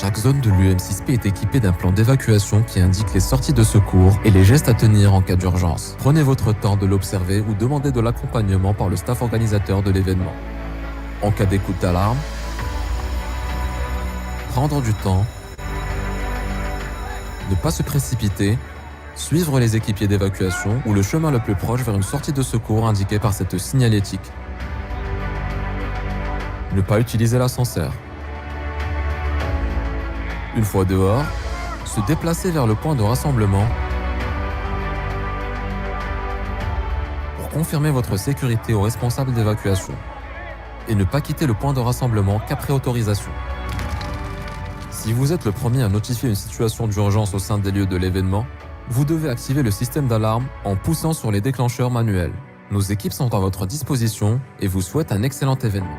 Chaque zone de l'UM6P est équipée d'un plan d'évacuation qui indique les sorties de secours et les gestes à tenir en cas d'urgence. Prenez votre temps de l'observer ou demandez de l'accompagnement par le staff organisateur de l'événement. En cas d'écoute d'alarme, prendre du temps, ne pas se précipiter, suivre les équipiers d'évacuation ou le chemin le plus proche vers une sortie de secours indiquée par cette signalétique. Ne pas utiliser l'ascenseur. Une fois dehors, se déplacer vers le point de rassemblement pour confirmer votre sécurité au responsable d'évacuation et ne pas quitter le point de rassemblement qu'après autorisation. Si vous êtes le premier à notifier une situation d'urgence au sein des lieux de l'événement, vous devez activer le système d'alarme en poussant sur les déclencheurs manuels. Nos équipes sont à votre disposition et vous souhaitent un excellent événement.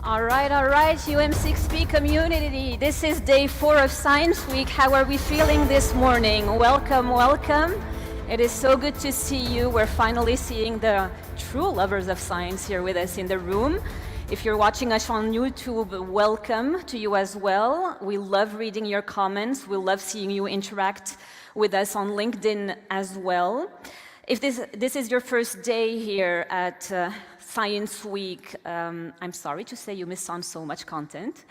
All right, UM6P community. This is day 4 of Science Week. How are we feeling this morning? Welcome, welcome. It is so good to see you. We're finally seeing the true lovers of science here with us in the room. If you're watching us on YouTube, welcome to you as well. We love reading your comments. We love seeing you interact with us on LinkedIn as well. If this is your first day here at Science Week, I'm sorry to say you missed on so much content.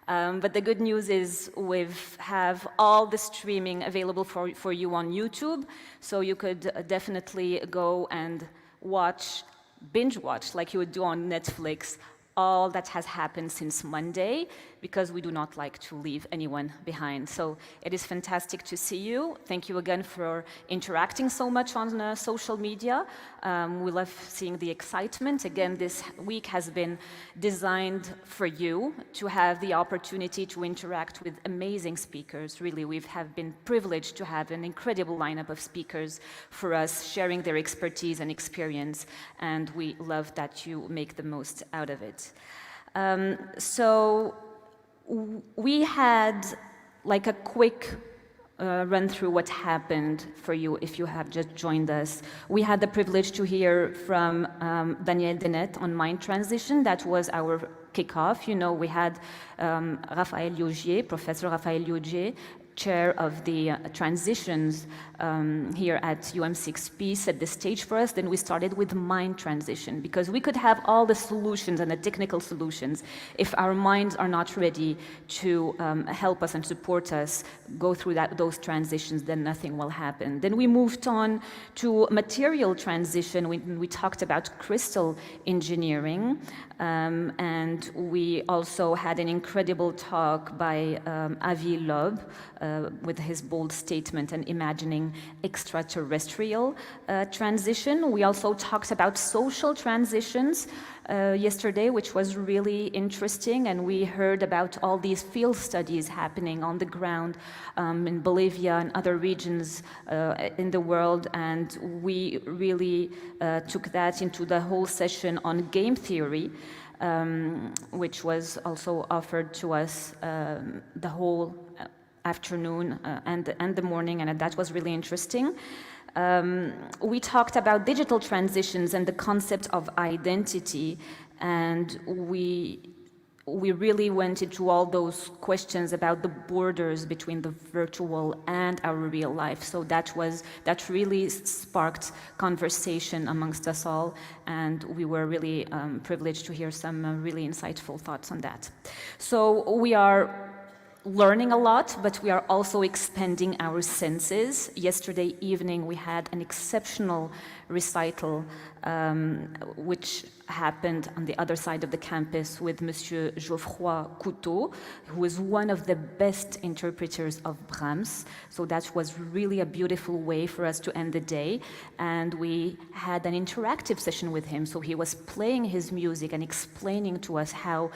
But the good news is we have all the streaming available for you on YouTube, so you could definitely go and binge watch like you would do on Netflix, all that has happened since Monday, because we do not like to leave anyone behind. So it is fantastic to see you. Thank you again for interacting so much on social media. We love seeing the excitement. Again, this week has been designed for you to have the opportunity to interact with amazing speakers. Really, we have been privileged to have an incredible lineup of speakers for us, sharing their expertise and experience, and we love that you make the most out of it. So we had like a quick run through what happened for you if you have just joined us. We had the privilege to hear from Daniel Dennett on mind transition. That was our kickoff. You know, we had Raphaël Liogier, Professor Raphaël Liogier, chair of the transitions here at UM6P, set the stage for us. Then we started with mind transition, because we could have all the solutions and the technical solutions. If our minds are not ready to help us and support us go through those transitions, then nothing will happen. Then we moved on to material transition. We talked about crystal engineering, and we also had an incredible talk by Avi Loeb, with his bold statement and imagining extraterrestrial transition. We also talked about social transitions yesterday, which was really interesting, and we heard about all these field studies happening on the ground in Bolivia and other regions in the world, and we really took that into the whole session on game theory, which was also offered to us the whole afternoon and the morning, and that was really interesting. We talked about digital transitions and the concept of identity, and we really went into all those questions about the borders between the virtual and our real life. So that really sparked conversation amongst us all, and we were really privileged to hear some really insightful thoughts on that. So we are learning a lot, but we are also expanding our senses. Yesterday evening we had an exceptional recital which happened on the other side of the campus with Monsieur Geoffroy Couteau, who is one of the best interpreters of Brahms. So that was really a beautiful way for us to end the day. And we had an interactive session with him. So he was playing his music and explaining to us how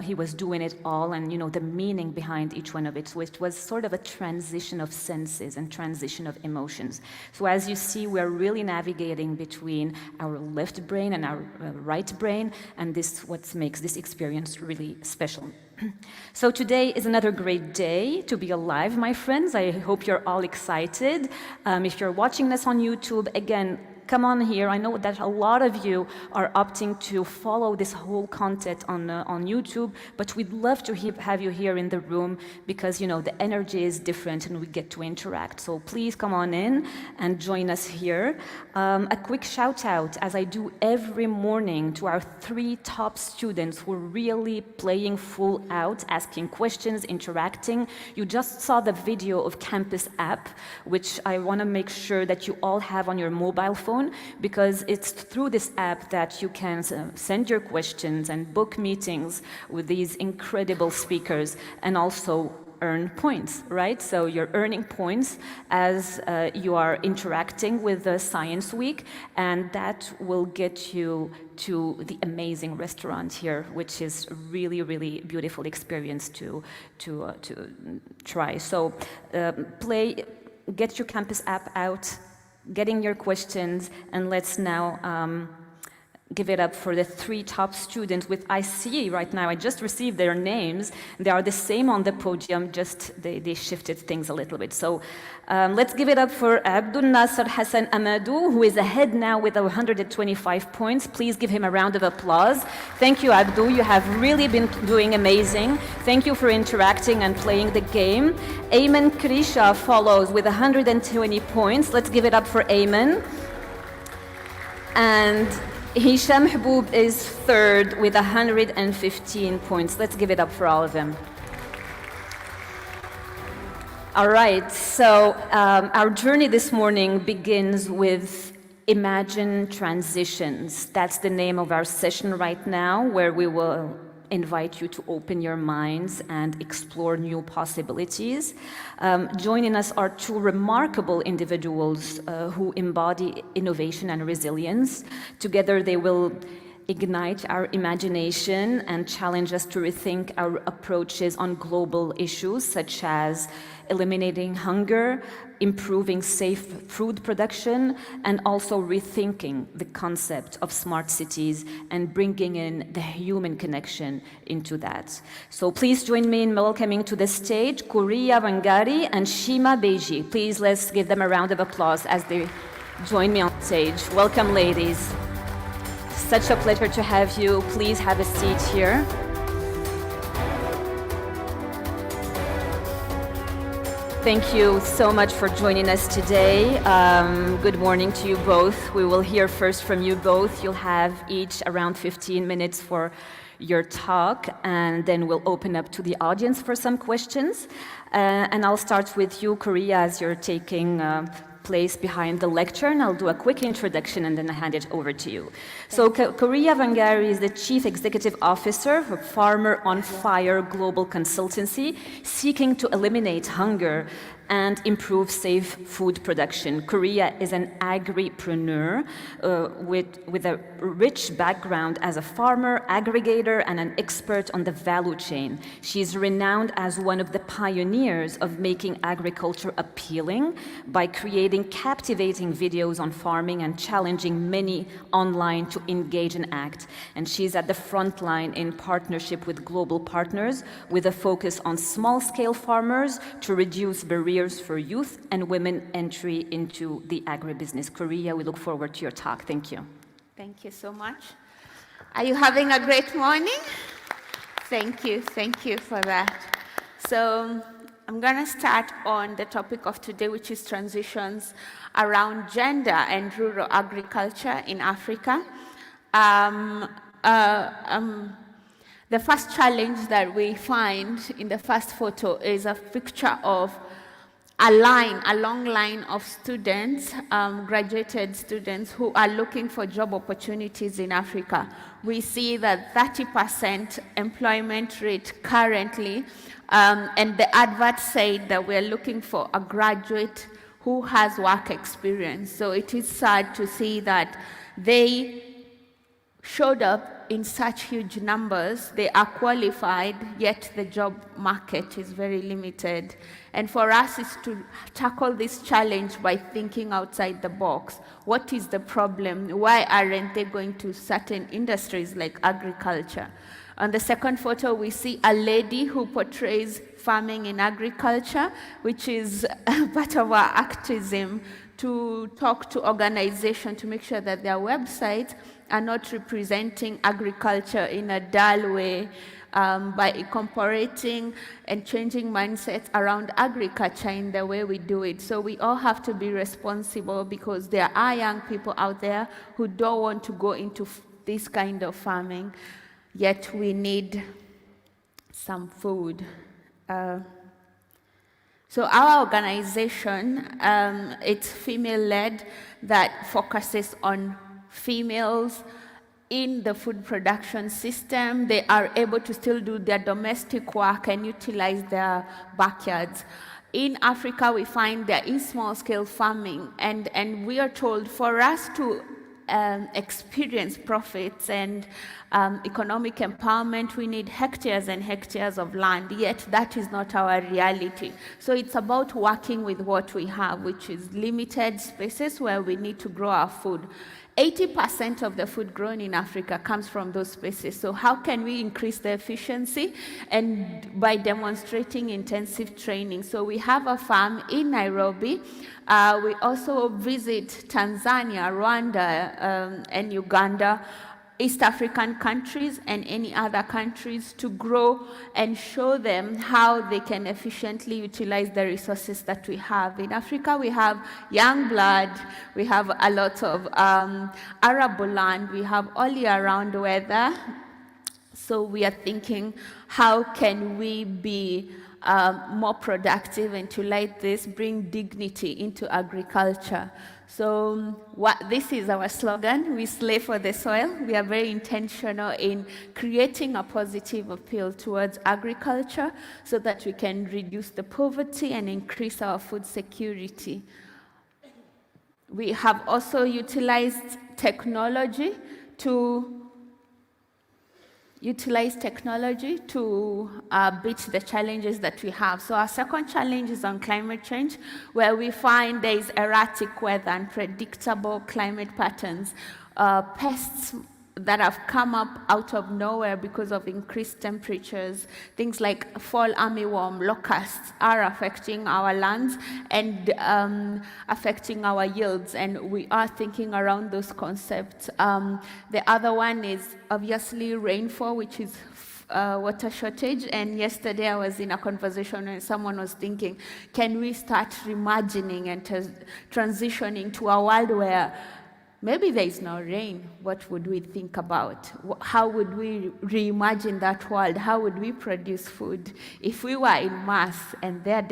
he was doing it all, and you know, the meaning behind each one of it. So it was sort of a transition of senses and transition of emotions. So as you see, we're really navigating between our left brain and our right brain, and this what makes this experience really special. So today is another great day to be alive, my friends. I hope you're all excited. If you're watching this on YouTube, again, come on here. I know that a lot of you are opting to follow this whole content on YouTube, but we'd love to have you here in the room, because you know the energy is different and we get to interact. So please come on in and join us here. A quick shout out, as I do every morning, to our 3 top students who are really playing full out, asking questions, interacting. You just saw the video of Campus app, which I want to make sure that you all have on your mobile phone, because it's through this app that you can send your questions and book meetings with these incredible speakers, and also earn points, right? So you're earning points as you are interacting with the Science Week, and that will get you to the amazing restaurant here, which is really, really beautiful experience to try. So get your Campus app out, getting your questions, and let's now give it up for the 3 top students with I see right now, I just received their names. They are the same on the podium, just they shifted things a little bit. So let's give it up for Abdul Nasser Hassan Amadou, who is ahead now with 125 points. Please give him a round of applause. Thank you, Abdul. You have really been doing amazing. Thank you for interacting and playing the game. Ayman Krisha follows with 120 points. Let's give it up for Ayman. And Hisham Haboub is third with 115 points. Let's give it up for all of them. All right, so our journey this morning begins with Imagine Transitions. That's the name of our session right now, where we will invite you to open your minds and explore new possibilities. Joining us are 2 remarkable individuals who embody innovation and resilience. Together they will ignite our imagination and challenge us to rethink our approaches on global issues such as eliminating hunger, improving safe food production, and also rethinking the concept of smart cities and bringing in the human connection into that. So please join me in welcoming to the stage Kuria Wangari and Shima Beigi. Please let's give them a round of applause as they join me on stage. Welcome, ladies. Such a pleasure to have you. Please have a seat here. Thank you so much for joining us today. Good morning to you both. We will hear first from you both. You'll have each around 15 minutes for your talk, and then we'll open up to the audience for some questions. And I'll start with you, Kuria, as you're taking place behind the lecture, and I'll do a quick introduction and then I'll hand it over to you. So Kuria Wangari is the Chief Executive Officer for Farmer on Fire Global Consultancy, seeking to eliminate hunger and improve safe food production. Kuria is an agripreneur with a rich background as a farmer, aggregator, and an expert on the value chain. She is renowned as one of the pioneers of making agriculture appealing by creating captivating videos on farming and challenging many online to engage and act. And she's at the front line in partnership with global partners with a focus on small-scale farmers to reduce barriers for youth and women entry into the agribusiness. Kuria, we look forward to your talk. Thank you. Thank you so much. Are you having a great morning? Thank you for that. So I'm going to start on the topic of today, which is transitions around gender and rural agriculture in Africa. The first challenge that we find in the first photo is a picture of a long line of students, graduated students who are looking for job opportunities in Africa. We see that 30% employment rate currently, and the advert said that we're looking for a graduate who has work experience. So it is sad to see that they showed up in such huge numbers. They are qualified, yet the job market is very limited. And for us is to tackle this challenge by thinking outside the box. What is the problem? Why aren't they going to certain industries like agriculture? On the second photo, we see a lady who portrays farming in agriculture, which is part of our activism to talk to organizations to make sure that their websites are not representing agriculture in a dull way, by incorporating and changing mindsets around agriculture in the way we do it. So we all have to be responsible because there are young people out there who don't want to go into this kind of farming, yet we need some food. So our organization, it's female-led that focuses on females in the food production system. They are able to still do their domestic work and utilize their backyards. In Africa, we find there is small-scale farming, and we are told for us to experience profits and economic empowerment, we need hectares and hectares of land, yet that is not our reality. So it's about working with what we have, which is limited spaces where we need to grow our food. 80% of the food grown in Africa comes from those spaces. So how can we increase the efficiency? And by demonstrating intensive training. So we have a farm in Nairobi. We also visit Tanzania, Rwanda, and Uganda, East African countries and any other countries to grow and show them how they can efficiently utilize the resources that we have. In Africa, we have young blood, we have a lot of arable land, we have all year round weather. So we are thinking, how can we be more productive and to like this, bring dignity into agriculture. So this is our slogan, we slay for the soil. We are very intentional in creating a positive appeal towards agriculture so that we can reduce the poverty and increase our food security. We have also utilized technology to beat the challenges that we have. So our second challenge is on climate change, where we find there is erratic weather, unpredictable climate patterns, pests that have come up out of nowhere because of increased temperatures. Things like fall armyworm, locusts are affecting our lands and affecting our yields, and we are thinking around those concepts. The other one is obviously rainfall, which is water shortage. And yesterday I was in a conversation and someone was thinking, can we start reimagining and transitioning to a world where maybe there is no rain? What would we think about? How would we reimagine that world? How would we produce food? If we were in Mars and there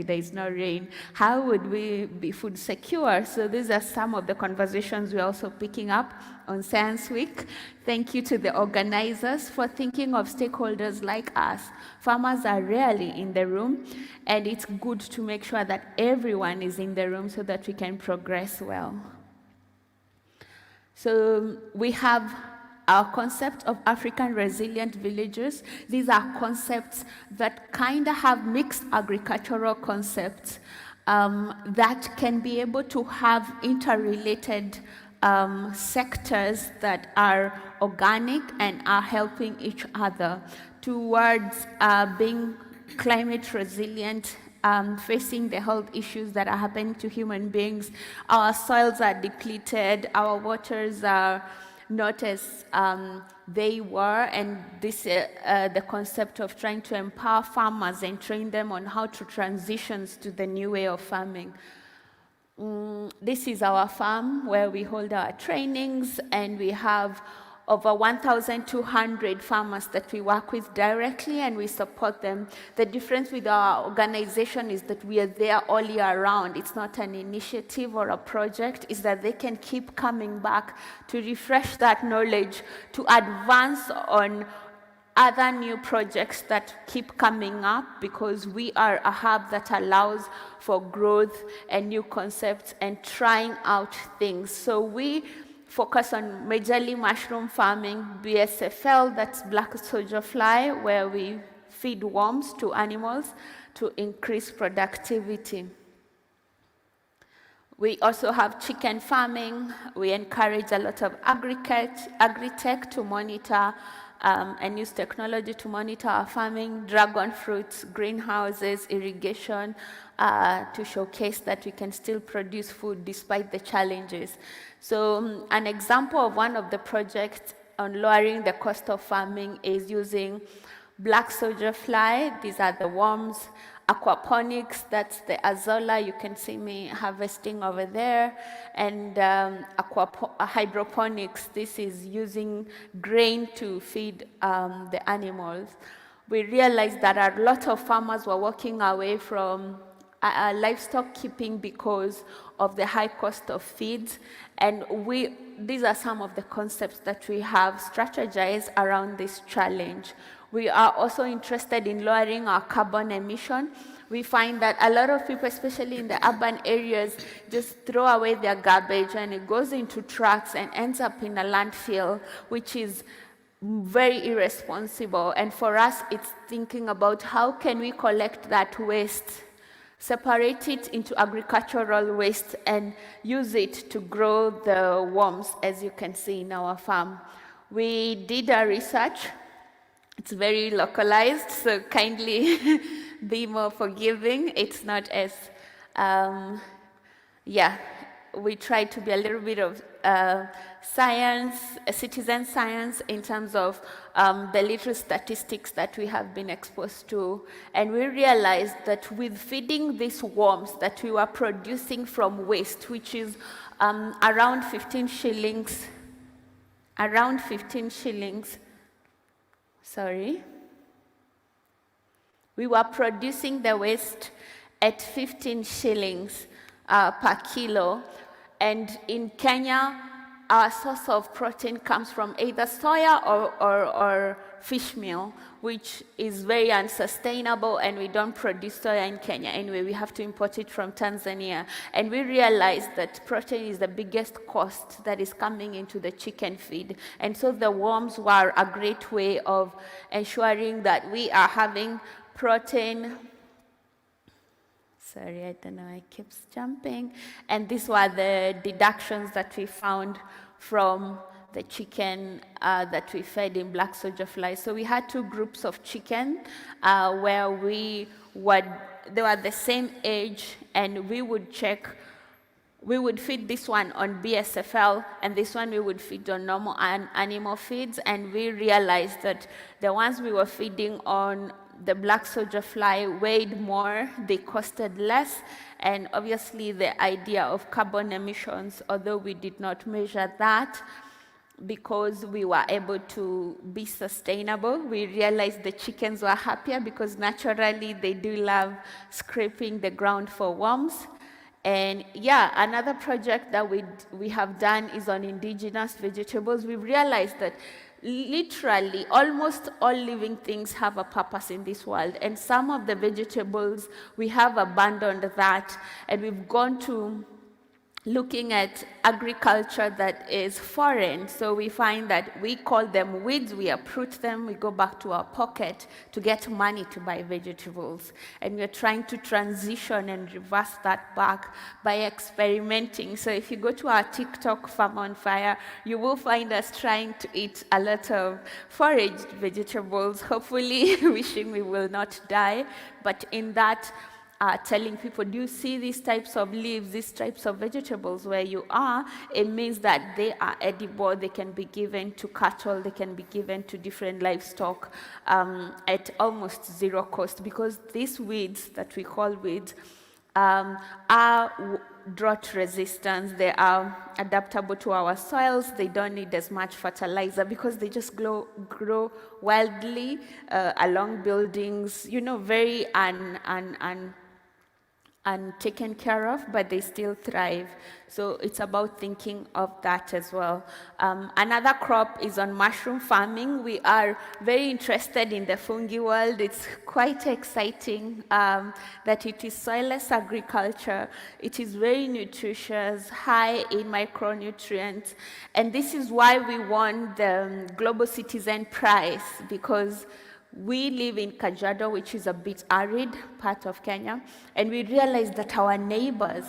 is no rain, how would we be food secure? So these are some of the conversations we're also picking up on Science Week. Thank you to the organizers for thinking of stakeholders like us. Farmers are rarely in the room, and it's good to make sure that everyone is in the room so that we can progress well. So we have our concept of African resilient villages. These are concepts that kind of have mixed agricultural concepts that can be able to have interrelated sectors that are organic and are helping each other towards being climate resilient, facing the health issues that are happening to human beings. Our soils are depleted, our waters are not as they were, and this the concept of trying to empower farmers and train them on how to transition to the new way of farming. This is our farm where we hold our trainings, and we have over 1,200 farmers that we work with directly, and we support them. The difference with our organization is that we are there all year round. It's not an initiative or a project. It's that they can keep coming back to refresh that knowledge, to advance on other new projects that keep coming up, because we are a hub that allows for growth and new concepts and trying out things. So we focus on majorly mushroom farming, BSFL, that's black soldier fly, where we feed worms to animals to increase productivity. We also have chicken farming. We encourage a lot of agri-tech to monitor and use technology to monitor our farming, dragon fruits, greenhouses, irrigation, to showcase that we can still produce food despite the challenges. So an example of one of the projects on lowering the cost of farming is using black soldier fly. These are the worms. Aquaponics, that's the azolla, you can see me harvesting over there. And hydroponics, this is using grain to feed the animals. We realized that a lot of farmers were walking away from livestock keeping because of the high cost of feeds. And these are some of the concepts that we have strategized around this challenge. We are also interested in lowering our carbon emission. We find that a lot of people, especially in the urban areas, just throw away their garbage and it goes into trucks and ends up in a landfill, which is very irresponsible. And for us, it's thinking about how can we collect that waste separate it into agricultural waste, and use it to grow the worms, as you can see in our farm. We did our research. It's very localized, so kindly be more forgiving. It's not as, we try to be a little bit of science, citizen science, in terms of the little statistics that we have been exposed to. And we realized that with feeding these worms that we were producing from waste, which is around 15 shillings, we were producing the waste at 15 shillings per kilo. And in Kenya, our source of protein comes from either soya or fish meal, which is very unsustainable, and we don't produce soya in Kenya anyway. We have to import it from Tanzania. And we realized that protein is the biggest cost that is coming into the chicken feed. And so the worms were a great way of ensuring that we are having protein. Sorry, I don't know, it keeps jumping. And these were the deductions that we found from the chicken that we fed in black soldier flies. So we had two groups of chicken where they were the same age, and we would feed this one on BSFL, and this one we would feed on normal animal feeds. And we realized that the ones we were feeding on the black soldier fly weighed more, they costed less, and obviously the idea of carbon emissions, although we did not measure that, because we were able to be sustainable, we realized the chickens were happier because naturally they do love scraping the ground for worms. And yeah, another project that we have done is on indigenous vegetables. We've realized that literally almost all living things have a purpose in this world, and some of the vegetables we have abandoned that, and we've gone to looking at agriculture that is foreign. So we find that we call them weeds, we uproot them, we go back to our pocket to get money to buy vegetables. And we're trying to transition and reverse that back by experimenting. So if you go to our TikTok Farm on Fire, you will find us trying to eat a lot of foraged vegetables, hopefully wishing we will not die. But in that, telling people, do you see these types of leaves, these types of vegetables where you are? It means that they are edible, they can be given to cattle, they can be given to different livestock at almost zero cost, because these weeds that we call weeds are drought resistant, they are adaptable to our soils, they don't need as much fertilizer because they just grow wildly along buildings, very taken care of, but they still thrive. So it's about thinking of that as well. Another crop is on mushroom farming. We are very interested in the fungi world. It's quite exciting that it is soilless agriculture. It is very nutritious, high in micronutrients. And this is why we won the Global Citizen Prize, because we live in Kajiado, which is a bit arid part of Kenya, and we realized that our neighbors,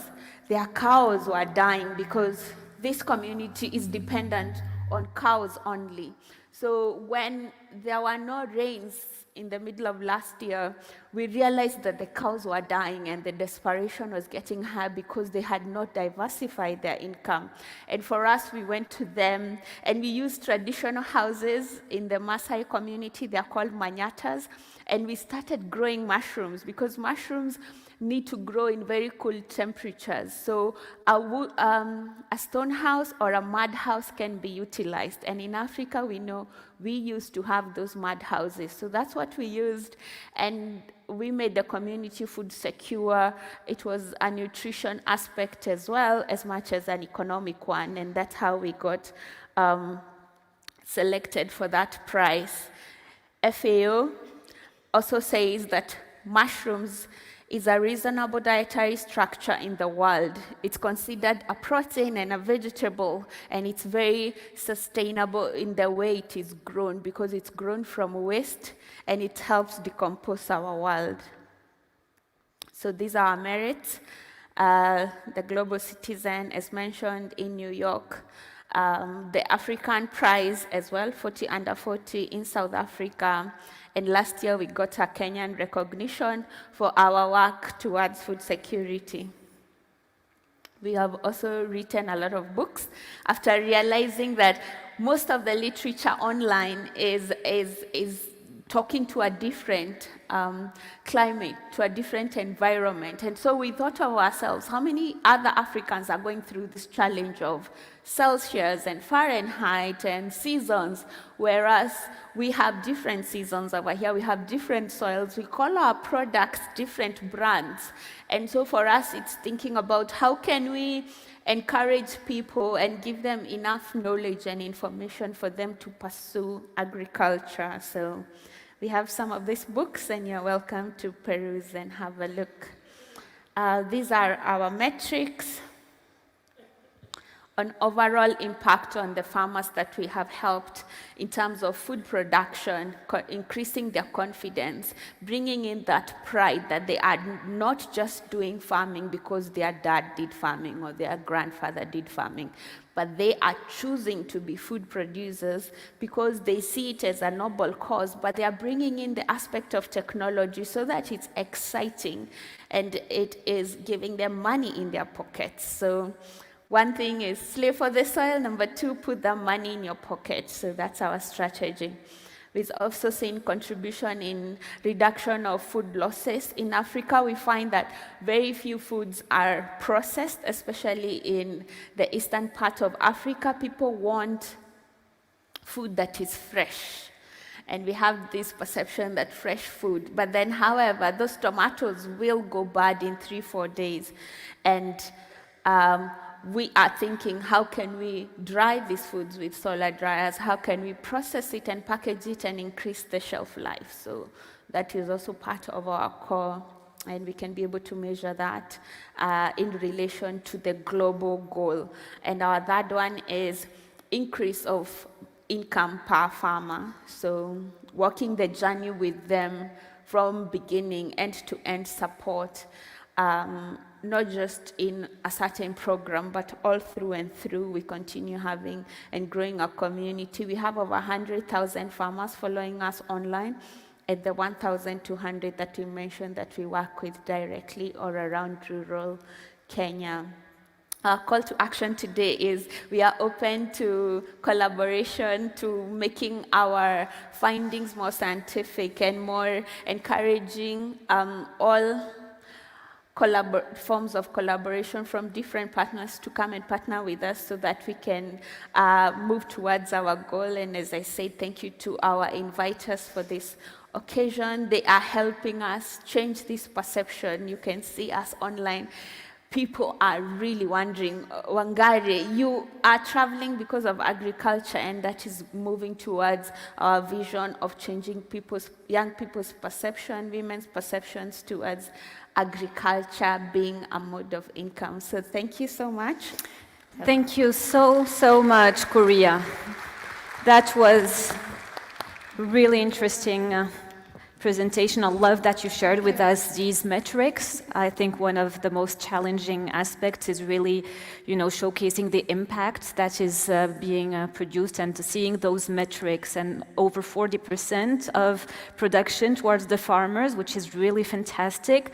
their cows were dying because this community is dependent on cows only. So when there were no rains in the middle of last year, we realized that the cows were dying and the desperation was getting high because they had not diversified their income. And for us, we went to them and we used traditional houses in the Maasai community. They're called manyatas. And we started growing mushrooms because mushrooms need to grow in very cool temperatures. So a stone house or a mud house can be utilized. And in Africa, we know we used to have those mud houses. So that's what we used. And we made the community food secure. It was a nutrition aspect as well, as much as an economic one. And that's how we got selected for that prize. FAO also says that mushrooms is a reasonable dietary structure in the world. It's considered a protein and a vegetable, and it's very sustainable in the way it is grown because it's grown from waste and it helps decompose our world. So these are our merits. The Global Citizen, as mentioned, in New York. The African Prize as well, 40 under 40 in South Africa. And last year we got a Kenyan recognition for our work towards food security. We have also written a lot of books after realizing that most of the literature online is talking to a different climate, to a different environment. And so we thought of ourselves, how many other Africans are going through this challenge of Celsius and Fahrenheit and seasons, whereas we have different seasons over here, we have different soils, we call our products different brands. And so for us, it's thinking about how can we encourage people and give them enough knowledge and information for them to pursue agriculture. So we have some of these books, and you're welcome to peruse and have a look. These are our metrics on overall impact on the farmers that we have helped in terms of food production, increasing their confidence, bringing in that pride that they are not just doing farming because their dad did farming or their grandfather did farming, but they are choosing to be food producers because they see it as a noble cause, but they are bringing in the aspect of technology so that it's exciting and it is giving them money in their pockets. So one thing is slave for the soil. Number two, put the money in your pocket. So that's our strategy. We've also seen contribution in reduction of food losses. In Africa, we find that very few foods are processed, especially in the eastern part of Africa. People want food that is fresh. And we have this perception that fresh food, but then, however, those tomatoes will go bad in 3-4 days. And we are thinking, how can we dry these foods with solar dryers? How can we process it and package it and increase the shelf life? So that is also part of our core, and we can be able to measure that in relation to the global goal. And our third one is increase of income per farmer. So walking the journey with them from beginning, end-to-end support, not just in a certain program, but all through and through, we continue having and growing our community. We have over 100,000 farmers following us online, and the 1,200 that we mentioned that we work with directly or around rural Kenya. Our call to action today is we are open to collaboration, to making our findings more scientific and more encouraging all forms of collaboration from different partners to come and partner with us so that we can move towards our goal. And as I said, thank you to our inviters for this occasion. They are helping us change this perception. You can see us online. People are really wondering, Wangari, you are traveling because of agriculture, and that is moving towards our vision of changing young people's perception, women's perceptions towards agriculture being a mode of income. So thank you so much. Thank you so much, Kuria. That was really interesting presentation. I love that you shared with us these metrics. I think one of the most challenging aspects is really, showcasing the impact that is being produced and seeing those metrics, and over 40% of production towards the farmers, which is really fantastic.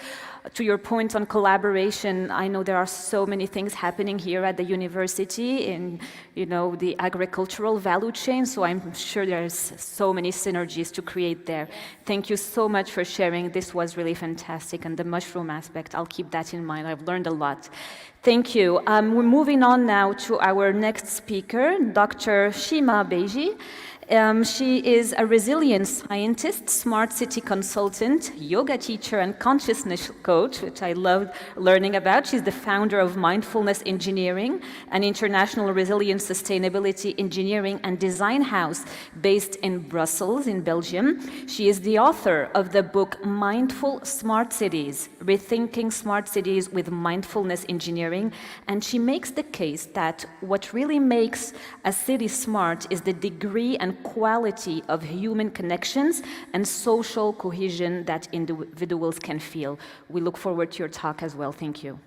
To your point on collaboration, I know there are so many things happening here at the university in, the agricultural value chain, so I'm sure there's so many synergies to create there. Thank you so much for sharing. This was really fantastic, and the mushroom aspect, I'll keep that in mind. I've learned a lot. Thank you. We're moving on now to our next speaker, Dr. Shima Beigi. She is a resilience scientist, smart city consultant, yoga teacher, and consciousness coach, which I love learning about. She's the founder of Mindfulness Engineering, an international resilience sustainability engineering and design house based in Brussels, in Belgium. She is the author of the book Mindful Smart Cities, Rethinking Smart Cities with Mindfulness Engineering, and she makes the case that what really makes a city smart is the degree and and quality of human connections and social cohesion that individuals can feel. We look forward to your talk as well. Thank you.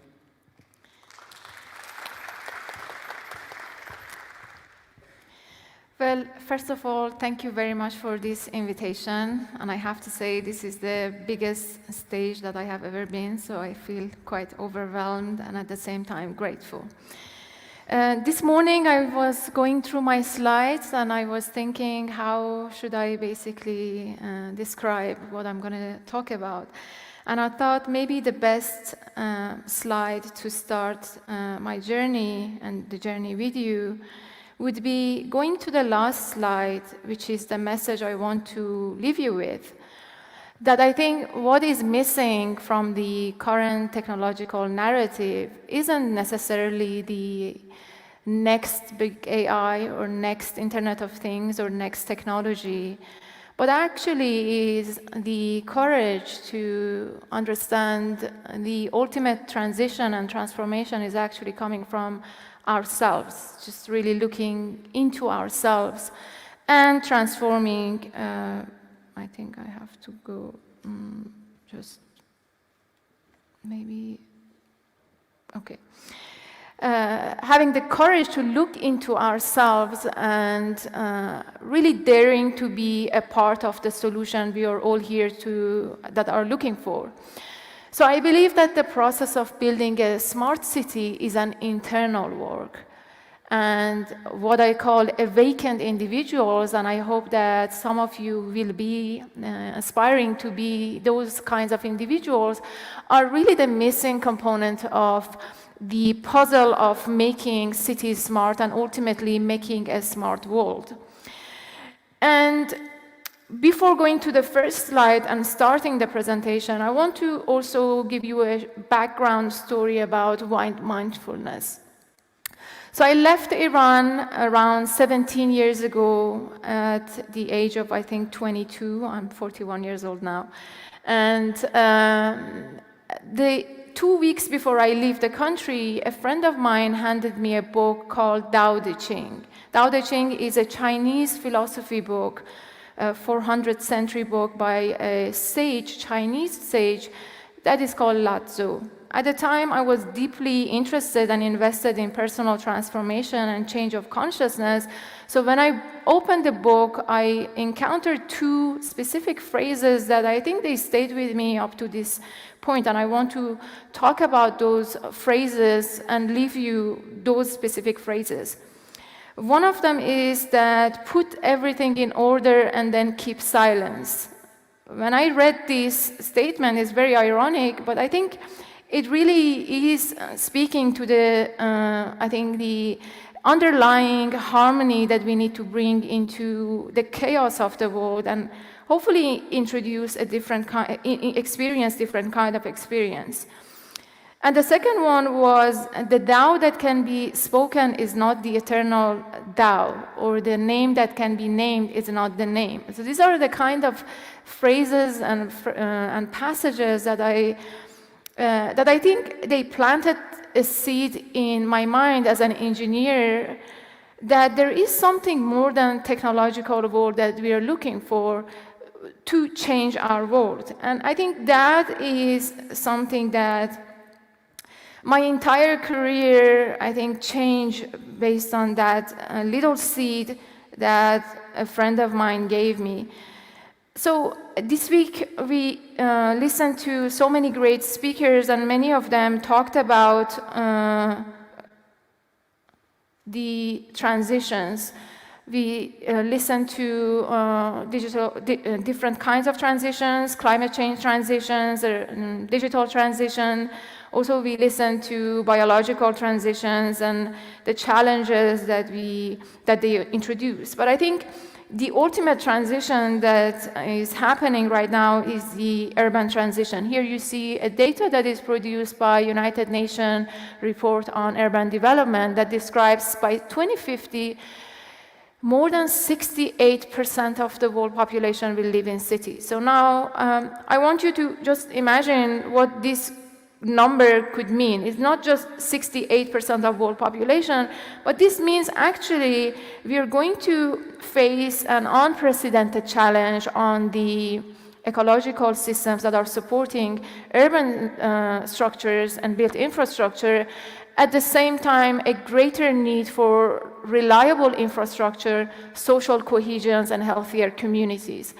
Well, first of all, thank you very much for this invitation. And I have to say, this is the biggest stage that I have ever been, so I feel quite overwhelmed and at the same time grateful. This morning, I was going through my slides and I was thinking, how should I basically describe what I'm going to talk about? And I thought maybe the best slide to start my journey and the journey with you would be going to the last slide, which is the message I want to leave you with. That I think what is missing from the current technological narrative isn't necessarily the next big AI or next Internet of Things or next technology, but actually is the courage to understand the ultimate transition and transformation is actually coming from ourselves, just really looking into ourselves and transforming. I think I have to go just maybe, okay. Having the courage to look into ourselves and really daring to be a part of the solution we are all here that are looking for. So I believe that the process of building a smart city is an internal work. And what I call awakened individuals, and I hope that some of you will be aspiring to be those kinds of individuals, are really the missing component of the puzzle of making cities smart and ultimately making a smart world. And before going to the first slide and starting the presentation, I want to also give you a background story about mindfulness. So I left Iran around 17 years ago at the age of, I think, 22. I'm 41 years old now. And the 2 weeks before I leave the country, a friend of mine handed me a book called Tao Te Ching. Tao Te Ching is a Chinese philosophy book, a 400th century book by a sage, Chinese sage, that is called Lao Tzu. At the time, I was deeply interested and invested in personal transformation and change of consciousness. So when I opened the book, I encountered two specific phrases that I think they stayed with me up to this point. And I want to talk about those phrases and leave you those specific phrases. One of them is that put everything in order and then keep silence. When I read this statement, it's very ironic, but I think it really is speaking to the, I think, the underlying harmony that we need to bring into the chaos of the world and hopefully introduce a different kind, experience different kind of experience. And the second one was the Tao that can be spoken is not the eternal Tao, or the name that can be named is not the name. So these are the kind of phrases and passages that I think they planted a seed in my mind as an engineer that there is something more than technological world that we are looking for to change our world. And I think that is something that my entire career, I think, changed based on that little seed that a friend of mine gave me. So this week we listened to so many great speakers, and many of them talked about the transitions. We listened to different kinds of transitions, climate change transitions, digital transition. Also, we listened to biological transitions and the challenges that they introduce. But I think the ultimate transition that is happening right now is the urban transition. Here you see a data that is produced by United Nations report on urban development that describes by 2050, more than 68% of the world population will live in cities. So now I want you to just imagine what this number could mean. It's not just 68% of world population, but this means actually we are going to face an unprecedented challenge on the ecological systems that are supporting urban structures and built infrastructure. At the same time, a greater need for reliable infrastructure, social cohesions, and healthier communities.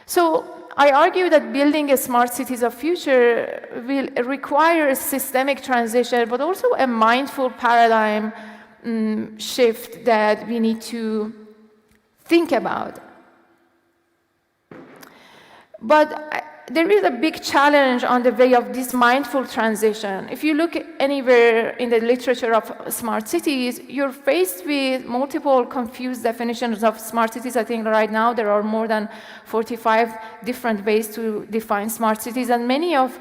So I argue that building a smart cities of future will require a systemic transition, but also a mindful paradigm shift that we need to think about. But there is a big challenge on the way of this mindful transition. If you look anywhere in the literature of smart cities, you're faced with multiple confused definitions of smart cities. I think right now there are more than 45 different ways to define smart cities, and many of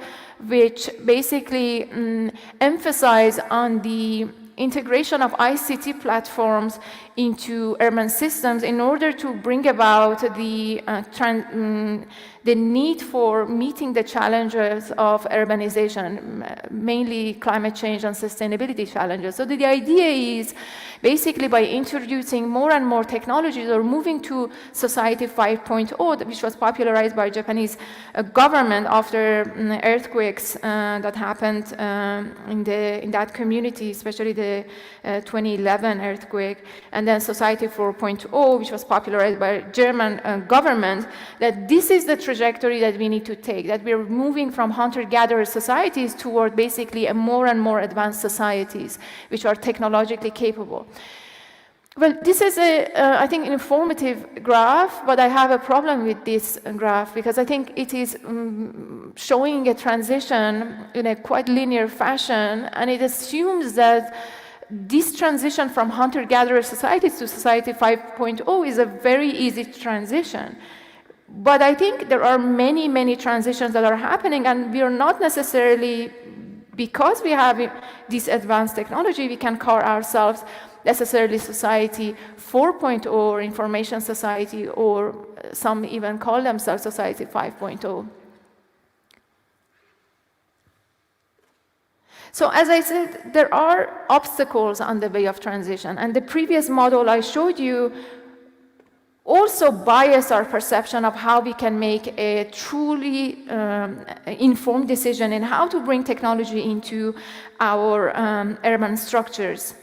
which basically emphasize on the integration of ICT platforms into urban systems in order to bring about the need for meeting the challenges of urbanization, mainly climate change and sustainability challenges. So the idea is basically by introducing more and more technologies or moving to Society 5.0, which was popularized by Japanese government after earthquakes that happened in that community, especially the 2011 earthquake, and then Society 4.0, which was popularized by German government, that this is the trajectory that we need to take, that we're moving from hunter-gatherer societies toward basically a more and more advanced societies, which are technologically capable. Well, this is I think, an informative graph, but I have a problem with this graph because I think it is showing a transition in a quite linear fashion, and it assumes that this transition from hunter-gatherer societies to Society 5.0 is a very easy transition. But I think there are many, many transitions that are happening, and we are not necessarily, because we have this advanced technology, we can call ourselves necessarily Society 4.0 or Information Society, or some even call themselves Society 5.0. So as I said, there are obstacles on the way of transition, and the previous model I showed you also bias our perception of how we can make a truly informed decision in how to bring technology into our urban structures.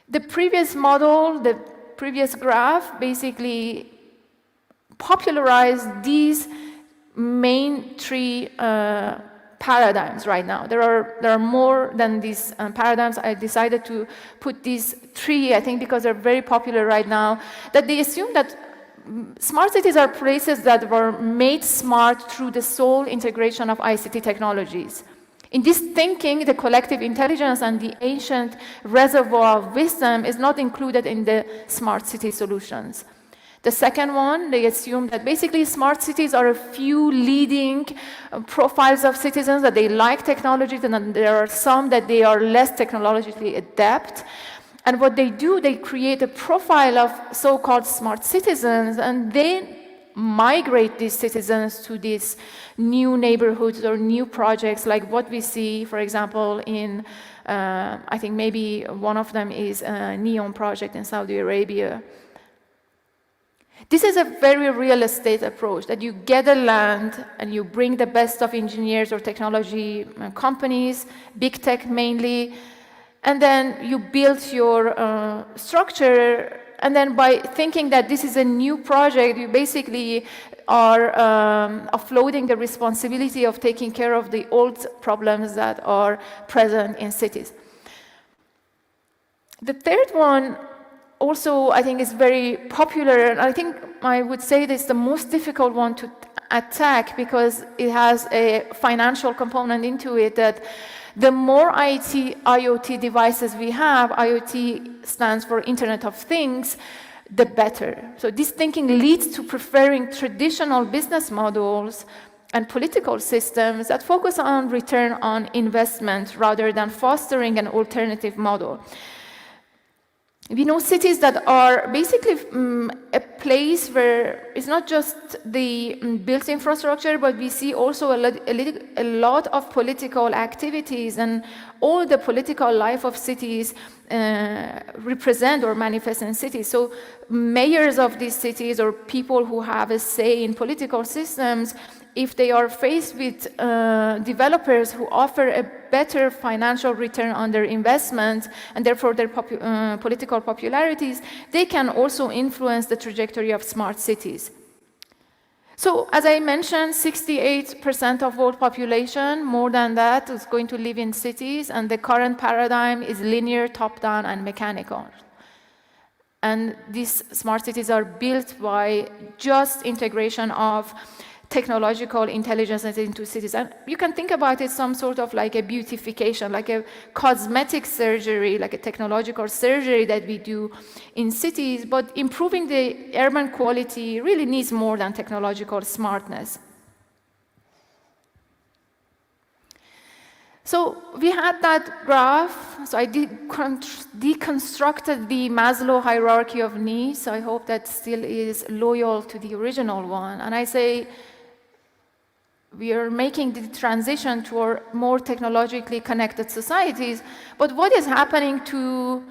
The previous model, the previous graph, basically popularized these main three paradigms right now. There are more than these paradigms. I decided to put these three, I think, because they're very popular right now, that they assume that smart cities are places that were made smart through the sole integration of ICT technologies. In this thinking, the collective intelligence and the ancient reservoir of wisdom is not included in the smart city solutions. The second one, they assume that basically smart cities are a few leading profiles of citizens, that they like technologies, and then there are some that they are less technologically adept. And what they do, they create a profile of so-called smart citizens, and they migrate these citizens to these new neighborhoods or new projects, like what we see, for example, in, I think maybe one of them is a NEOM project in Saudi Arabia. This is a very real estate approach, that you get a land and you bring the best of engineers or technology companies, big tech mainly, and then you build your structure, and then by thinking that this is a new project, you basically are offloading the responsibility of taking care of the old problems that are present in cities. The third one also, I think, is very popular, and I think I would say this is the most difficult one to attack because it has a financial component into it, that the more IoT devices we have, IoT stands for Internet of Things, the better. So this thinking leads to preferring traditional business models and political systems that focus on return on investment rather than fostering an alternative model. We know cities that are basically a place where it's not just the built infrastructure, but we see also a lot of political activities, and all the political life of cities represent or manifest in cities. So mayors of these cities or people who have a say in political systems, if they are faced with developers who offer a better financial return on their investment and therefore their political popularities, they can also influence the trajectory of smart cities. So, as I mentioned, 68% of world population, more than that, is going to live in cities, and the current paradigm is linear, top-down, and mechanical. And these smart cities are built by just integration of technological intelligence into cities. And you can think about it some sort of like a beautification, like a cosmetic surgery, like a technological surgery that we do in cities, but improving the urban quality really needs more than technological smartness. So we had that graph, so I deconstructed the Maslow hierarchy of needs. I hope that still is loyal to the original one. And I say, we are making the transition toward more technologically connected societies, but what is happening to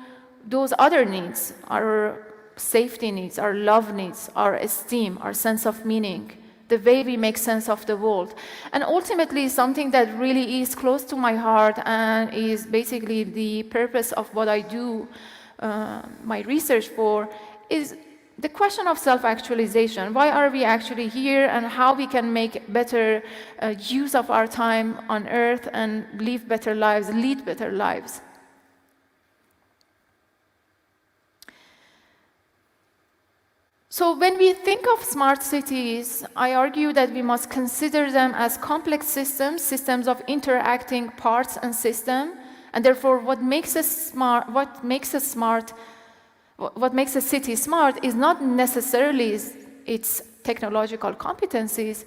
those other needs, our safety needs, our love needs, our esteem, our sense of meaning, the way we make sense of the world? And ultimately, something that really is close to my heart and is basically the purpose of what I do my research for is the question of self-actualization. Why are we actually here, and how we can make better use of our time on Earth and live better lives, lead better lives. So when we think of smart cities, I argue that we must consider them as complex systems, systems of interacting parts and systems, and therefore what makes a city smart is not necessarily its technological competencies,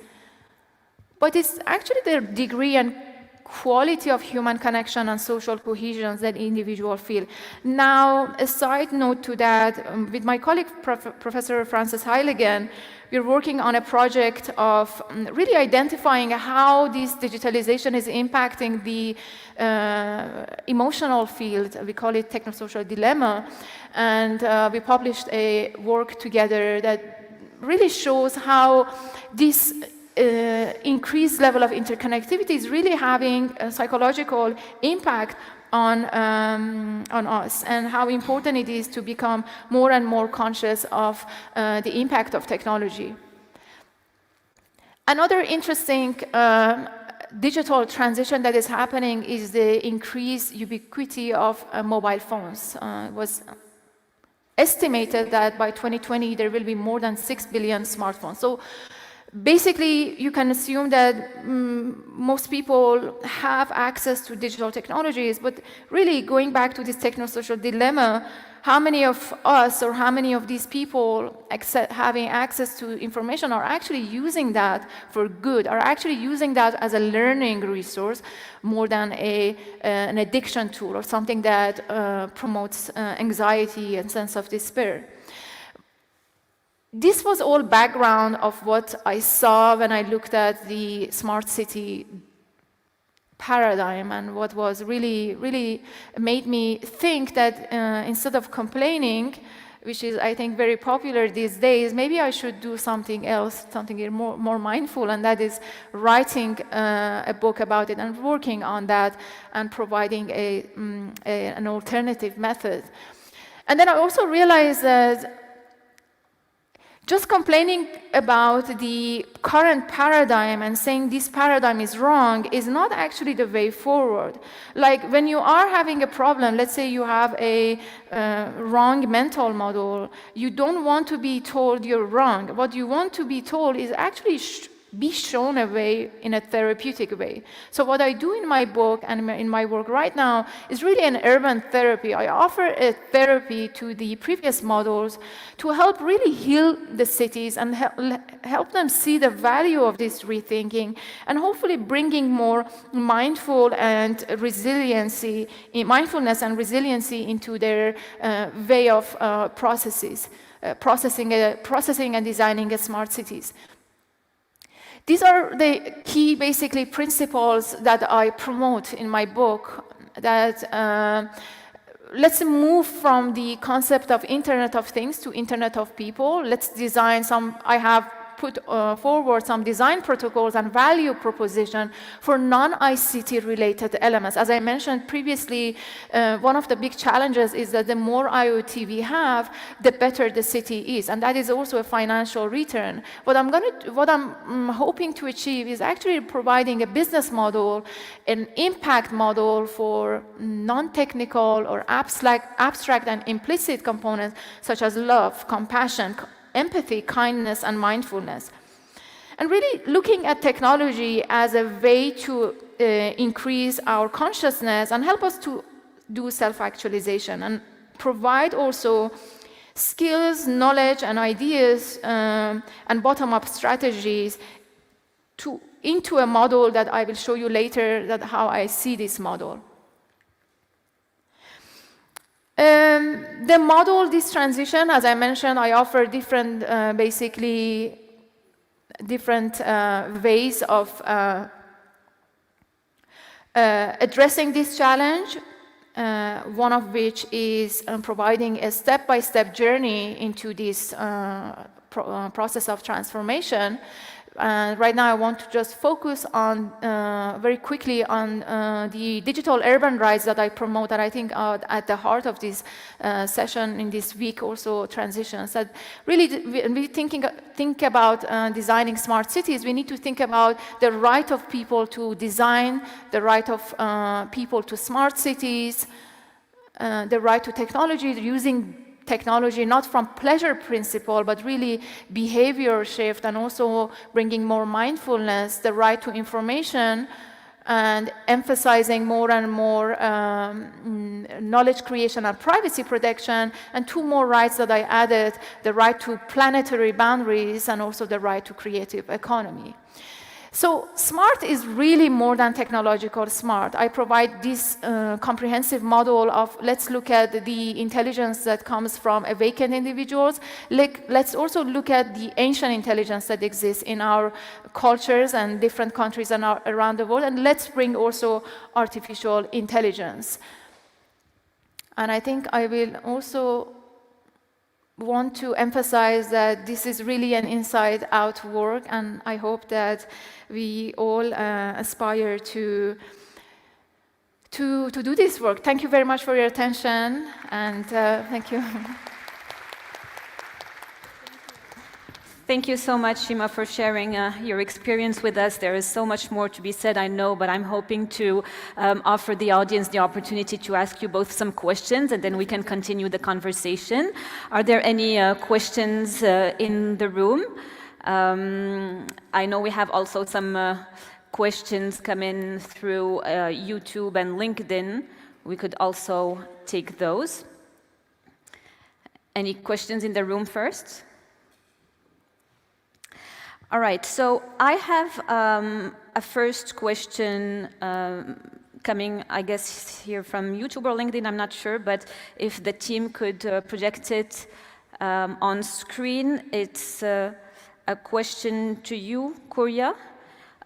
but it's actually the degree and quality of human connection and social cohesion that individuals feel. Now, a side note to that, with my colleague, Professor Frances Heyligen, we're working on a project of really identifying how this digitalization is impacting the emotional field. We call it technosocial dilemma. And we published a work together that really shows how this increased level of interconnectivity is really having a psychological impact on us, and how important it is to become more and more conscious of the impact of technology. Another interesting digital transition that is happening is the increased ubiquity of mobile phones. It was estimated that by 2020 there will be more than 6 billion smartphones. So basically, you can assume that most people have access to digital technologies, but really going back to this technosocial dilemma, how many of us or how many of these people having access to information are actually using that for good, are actually using that as a learning resource more than an addiction tool or something that promotes anxiety and sense of despair. This was all background of what I saw when I looked at the smart city paradigm, and what was really made me think that instead of complaining, which is, I think, very popular these days, maybe I should do something else, something more mindful, and that is writing a book about it and working on that and providing an alternative method. And then I also realized that just complaining about the current paradigm and saying this paradigm is wrong is not actually the way forward. Like when you are having a problem, let's say you have a wrong mental model, you don't want to be told you're wrong. What you want to be told is actually be shown a way in a therapeutic way. So what I do in my book and in my work right now is really an urban therapy. I offer a therapy to the previous models to help really heal the cities and help them see the value of this rethinking, and hopefully bringing more mindfulness and resiliency into their way of processing and designing smart cities. These are the key, basically, principles that I promote in my book, that let's move from the concept of Internet of Things to Internet of People. Let's design I have put forward some design protocols and value proposition for non-ICT related elements. As I mentioned previously, one of the big challenges is that the more IoT we have, the better the city is, and that is also a financial return. What I'm hoping to achieve is actually providing a business model, an impact model for non-technical or abstract and implicit components such as love, compassion, empathy, kindness, and mindfulness. And really looking at technology as a way to increase our consciousness and help us to do self-actualization, and provide also skills, knowledge, and ideas and bottom-up strategies into a model that I will show you later, that how I see this model. The model, this transition, as I mentioned, I offer different, basically, different ways of addressing this challenge, one of which is providing a step-by-step journey into this process of transformation. Right now I want to just focus on, very quickly, on the digital urban rights that I promote, that I think are at the heart of this session in this week, also transitions. That really, when we think about designing smart cities, we need to think about the right of people to design, the right of people to smart cities, the right to technology, using technology not from pleasure principle, but really behavior shift, and also bringing more mindfulness, the right to information, and emphasizing more and more knowledge creation and privacy protection, and two more rights that I added, the right to planetary boundaries and also the right to creative economy. So smart is really more than technological smart. I provide this comprehensive model of, let's look at the intelligence that comes from awakened individuals. Let's also look at the ancient intelligence that exists in our cultures and different countries and around the world, and let's bring also artificial intelligence. And I think I will also want to emphasize that this is really an inside-out work, and I hope that we all aspire to do this work. Thank you very much for your attention, and thank you. Thank you so much, Shima, for sharing your experience with us. There is so much more to be said, I know, but I'm hoping to offer the audience the opportunity to ask you both some questions, and then we can continue the conversation. Are there any questions in the room? I know we have also some questions come in through YouTube and LinkedIn. We could also take those. Any questions in the room first? All right, so I have a first question coming, I guess, here from YouTube or LinkedIn, I'm not sure, but if the team could project it on screen. It's a question to you, Kuria,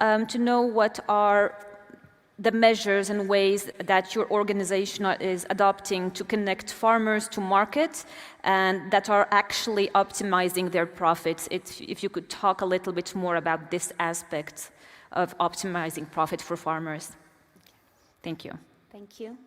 to know what are the measures and ways that your organization is adopting to connect farmers to market and that are actually optimizing their profits. If you could talk a little bit more about this aspect of optimizing profit for farmers. Thank you. Thank you.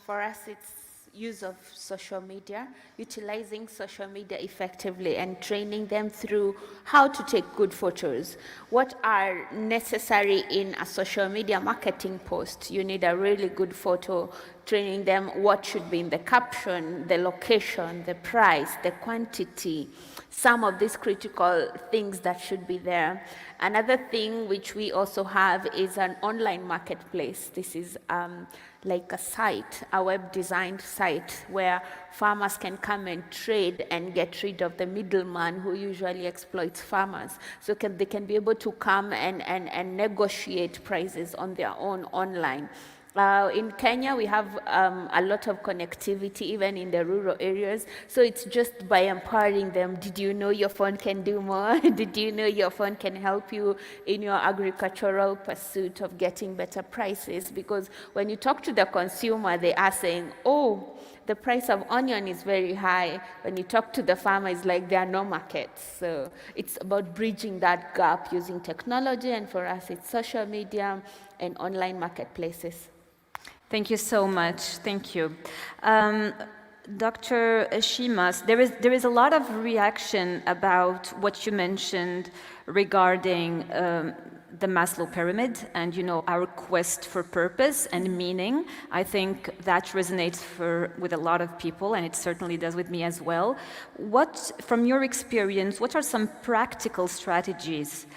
For us, it's use of social media, utilizing social media effectively and training them through how to take good photos. What are necessary in a social media marketing post? You need a really good photo training them what should be in the caption, the location, the price, the quantity, some of these critical things that should be there. Another thing which we also have is an online marketplace. This is like a site, a web-designed site where farmers can come and trade and get rid of the middleman who usually exploits farmers. So they can be able to come and negotiate prices on their own online. In Kenya, we have a lot of connectivity, even in the rural areas. So it's just by empowering them. Did you know your phone can do more? Did you know your phone can help you in your agricultural pursuit of getting better prices? Because when you talk to the consumer, they are saying, oh, the price of onion is very high. When you talk to the farmer, it's like there are no markets. So it's about bridging that gap using technology. And for us, it's social media and online marketplaces. Thank you so much. Thank you. Dr. Shima, there is a lot of reaction about what you mentioned regarding the Maslow pyramid and, you know, our quest for purpose and meaning. I think that resonates with a lot of people, and it certainly does with me as well. From your experience, what are some practical strategies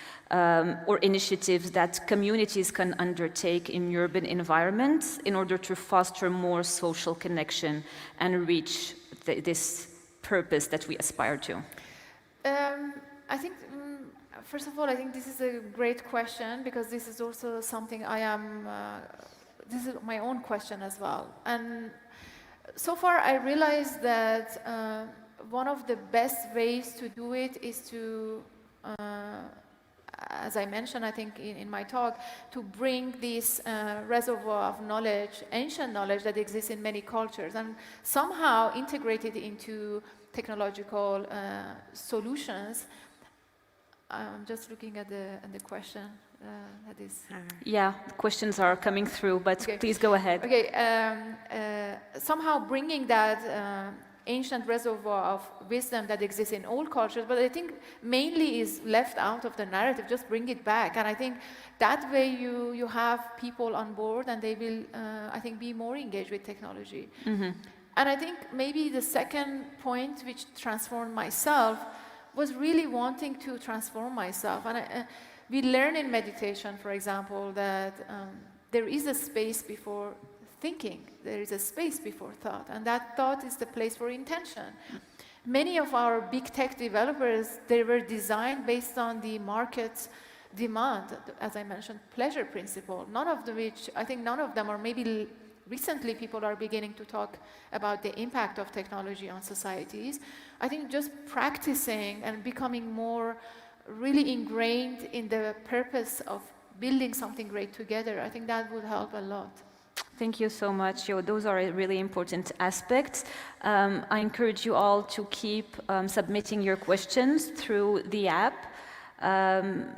or initiatives that communities can undertake in urban environments in order to foster more social connection and reach this purpose that we aspire to? I think, first of all, I think this is a great question, because this is also something this is my own question as well. And so far I realized that one of the best ways to do it is to as I mentioned, I think in my talk, to bring this reservoir of knowledge, ancient knowledge that exists in many cultures, and somehow integrate it into technological solutions. I'm just looking at the question that is. Yeah, questions are coming through, but okay. Please go ahead. Okay, somehow bringing that ancient reservoir of wisdom that exists in all cultures, but I think mainly is left out of the narrative. Just bring it back, and I think that way you have people on board, and they will, I think, be more engaged with technology. Mm-hmm. And I think maybe the second point which transformed myself was really wanting to transform myself. And we learn in meditation, for example, that there is a space before thinking, there is a space before thought, and that thought is the place for intention. Many of our big tech developers, they were designed based on the market's demand, as I mentioned, pleasure principle, none of them, or maybe recently people are beginning to talk about the impact of technology on societies. I think just practicing and becoming more really ingrained in the purpose of building something great together, I think that would help a lot. Thank you so much. Those are really important aspects. I encourage you all to keep submitting your questions through the app.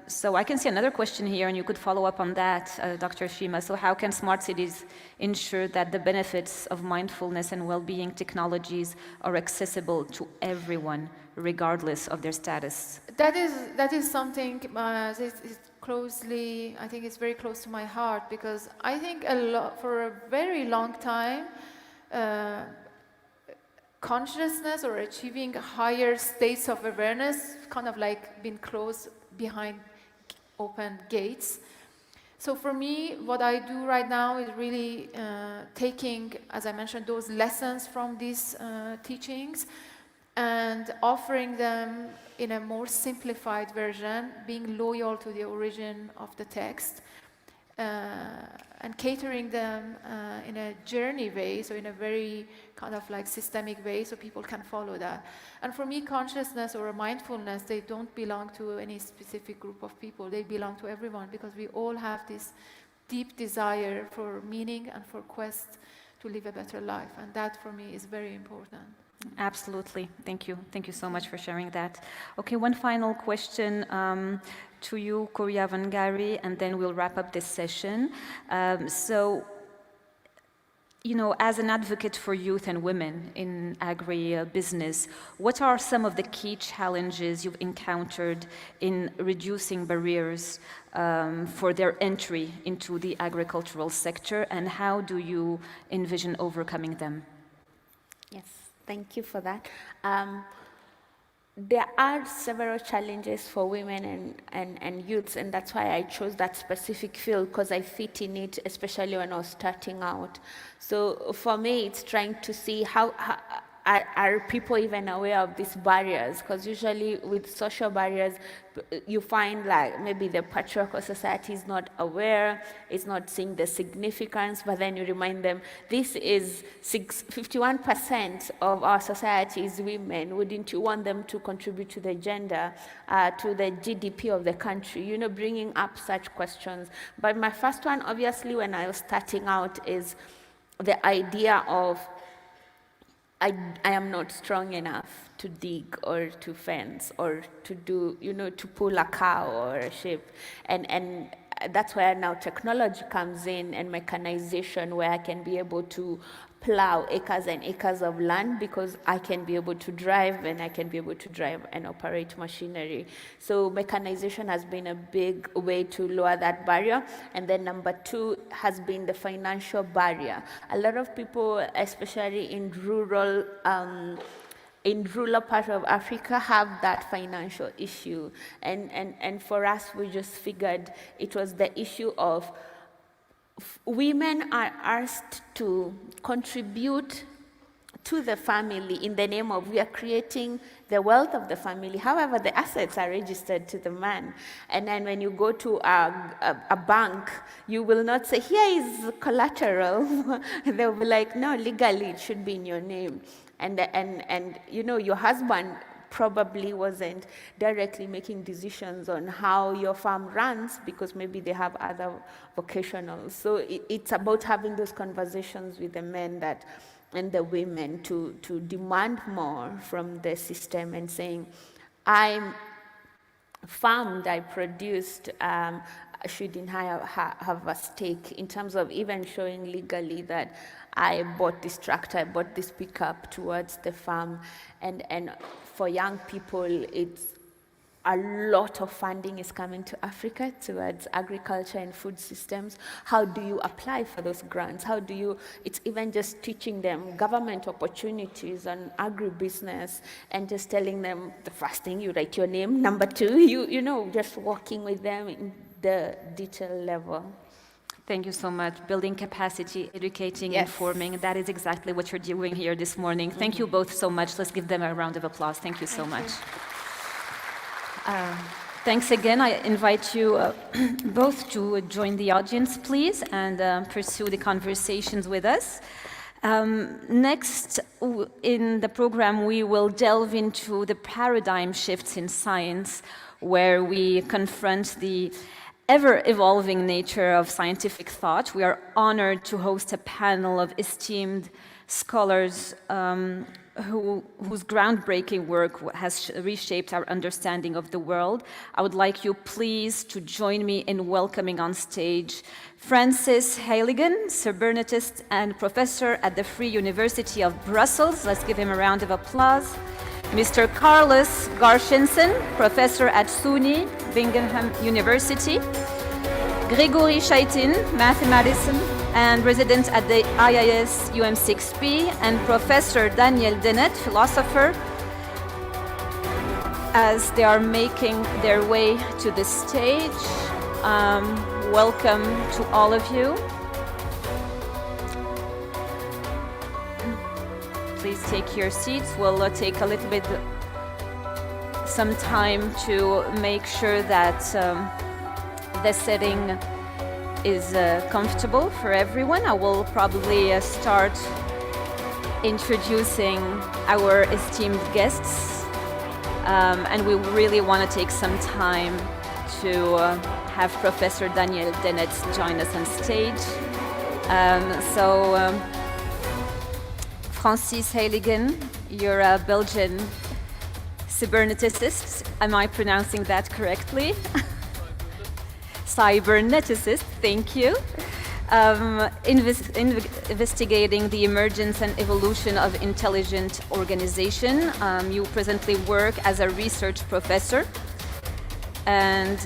So I can see another question here, and you could follow up on that, Dr. Shima. So how can smart cities ensure that the benefits of mindfulness and well-being technologies are accessible to everyone, regardless of their status? That is something closely, I think it's very close to my heart, because I think for a very long time, consciousness or achieving higher states of awareness kind of like been closed behind open gates. So for me, what I do right now is really taking, as I mentioned, those lessons from these teachings and offering them in a more simplified version, being loyal to the origin of the text, and catering them in a journey way, so in a very kind of like systemic way, so people can follow that. And for me, consciousness or mindfulness, they don't belong to any specific group of people. They belong to everyone, because we all have this deep desire for meaning and for quest to live a better life. And that, for me, is very important. Absolutely. Thank you. Thank you so much for sharing that. Okay, one final question to you, Kuria Wangari, and then we'll wrap up this session. So you know, as an advocate for youth and women in agri-business, what are some of the key challenges you've encountered in reducing barriers for their entry into the agricultural sector, and how do you envision overcoming them? Yes, thank you for that. There are several challenges for women and youths, and that's why I chose that specific field, because I fit in it, especially when I was starting out. So for me, it's trying to see how are people even aware of these barriers? Because usually with social barriers, you find like maybe the patriarchal society is not aware, it's not seeing the significance, but then you remind them, this is 51% of our society is women. Wouldn't you want them to contribute to the gender, to the GDP of the country? You know, bringing up such questions. But my first one, obviously, when I was starting out, is the idea of I am not strong enough to dig or to fence or to do, you know, to pull a cow or a sheep. And that's where now technology comes in and mechanization, where I can be able to plow acres and acres of land because I can be able to drive, and I can be able to drive and operate machinery. So mechanization has been a big way to lower that barrier. And then number two has been the financial barrier. A lot of people, especially in rural part of Africa, have that financial issue. And for us, we just figured it was the issue of women are asked to contribute to the family in the name of we are creating the wealth of the family. However, the assets are registered to the man. And then when you go to a bank, you will not say, here is collateral. They'll be like, no, legally it should be in your name. And you know, your husband probably wasn't directly making decisions on how your farm runs because maybe they have other vocationals. So it's about having those conversations with the men and the women to demand more from the system and saying, I farmed, I produced, shouldn't have a stake in terms of even showing legally that I bought this tractor, I bought this pickup towards the farm. And for young people, it's a lot of funding is coming to Africa towards agriculture and food systems. How do you apply for those grants? How do you, it's even just teaching them government opportunities on agribusiness and just telling them the first thing, you write your name. Number two, you know, just working with them in the detail level. Thank you so much. Building capacity, educating, Yes. informing, that is exactly what you're doing here this morning. Thank you both so much. Let's give them a round of applause. Thank you so much. Thanks again. I invite you both to join the audience, please, and pursue the conversations with us. Next in the program, we will delve into the paradigm shifts in science, where we confront the ever-evolving nature of scientific thought. We are honored to host a panel of esteemed scholars whose groundbreaking work has reshaped our understanding of the world. I would like you please to join me in welcoming on stage Francis Heyligen, cybernetist and professor at the Free University of Brussels. Let's give him a round of applause. Mr. Carlos Gershenson, professor at SUNY, Bingham University. Gregory Chaitin, mathematician and resident at the IIS UM6P, and Professor Daniel Dennett, philosopher, as they are making their way to the stage. Welcome to all of you. Please take your seats. We'll take a little bit, some time to make sure that the setting is comfortable for everyone. I will probably start introducing our esteemed guests, and we really want to take some time to have Professor Daniel Dennett join us on stage. Francis Heyligen, you're a Belgian cyberneticist. Am I pronouncing that correctly? Cyberneticist, thank you. investigating the emergence and evolution of intelligent organization. You presently work as a research professor, and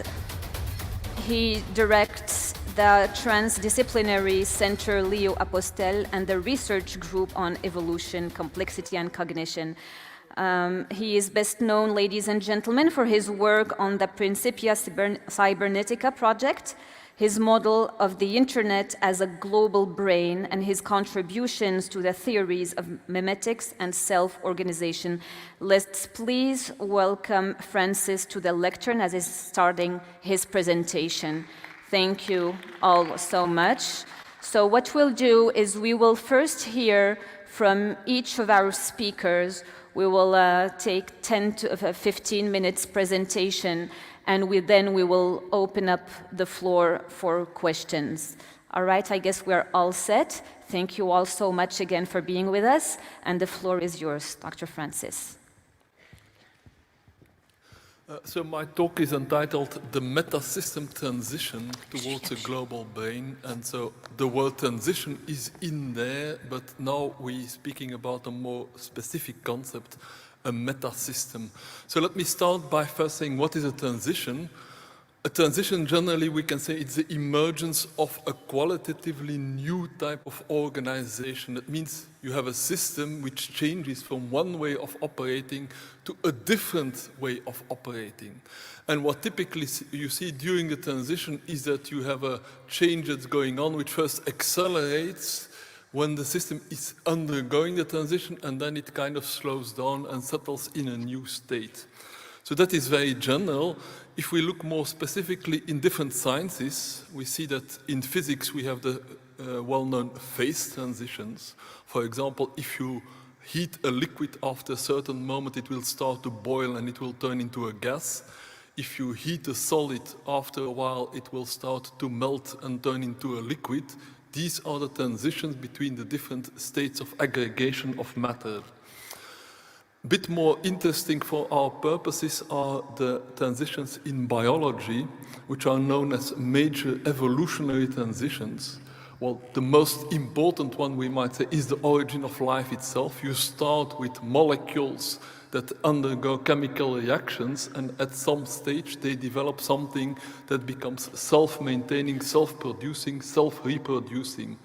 he directs the Transdisciplinary Center Leo Apostel and the research group on evolution, complexity, and cognition. He is best known, ladies and gentlemen, for his work on the Principia Cybernetica project, his model of the internet as a global brain, and his contributions to the theories of memetics and self-organization. Let's please welcome Francis to the lectern as he's starting his presentation. Thank you all so much. So what we'll do is we will first hear from each of our speakers. We will take 10 to 15 minutes presentation, and we will open up the floor for questions. All right, I guess we're all set. Thank you all so much again for being with us, and the floor is yours, Dr. Francis. So my talk is entitled The Meta-System Transition Towards a Global Brain. And so the word transition is in there, but now we're speaking about a more specific concept, a meta-system. So let me start by first saying, what is a transition? A transition, generally, we can say it's the emergence of a qualitatively new type of organization. That means you have a system which changes from one way of operating to a different way of operating. And what typically you see during the transition is that you have a change that's going on, which first accelerates when the system is undergoing the transition, and then it kind of slows down and settles in a new state. So that is very general. If we look more specifically in different sciences, we see that in physics we have the well-known phase transitions. For example, if you heat a liquid after a certain moment, it will start to boil and it will turn into a gas. If you heat a solid, after a while it will start to melt and turn into a liquid. These are the transitions between the different states of aggregation of matter. A bit more interesting for our purposes are the transitions in biology, which are known as major evolutionary transitions. Well, the most important one, we might say, is the origin of life itself. You start with molecules that undergo chemical reactions, and at some stage they develop something that becomes self-maintaining, self-producing, self-reproducing.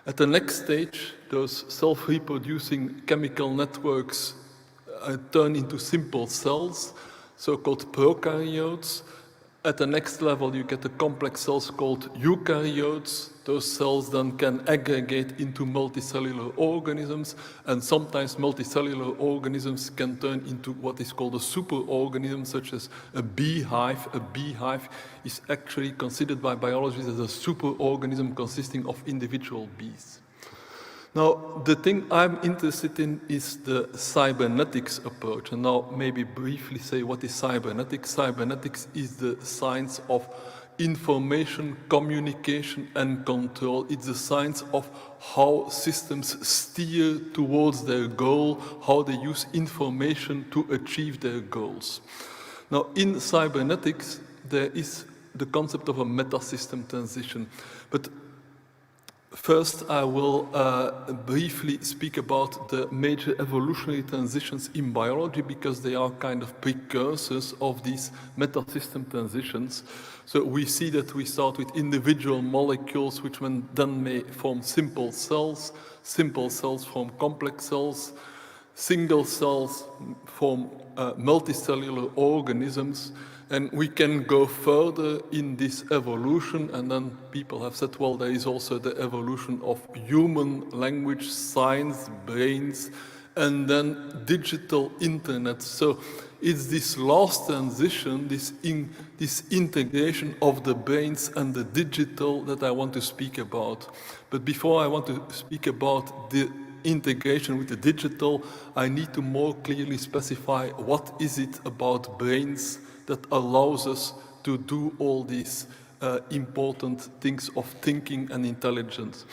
At the next stage, those self-reproducing chemical networks turn into simple cells, so-called prokaryotes. At the next level, you get the complex cells called eukaryotes. Those cells then can aggregate into multicellular organisms, and sometimes multicellular organisms can turn into what is called a superorganism, such as a beehive. A beehive is actually considered by biologists as a superorganism consisting of individual bees. Now, the thing I'm interested in is the cybernetics approach. And now maybe briefly say what is cybernetics. Cybernetics is the science of information, communication, and control. It's the science of how systems steer towards their goal, how they use information to achieve their goals. Now, in cybernetics, there is the concept of a meta-system transition. But first, I will briefly speak about the major evolutionary transitions in biology, because they are kind of precursors of these meta-system transitions. So we see that we start with individual molecules, which then may form simple cells form complex cells, single cells form multicellular organisms. And we can go further in this evolution, and then people have said, well, there is also the evolution of human language, science, brains, and then digital internet. So it's this last transition, this integration of the brains and the digital that I want to speak about. But before I want to speak about the integration with the digital, I need to more clearly specify what is it about brains that allows us to do all these important things of thinking and intelligence.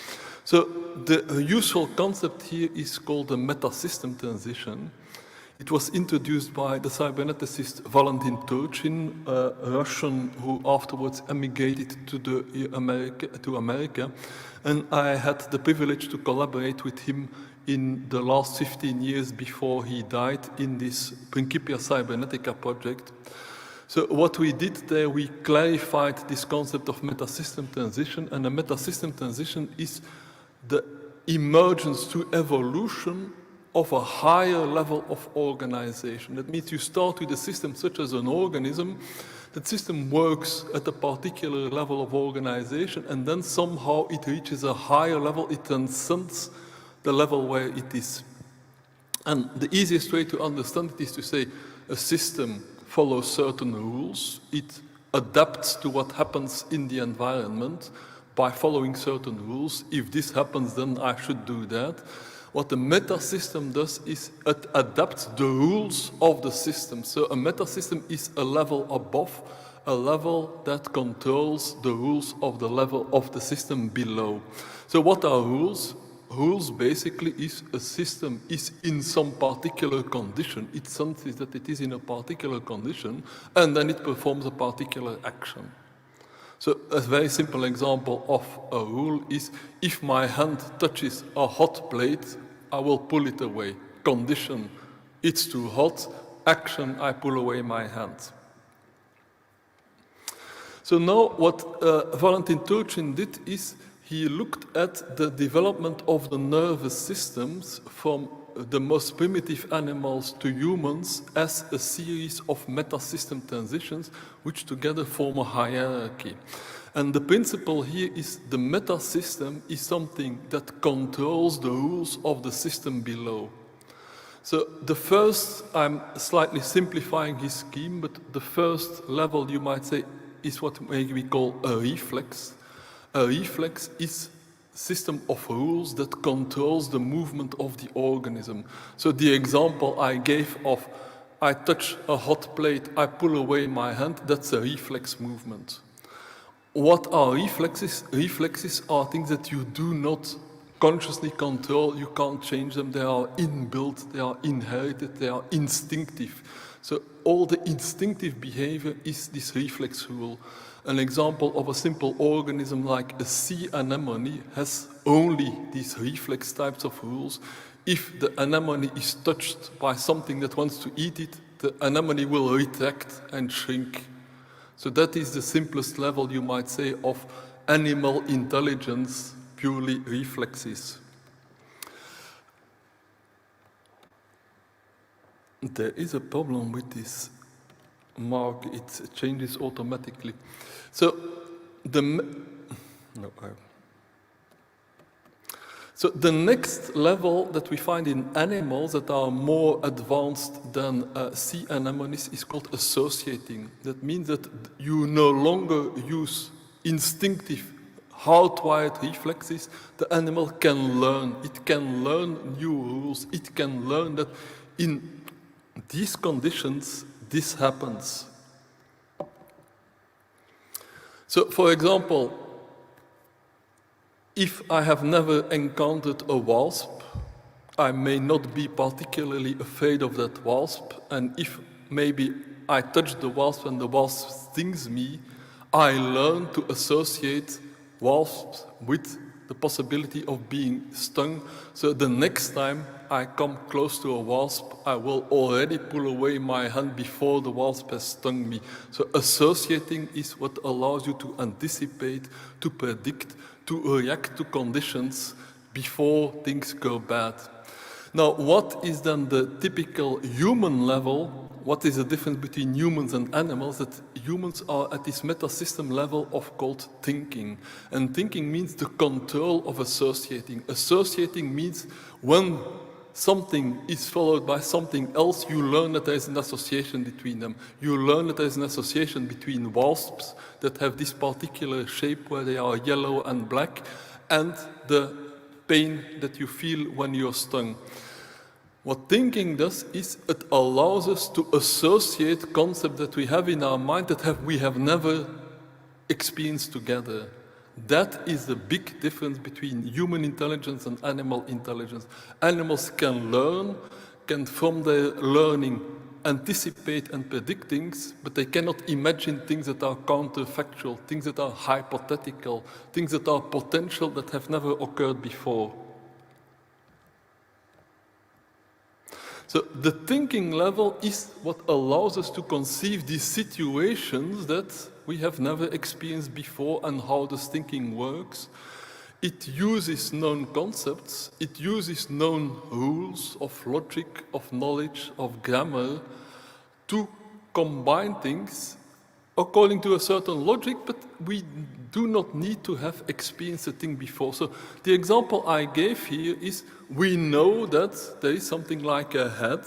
So the useful concept here is called the meta-system transition. It was introduced by the cyberneticist Valentin Turchin, a Russian who afterwards emigrated to America. And I had the privilege to collaborate with him in the last 15 years before he died in this Principia Cybernetica project. So what we did there, we clarified this concept of metasystem transition, and a metasystem transition is the emergence to evolution of a higher level of organization. That means you start with a system such as an organism. That system works at a particular level of organization, and then somehow it reaches a higher level, it transcends the level where it is. And the easiest way to understand it is to say a system follows certain rules, it adapts to what happens in the environment by following certain rules. If this happens, then I should do that. What the metasystem does is it adapts the rules of the system. So a metasystem is a level above, a level that controls the rules of the level of the system below. So what are rules? Rules basically is a system is in some particular condition. It senses that it is in a particular condition, and then it performs a particular action. So a very simple example of a rule is if my hand touches a hot plate, I will pull it away. Condition, it's too hot. Action, I pull away my hand. So now what Valentin Turchin did is he looked at the development of the nervous systems from the most primitive animals to humans as a series of metasystem transitions which together form a hierarchy. And the principle here is the metasystem is something that controls the rules of the system below. So the first, I'm slightly simplifying his scheme, but the first level you might say is what we call a reflex. A reflex is a system of rules that controls the movement of the organism. So the example I gave of I touch a hot plate, I pull away my hand, that's a reflex movement. What are reflexes? Reflexes are things that you do not consciously control, you can't change them, they are inbuilt, they are inherited, they are instinctive. So all the instinctive behavior is this reflex rule. An example of a simple organism like a sea anemone has only these reflex types of rules. If the anemone is touched by something that wants to eat it, the anemone will retract and shrink. So that is the simplest level, you might say, of animal intelligence, purely reflexes. There is a problem with this mark, it changes automatically. So the next level that we find in animals that are more advanced than sea anemones is called associating. That means that you no longer use instinctive, hardwired reflexes. The animal can learn. It can learn new rules. It can learn that in these conditions, this happens. So, for example, if I have never encountered a wasp, I may not be particularly afraid of that wasp, and if maybe I touch the wasp and the wasp stings me, I learn to associate wasps with the possibility of being stung. So the next time I come close to a wasp, I will already pull away my hand before the wasp has stung me. So associating is what allows you to anticipate, to predict, to react to conditions before things go bad. Now, what is then the typical human level? What is the difference between humans and animals? That humans are at this metasystem level of called thinking. And thinking means the control of associating. Associating means when something is followed by something else, you learn that there is an association between them. You learn that there is an association between wasps that have this particular shape where they are yellow and black, and the pain that you feel when you're stung. What thinking does is it allows us to associate concepts that we have in our mind that we have never experienced together. That is the big difference between human intelligence and animal intelligence. Animals can learn, can, from their learning, anticipate and predict things, but they cannot imagine things that are counterfactual, things that are hypothetical, things that are potential that have never occurred before. So the thinking level is what allows us to conceive these situations that we have never experienced before and how this thinking works. It uses known concepts, it uses known rules of logic, of knowledge, of grammar to combine things according to a certain logic, but we do not need to have experienced a thing before. So the example I gave here is we know that there is something like a head,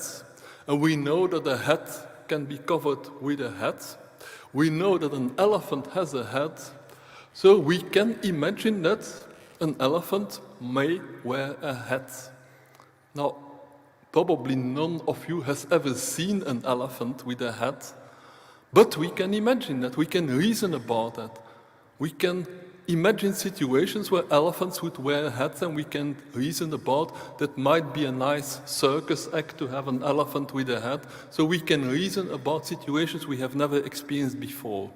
and we know that a head can be covered with a hat. We know that an elephant has a head, so we can imagine that an elephant may wear a hat. Now, probably none of you has ever seen an elephant with a hat, but we can imagine that, we can reason about that. We can imagine situations where elephants would wear hats, and we can reason about that might be a nice circus act to have an elephant with a hat, so we can reason about situations we have never experienced before.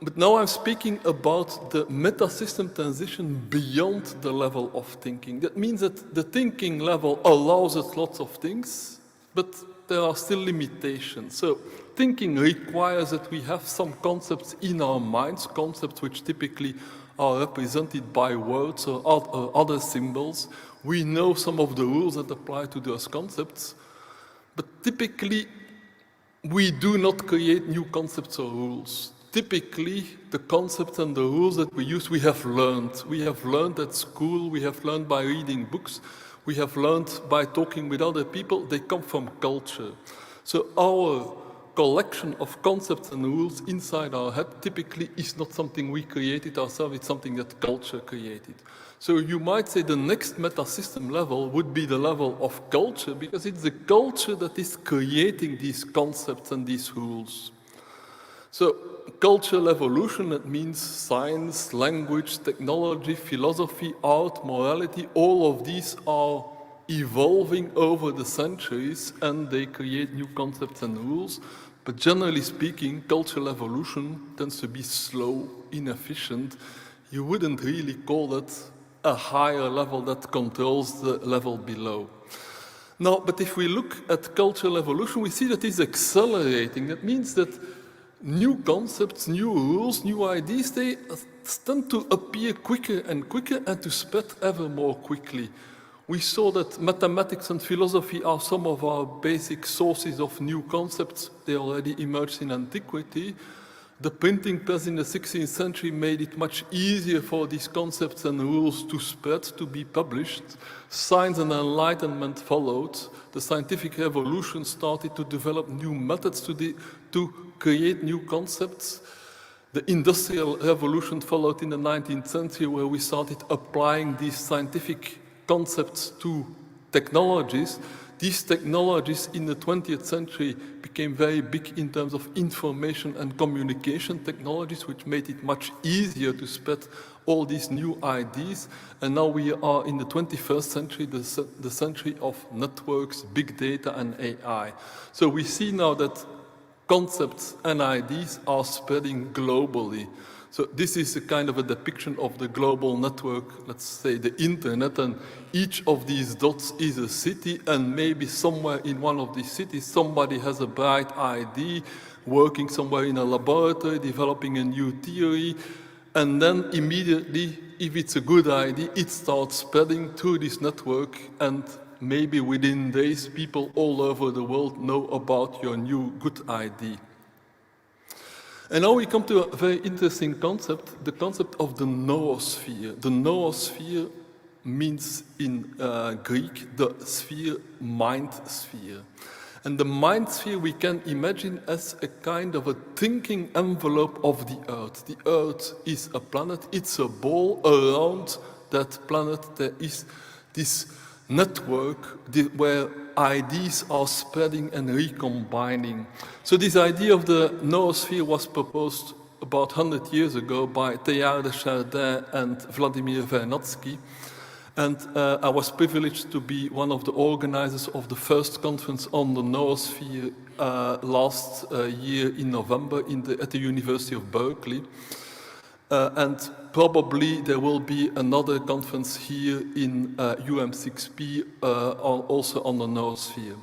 But now I'm speaking about the meta-system transition beyond the level of thinking. That means that the thinking level allows us lots of things, but there are still limitations. So thinking requires that we have some concepts in our minds, concepts which typically are represented by words or other symbols. We know some of the rules that apply to those concepts, but typically we do not create new concepts or rules. Typically, the concepts and the rules that we use, we have learned. We have learned at school, we have learned by reading books, we have learned by talking with other people. They come from culture. So our collection of concepts and rules inside our head typically is not something we created ourselves, it's something that culture created. So you might say the next meta-system level would be the level of culture, because it's the culture that is creating these concepts and these rules. So cultural evolution, that means science, language, technology, philosophy, art, morality, all of these are evolving over the centuries and they create new concepts and rules. But generally speaking, cultural evolution tends to be slow, inefficient. You wouldn't really call that a higher level that controls the level below. Now, but if we look at cultural evolution, we see that it's accelerating. That means that new concepts, new rules, new ideas, they tend to appear quicker and quicker and to spread ever more quickly. We saw that mathematics and philosophy are some of our basic sources of new concepts. They already emerged in antiquity. The printing press in the 16th century made it much easier for these concepts and rules to spread, to be published. Science and enlightenment followed. The scientific revolution started to develop new methods to create new concepts. The Industrial Revolution followed in the 19th century, where we started applying these scientific concepts to technologies. These technologies in the 20th century became very big in terms of information and communication technologies, which made it much easier to spread all these new ideas. And now we are in the 21st century, the century of networks, big data, and AI. So we see now that concepts and ideas are spreading globally. So this is a kind of a depiction of the global network, let's say the internet, and each of these dots is a city, and maybe somewhere in one of these cities somebody has a bright idea, working somewhere in a laboratory, developing a new theory, and then immediately, if it's a good idea, it starts spreading through this network, and maybe within days people all over the world know about your new good idea. And now we come to a very interesting concept, the concept of the noosphere. The noosphere means in Greek the sphere, mind sphere. And the mind sphere we can imagine as a kind of a thinking envelope of the Earth. The Earth is a planet, it's a ball. Around that planet there is this network where ideas are spreading and recombining. So this idea of the noosphere was proposed about 100 years ago by Teilhard de Chardin and Vladimir Vernadsky. And I was privileged to be one of the organizers of the first conference on the noosphere last year in November at the University of Berkeley. And probably there will be another conference here in UM6P also on the noosphere.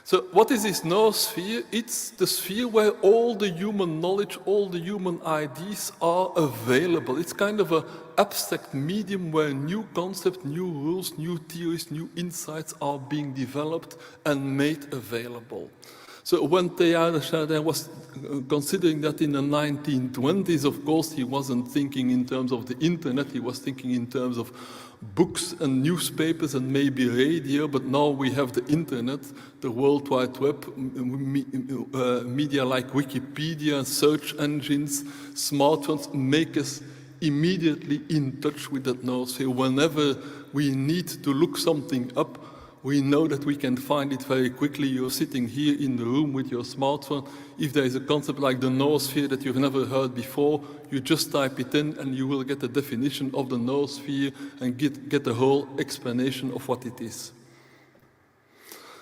So what is this noosphere? It's the sphere where all the human knowledge, all the human ideas are available. It's kind of an abstract medium where new concepts, new rules, new theories, new insights are being developed and made available. So when Teilhard de Chardin was considering that in the 1920s, of course, he wasn't thinking in terms of the internet, he was thinking in terms of books and newspapers and maybe radio, but now we have the internet, the World Wide Web, media like Wikipedia, search engines, smartphones make us immediately in touch with that noosphere. Whenever we need to look something up, we know that we can find it very quickly. You're sitting here in the room with your smartphone. If there is a concept like the noosphere that you've never heard before, you just type it in and you will get a definition of the noosphere and get the whole explanation of what it is.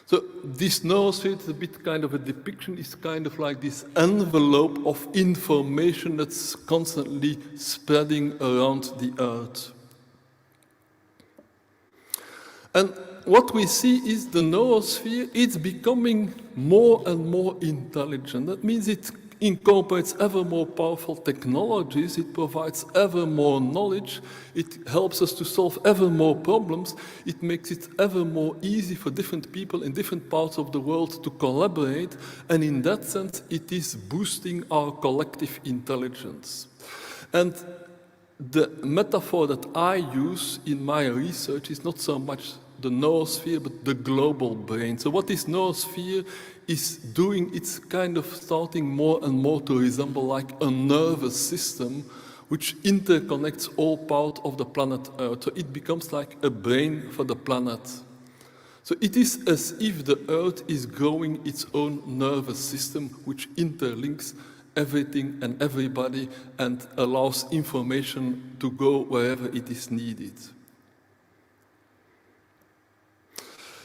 So this noosphere is a bit kind of a depiction. It's kind of like this envelope of information that's constantly spreading around the Earth. And what we see is the noosphere, it's becoming more and more intelligent. That means it incorporates ever more powerful technologies, it provides ever more knowledge, it helps us to solve ever more problems, it makes it ever more easy for different people in different parts of the world to collaborate, and in that sense it is boosting our collective intelligence. And the metaphor that I use in my research is not so much the noosphere, but the global brain. So what this noosphere is doing, it's kind of starting more and more to resemble like a nervous system which interconnects all parts of the planet Earth. So it becomes like a brain for the planet. So it is as if the Earth is growing its own nervous system which interlinks everything and everybody and allows information to go wherever it is needed.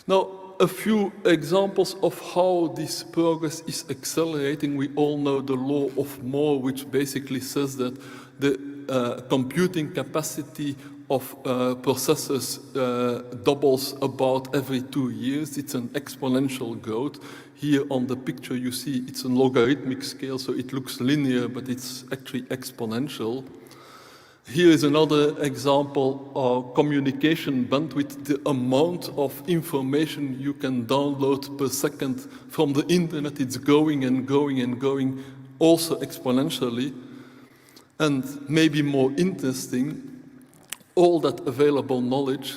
Now, a few examples of how this progress is accelerating. We all know the law of Moore, which basically says that the computing capacity of processors doubles about every 2 years. It's an exponential growth. Here on the picture you see it's a logarithmic scale, so it looks linear, but it's actually exponential. Here is another example of communication bandwidth, the amount of information you can download per second from the internet. It's going and going and going, also exponentially. And maybe more interesting, all that available knowledge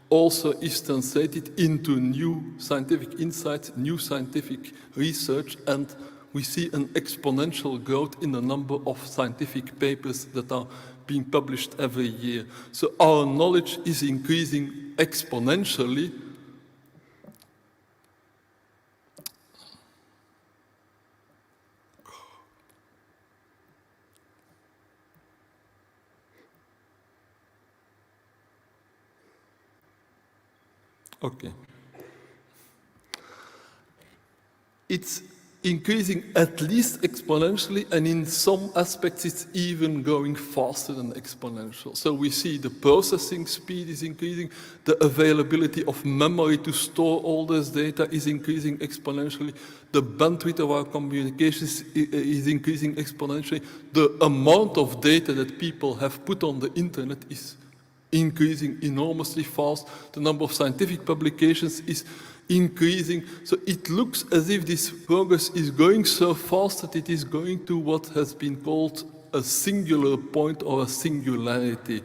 also is translated into new scientific insights, new scientific research, and we see an exponential growth in the number of scientific papers that are being published every year. So our knowledge is increasing exponentially. Okay. It's increasing at least exponentially, and in some aspects it's even going faster than exponential. So we see the processing speed is increasing, the availability of memory to store all this data is increasing exponentially, the bandwidth of our communications is increasing exponentially, the amount of data that people have put on the internet is increasing enormously fast, the number of scientific publications is increasing. So it looks as if this progress is going so fast that it is going to what has been called a singular point or a singularity.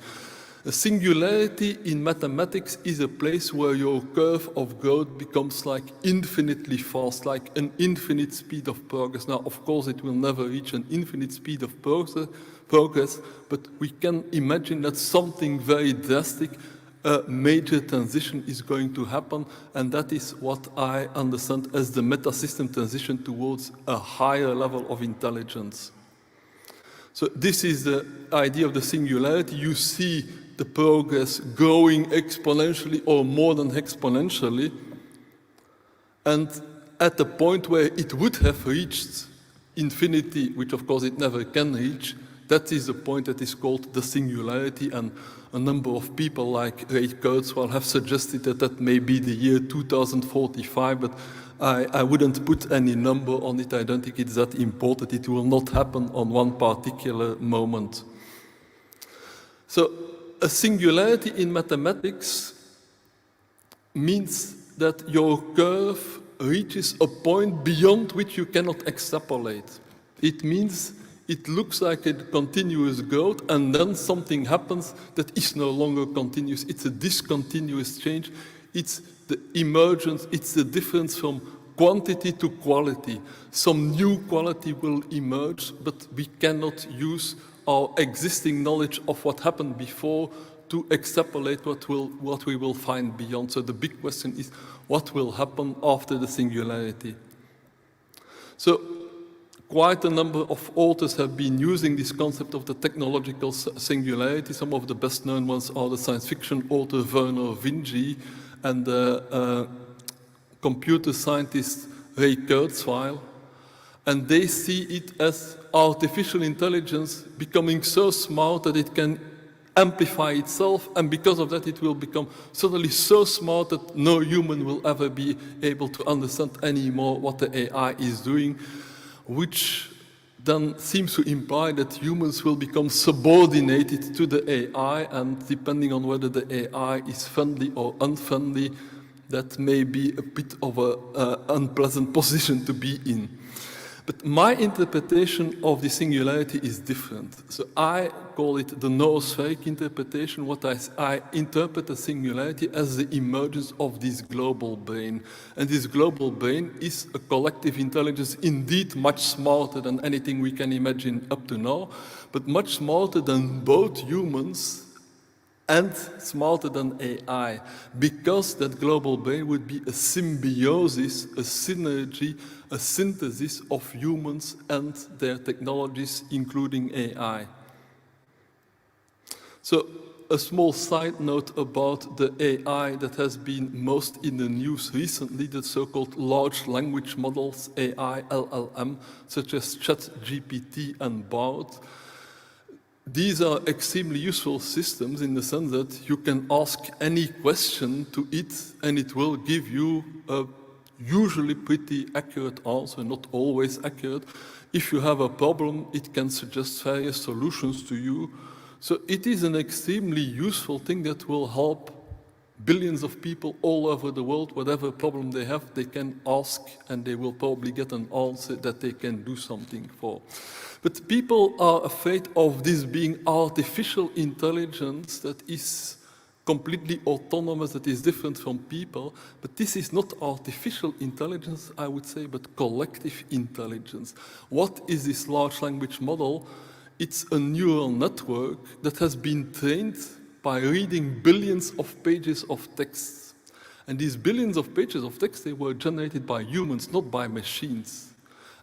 A singularity in mathematics is a place where your curve of growth becomes like infinitely fast, like an infinite speed of progress. Now, of course, it will never reach an infinite speed of progress, but we can imagine that something very drastic, a major transition is going to happen, and that is what I understand as the meta-system transition towards a higher level of intelligence. So this is the idea of the singularity. You see the progress growing exponentially or more than exponentially. And at the point where it would have reached infinity, which of course it never can reach, that is the point that is called the singularity, and a number of people like Ray Kurzweil have suggested that that may be the year 2045, but I wouldn't put any number on it. I don't think it's that important. It will not happen on one particular moment. So a singularity in mathematics means that your curve reaches a point beyond which you cannot extrapolate. It means it looks like a continuous growth, and then something happens that is no longer continuous. It's a discontinuous change. It's the emergence, it's the difference from quantity to quality. Some new quality will emerge, but we cannot use our existing knowledge of what happened before to extrapolate what we will find beyond. So the big question is, what will happen after the singularity? So quite a number of authors have been using this concept of the technological singularity. Some of the best known ones are the science fiction author Werner Vinge and the computer scientist Ray Kurzweil. And they see it as artificial intelligence becoming so smart that it can amplify itself, and because of that it will become suddenly so smart that no human will ever be able to understand anymore what the AI is doing, which then seems to imply that humans will become subordinated to the AI, and depending on whether the AI is friendly or unfriendly, that may be a bit of an unpleasant position to be in. But my interpretation of the singularity is different. So I call it the noospheric interpretation. What I interpret the singularity as the emergence of this global brain. And this global brain is a collective intelligence, indeed much smarter than anything we can imagine up to now, but much smarter than both humans and smarter than AI, because that global brain would be a symbiosis, a synergy, a synthesis of humans and their technologies, including AI. So a small side note about the AI that has been most in the news recently, the so-called large language models, AI, LLM, such as ChatGPT and Bard. These are extremely useful systems in the sense that you can ask any question to it and it will give you a usually pretty accurate answer, not always accurate. If you have a problem, it can suggest various solutions to you. So it is an extremely useful thing that will help billions of people all over the world. Whatever problem they have, they can ask and they will probably get an answer that they can do something for. But people are afraid of this being artificial intelligence that is completely autonomous, that is different from people. But this is not artificial intelligence, I would say, but collective intelligence. What is this large language model? It's a neural network that has been trained by reading billions of pages of text. And these billions of pages of text, they were generated by humans, not by machines.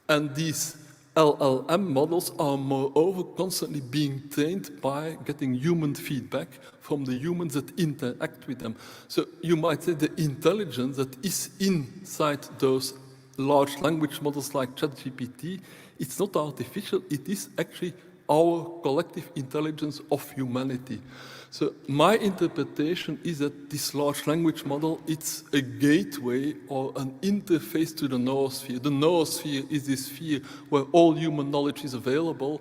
And these LLM models are moreover constantly being trained by getting human feedback from the humans that interact with them. So you might say the intelligence that is inside those large language models like ChatGPT, it's not artificial, it is actually our collective intelligence of humanity. So my interpretation is that this large language model, it's a gateway or an interface to the noosphere. The noosphere is this sphere where all human knowledge is available.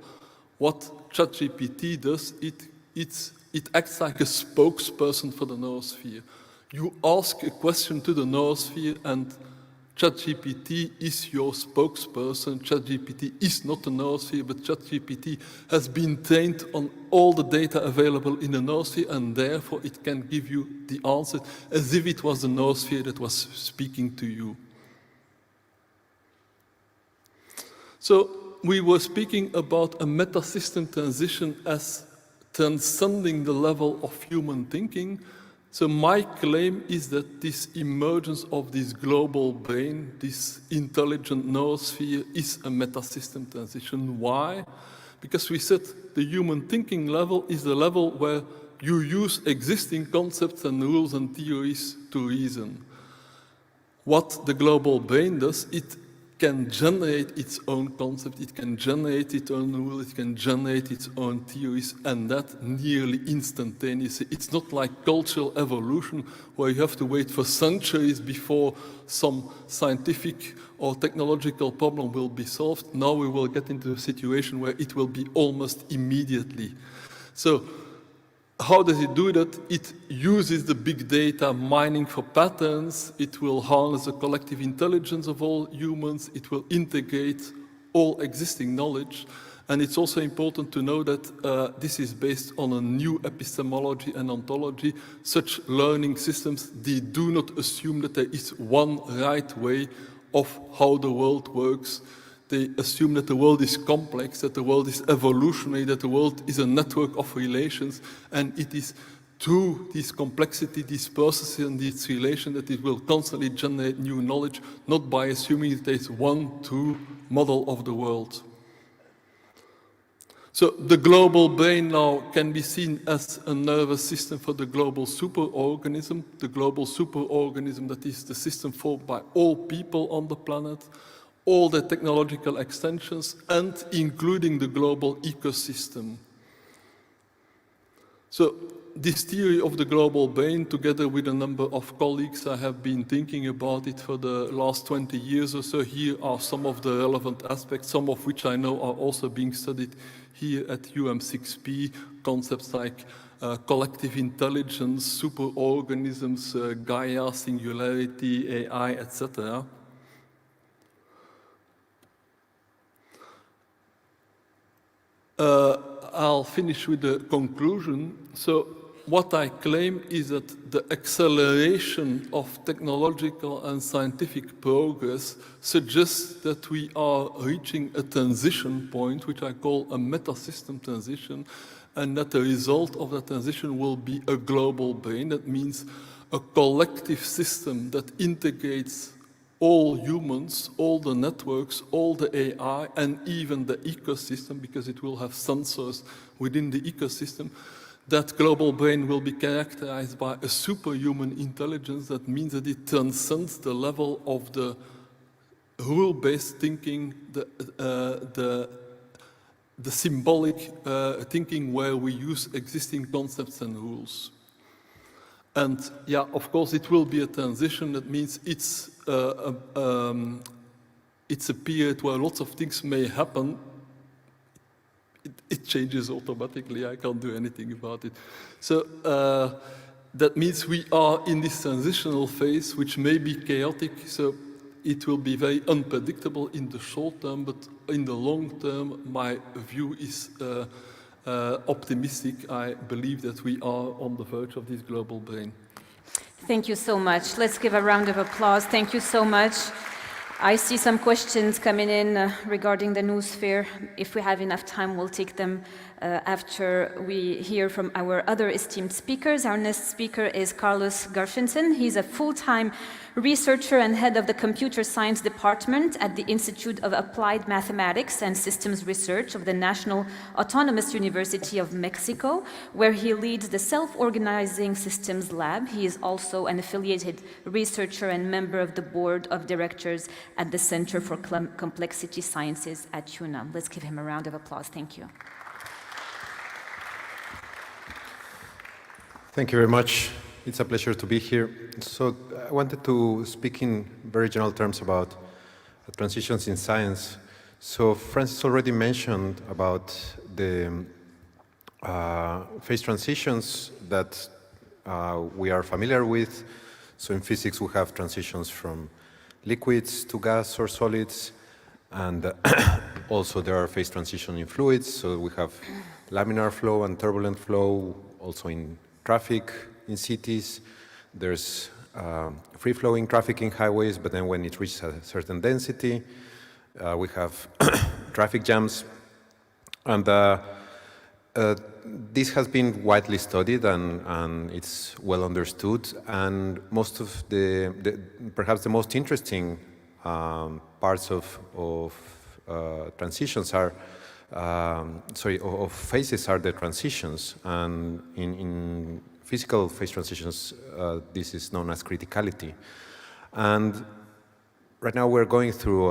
What ChatGPT does, it acts like a spokesperson for the noosphere. You ask a question to the noosphere and ChatGPT is your spokesperson. ChatGPT is not the noosphere, but ChatGPT has been trained on all the data available in the noosphere, and therefore it can give you the answer as if it was the noosphere that was speaking to you. So we were speaking about a meta-system transition as transcending the level of human thinking. So my claim is that this emergence of this global brain, this intelligent noosphere, is a meta-system transition. Why? Because we said the human thinking level is the level where you use existing concepts and rules and theories to reason. What the global brain does, it can generate its own concept, it can generate its own rule, it can generate its own theories, and that nearly instantaneously. It's not like cultural evolution, where you have to wait for centuries before some scientific or technological problem will be solved. Now we will get into a situation where it will be almost immediately. So, how does it do that? It uses the big data mining for patterns. It will harness the collective intelligence of all humans. It will integrate all existing knowledge. And it's also important to know that this is based on a new epistemology and ontology. Such learning systems, they do not assume that there is one right way of how the world works. They assume that the world is complex, that the world is evolutionary, that the world is a network of relations, and it is through this complexity, these processes and these relations that it will constantly generate new knowledge, not by assuming that there is one true model of the world. So the global brain now can be seen as a nervous system for the global superorganism, the global superorganism that is the system formed by all people on the planet, all the technological extensions, and including the global ecosystem. So this theory of the global brain, together with a number of colleagues, I have been thinking about it for the last 20 years or so. Here are some of the relevant aspects, some of which I know are also being studied here at UM6P, concepts like collective intelligence, superorganisms, Gaia, singularity, AI, etc. I'll finish with the conclusion. So what I claim is that the acceleration of technological and scientific progress suggests that we are reaching a transition point, which I call a meta-system transition, and that the result of that transition will be a global brain. That means a collective system that integrates all humans, all the networks, all the AI, and even the ecosystem, because it will have sensors within the ecosystem. That global brain will be characterized by a superhuman intelligence. That means that it transcends the level of the rule-based thinking, the symbolic thinking where we use existing concepts and rules. And yeah, of course, it will be a transition. That means it's a period where lots of things may happen. It changes automatically. I can't do anything about it. So that means we are in this transitional phase, which may be chaotic. So it will be very unpredictable in the short term, but in the long term, my view is optimistic. I believe that we are on the verge of this global brain. Thank you so much. Let's give a round of applause. Thank you so much. I see some questions coming in regarding the noosphere. If we have enough time, we'll take them after we hear from our other esteemed speakers. Our next speaker is Carlos Gershenson. He's a full-time researcher and head of the Computer Science Department at the Institute of Applied Mathematics and Systems Research of the National Autonomous University of Mexico, where he leads the Self-Organizing Systems Lab. He is also an affiliated researcher and member of the board of directors at the Center for Complexity Sciences at UNAM. Let's give him a round of applause. Thank you. Thank you very much. It's a pleasure to be here. So I wanted to speak in very general terms about transitions in science. So Francis already mentioned about the phase transitions that we are familiar with. So in physics, we have transitions from liquids to gas or solids, and also there are phase transitions in fluids. So we have laminar flow and turbulent flow, also in traffic in cities. There's free-flowing traffic in highways, but then when it reaches a certain density, we have traffic jams. And this has been widely studied and it's well understood. And most of perhaps the most interesting parts of transitions are of phases are the transitions, and in physical phase transitions, this is known as criticality. And right now we're going through,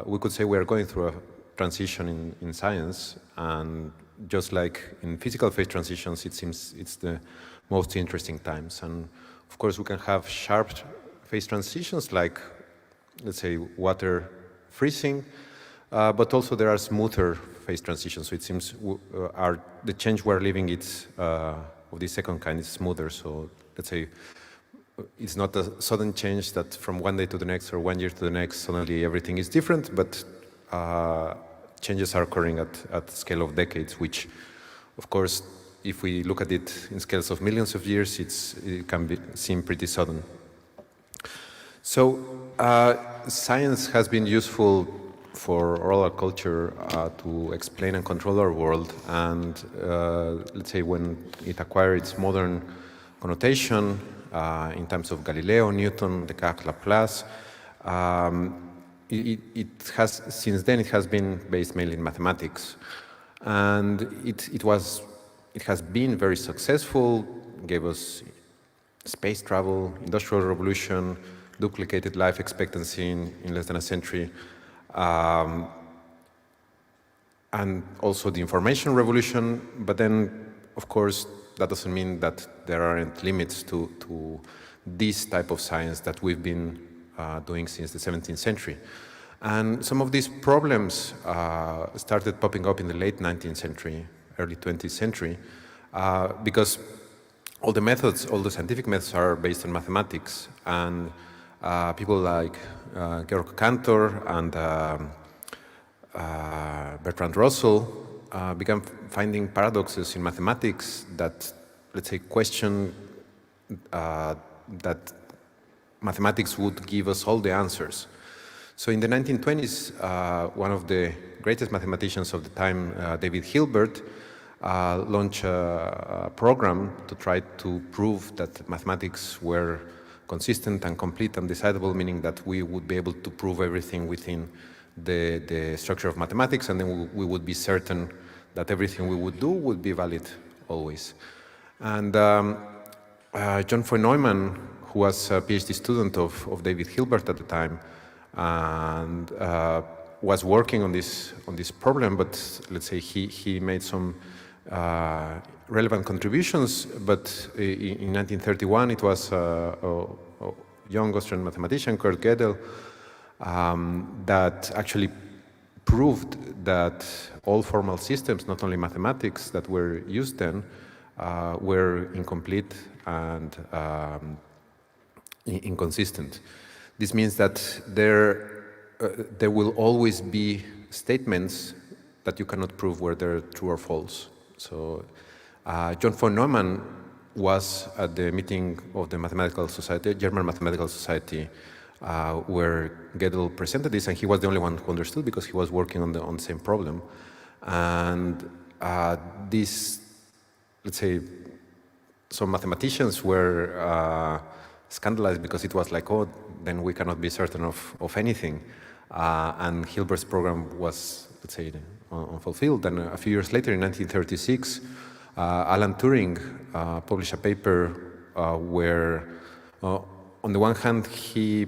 we could say we're going through a transition in science, and just like in physical phase transitions, it seems it's the most interesting times. And of course we can have sharp phase transitions like, let's say, water freezing, but also there are smoother phase transitions. So it seems the change we're living of the second kind is smoother. So let's say it's not a sudden change that from one day to the next or 1 year to the next suddenly everything is different, but changes are occurring at the scale of decades, which, of course, if we look at it in scales of millions of years, it can seem pretty sudden. So science has been useful for oral culture to explain and control our world, and let's say when it acquired its modern connotation in terms of Galileo, Newton, Descartes, Laplace, since then it has been based mainly in mathematics, and it has been very successful, gave us space travel, industrial revolution, duplicated life expectancy in less than a century, and also the information revolution. But then, of course, that doesn't mean that there aren't limits to this type of science that we've been doing since the 17th century. And some of these problems started popping up in the late 19th century, early 20th century, because all the scientific methods are based on mathematics, and people like Georg Cantor and Bertrand Russell began finding paradoxes in mathematics that, let's say, question that mathematics would give us all the answers. So in the 1920s, one of the greatest mathematicians of the time, David Hilbert, launched a program to try to prove that mathematics were consistent and complete and decidable, meaning that we would be able to prove everything within the structure of mathematics, and then we would be certain that everything we would do would be valid always. And John von Neumann, who was a PhD student of David Hilbert at the time, and was working on this problem, but let's say he made some relevant contributions. But in 1931, it was a young Austrian mathematician, Kurt Gödel, that actually proved that all formal systems, not only mathematics that were used then, were incomplete and inconsistent. This means that there will always be statements that you cannot prove whether true or false. So John von Neumann was at the meeting of the Mathematical Society, German Mathematical Society, where Gödel presented this, and he was the only one who understood because he was working on the same problem. And this, let's say, some mathematicians were scandalized because it was like, oh, then we cannot be certain of anything. And Hilbert's program was, let's say, unfulfilled. And a few years later, in 1936, Alan Turing published a paper where, on the one hand, he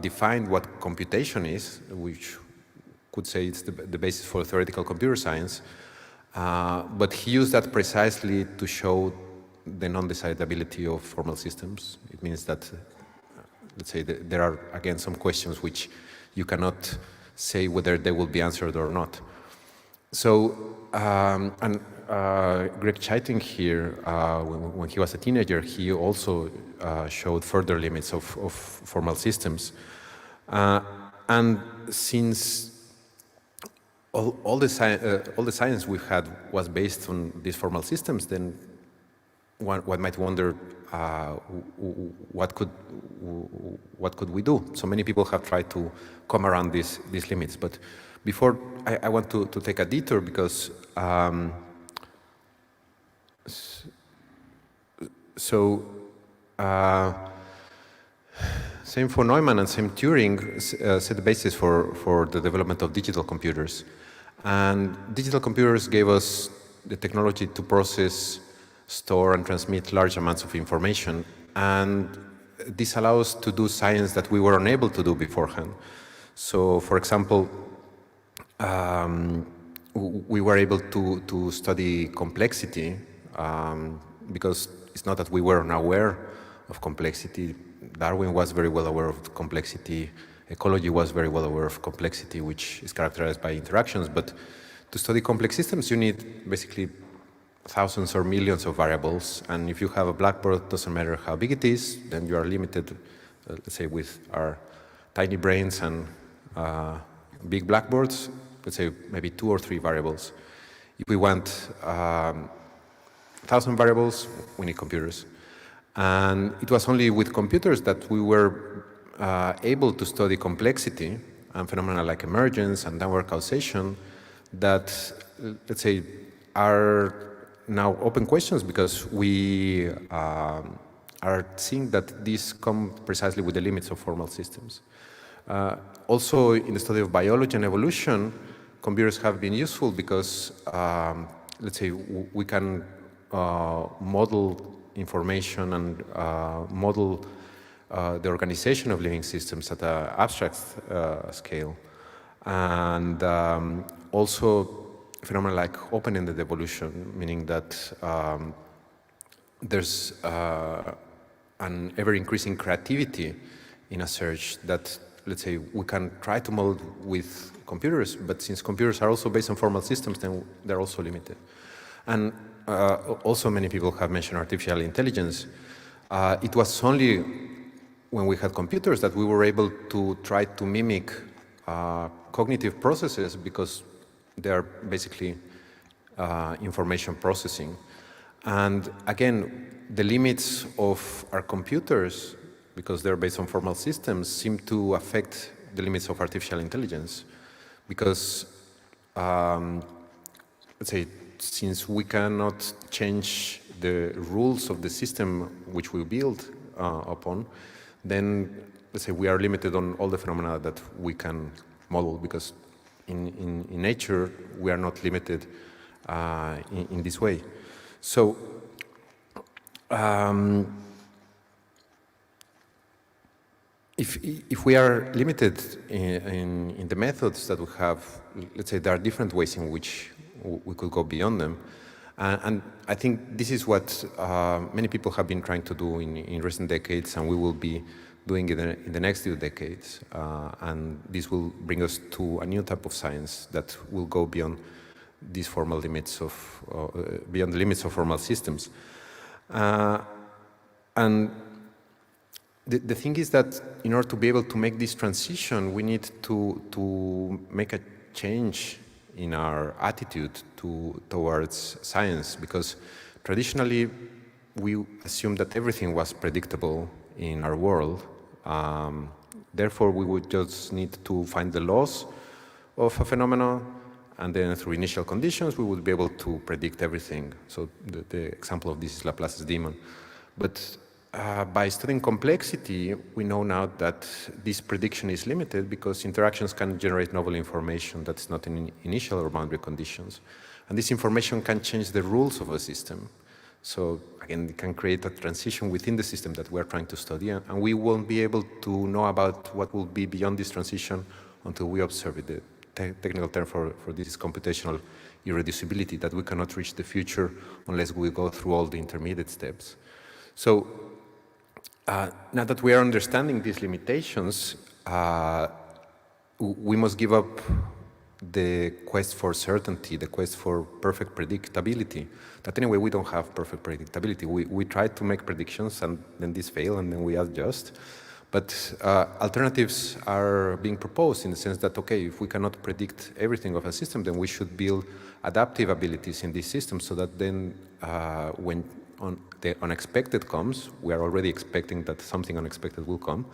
defined what computation is, which could say it's the basis for theoretical computer science, but he used that precisely to show the non-decidability of formal systems. It means that, let's say, there are, again, some questions which you cannot say whether they will be answered or not. So, and Greg Chaitin here, when he was a teenager, he also showed further limits of formal systems. And since all the science we've had was based on these formal systems, then one might wonder what could we do? So many people have tried to come around these limits. But before, I want to take a detour because same for Neumann and same Turing set the basis for the development of digital computers. And digital computers gave us the technology to process, store, and transmit large amounts of information. And this allows us to do science that we were unable to do beforehand. So, for example, we were able to study complexity because it's not that we were unaware of complexity. Darwin was very well aware of complexity. Ecology was very well aware of complexity, which is characterized by interactions. But to study complex systems, you need basically thousands or millions of variables. And if you have a blackboard, it doesn't matter how big it is, then you are limited, let's say, with our tiny brains and big blackboards, let's say maybe 2 or 3 variables. If we want 1,000 variables, we need computers. And it was only with computers that we were able to study complexity and phenomena like emergence and downward causation that, let's say, are now open questions because we are seeing that these come precisely with the limits of formal systems. Also, in the study of biology and evolution, computers have been useful because, let's say, we can model information and model the organization of living systems at an abstract scale. And also phenomena like open-ended evolution, meaning that there's an ever-increasing creativity in a search that, let's say, we can try to model with computers, but since computers are also based on formal systems, then they're also limited. And also many people have mentioned artificial intelligence. It was only when we had computers that we were able to try to mimic cognitive processes because they are basically information processing. And again, the limits of our computers, because they're based on formal systems, seem to affect the limits of artificial intelligence. Because, let's say, since we cannot change the rules of the system which we build upon, then, let's say, we are limited on all the phenomena that we can model, because in nature, we are not limited in this way. So, if we are limited in the methods that we have, let's say there are different ways in which we could go beyond them. And I think this is what many people have been trying to do in recent decades, and we will be doing it in the next few decades. And this will bring us to a new type of science that will go beyond these formal limits of, beyond the limits of formal systems. And the thing is that in order to be able to make this transition, we need to make a change in our attitude towards science, because traditionally we assumed that everything was predictable in our world. Therefore, we would just need to find the laws of a phenomenon, and then through initial conditions, we would be able to predict everything. So the example of this is Laplace's demon. But by studying complexity, we know now that this prediction is limited because interactions can generate novel information that's not in initial or boundary conditions. And this information can change the rules of a system. So again, it can create a transition within the system that we're trying to study, and we won't be able to know about what will be beyond this transition until we observe it. The technical term for this is computational irreducibility, that we cannot reach the future unless we go through all the intermediate steps. So now that we are understanding these limitations, we must give up the quest for certainty, the quest for perfect predictability. That anyway, we don't have perfect predictability. We try to make predictions, and then these fail, and then we adjust. But alternatives are being proposed in the sense that, okay, if we cannot predict everything of a system, then we should build adaptive abilities in this system so that then when the unexpected comes, we are already expecting that something unexpected will come,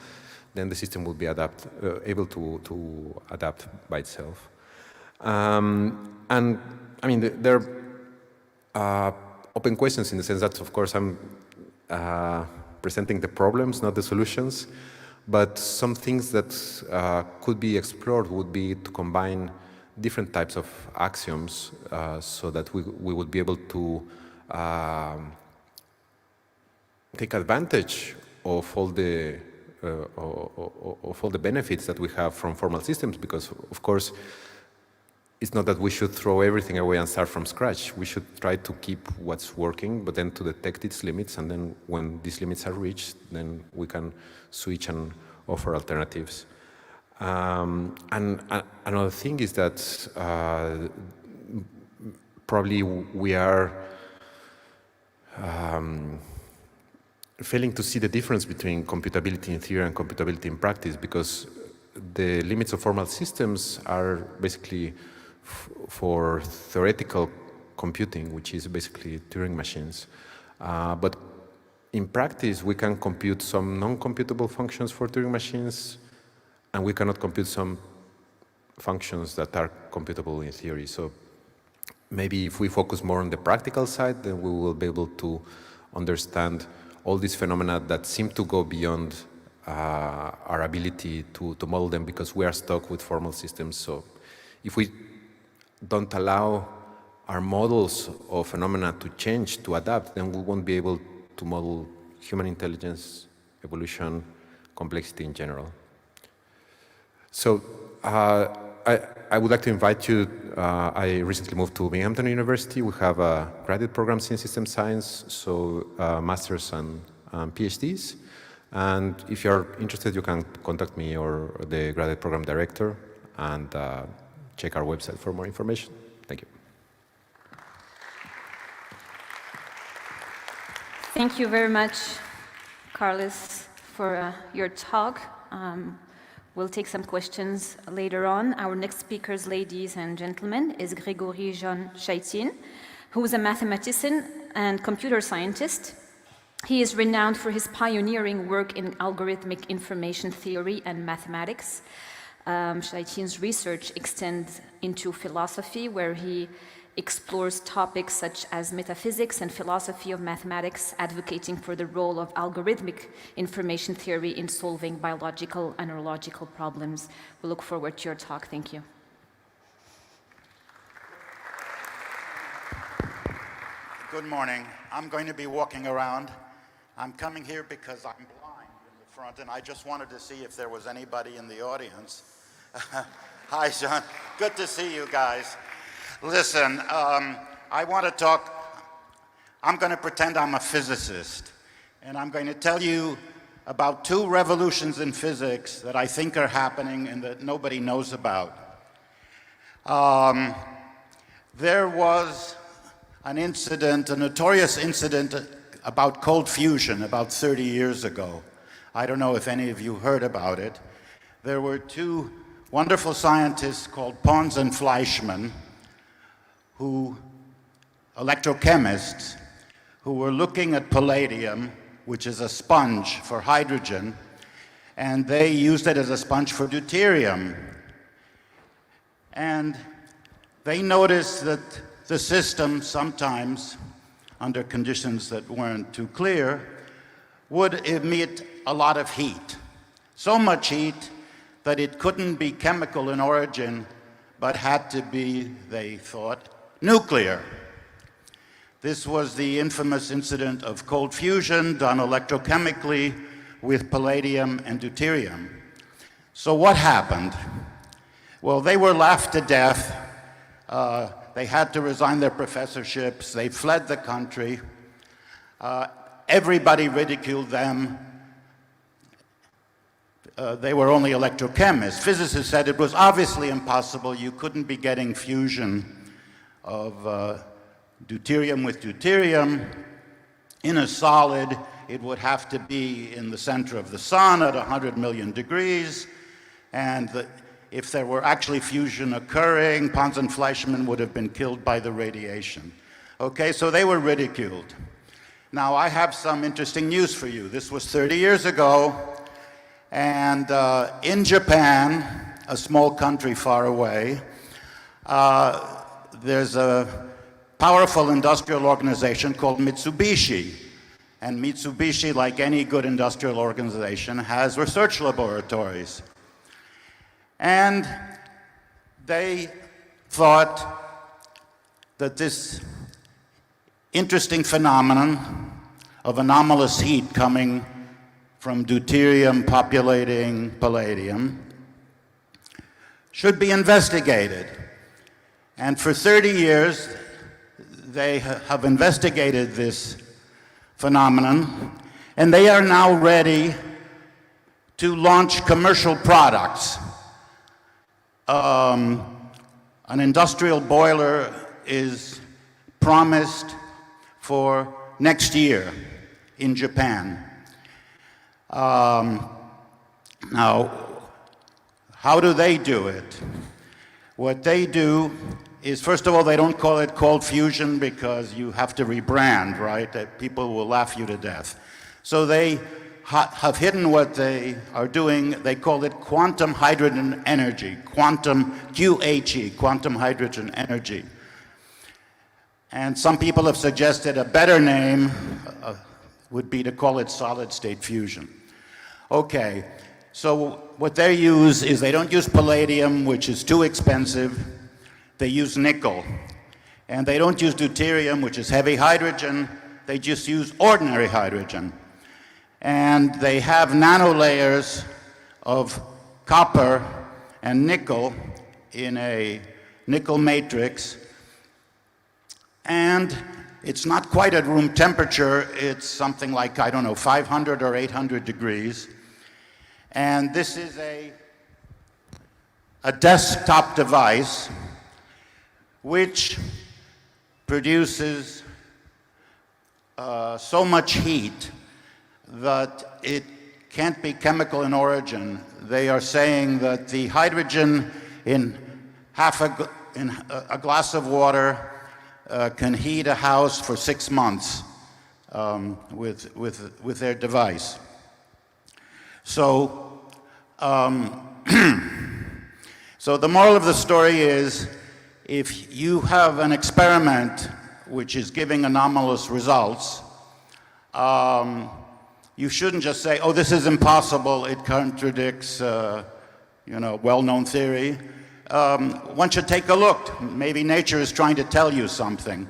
then the system will be able to adapt by itself. And I mean, there are open questions in the sense that, of course, I'm presenting the problems, not the solutions, but some things that could be explored would be to combine different types of axioms so that we would be able to take advantage of all the benefits that we have from formal systems, because of course it's not that we should throw everything away and start from scratch. We should try to keep what's working, but then to detect its limits, and then when these limits are reached, then we can switch and offer alternatives. And another thing is that probably we are failing to see the difference between computability in theory and computability in practice, because the limits of formal systems are basically for theoretical computing, which is basically Turing machines. But in practice, we can compute some non-computable functions for Turing machines, and we cannot compute some functions that are computable in theory. So maybe if we focus more on the practical side, then we will be able to understand all these phenomena that seem to go beyond our ability to model them, because we are stuck with formal systems. So if we don't allow our models of phenomena to change, to adapt, then we won't be able to model human intelligence, evolution, complexity in general. So I would like to invite you. I recently moved to Binghamton University. We have graduate programs in system science, so masters and PhDs. And if you're interested, you can contact me or the graduate program director, and check our website for more information. Thank you. Thank you very much, Carlos, for your talk. We'll take some questions later on. Our next speakers, ladies and gentlemen, is Gregory Jean Chaitin, who is a mathematician and computer scientist. He is renowned for his pioneering work in algorithmic information theory and mathematics. Chaitin's research extends into philosophy, where he explores topics such as metaphysics and philosophy of mathematics, advocating for the role of algorithmic information theory in solving biological and neurological problems. We look forward to your talk. Thank you. Good morning. I'm going to be walking around. I'm coming here because I'm blind in the front, and I just wanted to see if there was anybody in the audience. Hi, Jean. Good to see you guys. Listen, I want to talk. I'm going to pretend I'm a physicist, and I'm going to tell you about two revolutions in physics that I think are happening and that nobody knows about. There was an incident, a notorious incident about cold fusion about 30 years ago. I don't know if any of you heard about it. There were two wonderful scientists called Pons and Fleischmann, electrochemists, who were looking at palladium, which is a sponge for hydrogen, and they used it as a sponge for deuterium. And they noticed that the system sometimes, under conditions that weren't too clear, would emit a lot of heat. So much heat that it couldn't be chemical in origin, but had to be, they thought, nuclear. This was the infamous incident of cold fusion done electrochemically with palladium and deuterium. So what happened? Well, they were laughed to death. They had to resign their professorships. They fled the country. Everybody ridiculed them. They were only electrochemists. Physicists said it was obviously impossible. You couldn't be getting fusion of deuterium with deuterium in a solid. It would have to be in the center of the sun at 100 million degrees. And if there were actually fusion occurring, Pons and Fleischmann would have been killed by the radiation. Okay, so they were ridiculed. Now, I have some interesting news for you. This was 30 years ago, and in Japan, a small country far away, there's a powerful industrial organization called Mitsubishi. And Mitsubishi, like any good industrial organization, has research laboratories. And they thought that this interesting phenomenon of anomalous heat coming from deuterium populating palladium should be investigated. And for 30 years, they have investigated this phenomenon, and they are now ready to launch commercial products. An industrial boiler is promised for next year in Japan. Now, how do they do it? What they do is, first of all, they don't call it cold fusion because you have to rebrand, right? That people will laugh you to death. So they have hidden what they are doing. They call it quantum hydrogen energy, quantum QHE, quantum hydrogen energy. And some people have suggested a better name would be to call it solid state fusion. Okay, so what they use is they don't use palladium, which is too expensive. They use nickel. And they don't use deuterium, which is heavy hydrogen. They just use ordinary hydrogen. And they have nanolayers of copper and nickel in a nickel matrix. And it's not quite at room temperature. It's something like, I don't know, 500 or 800 degrees. And this is a desktop device which produces so much heat that it can't be chemical in origin. They are saying that the hydrogen in a glass of water can heat a house for 6 months with their device. So, so the moral of the story is, if you have an experiment which is giving anomalous results, you shouldn't just say, oh, this is impossible, it contradicts well-known theory. One should take a look. Maybe nature is trying to tell you something.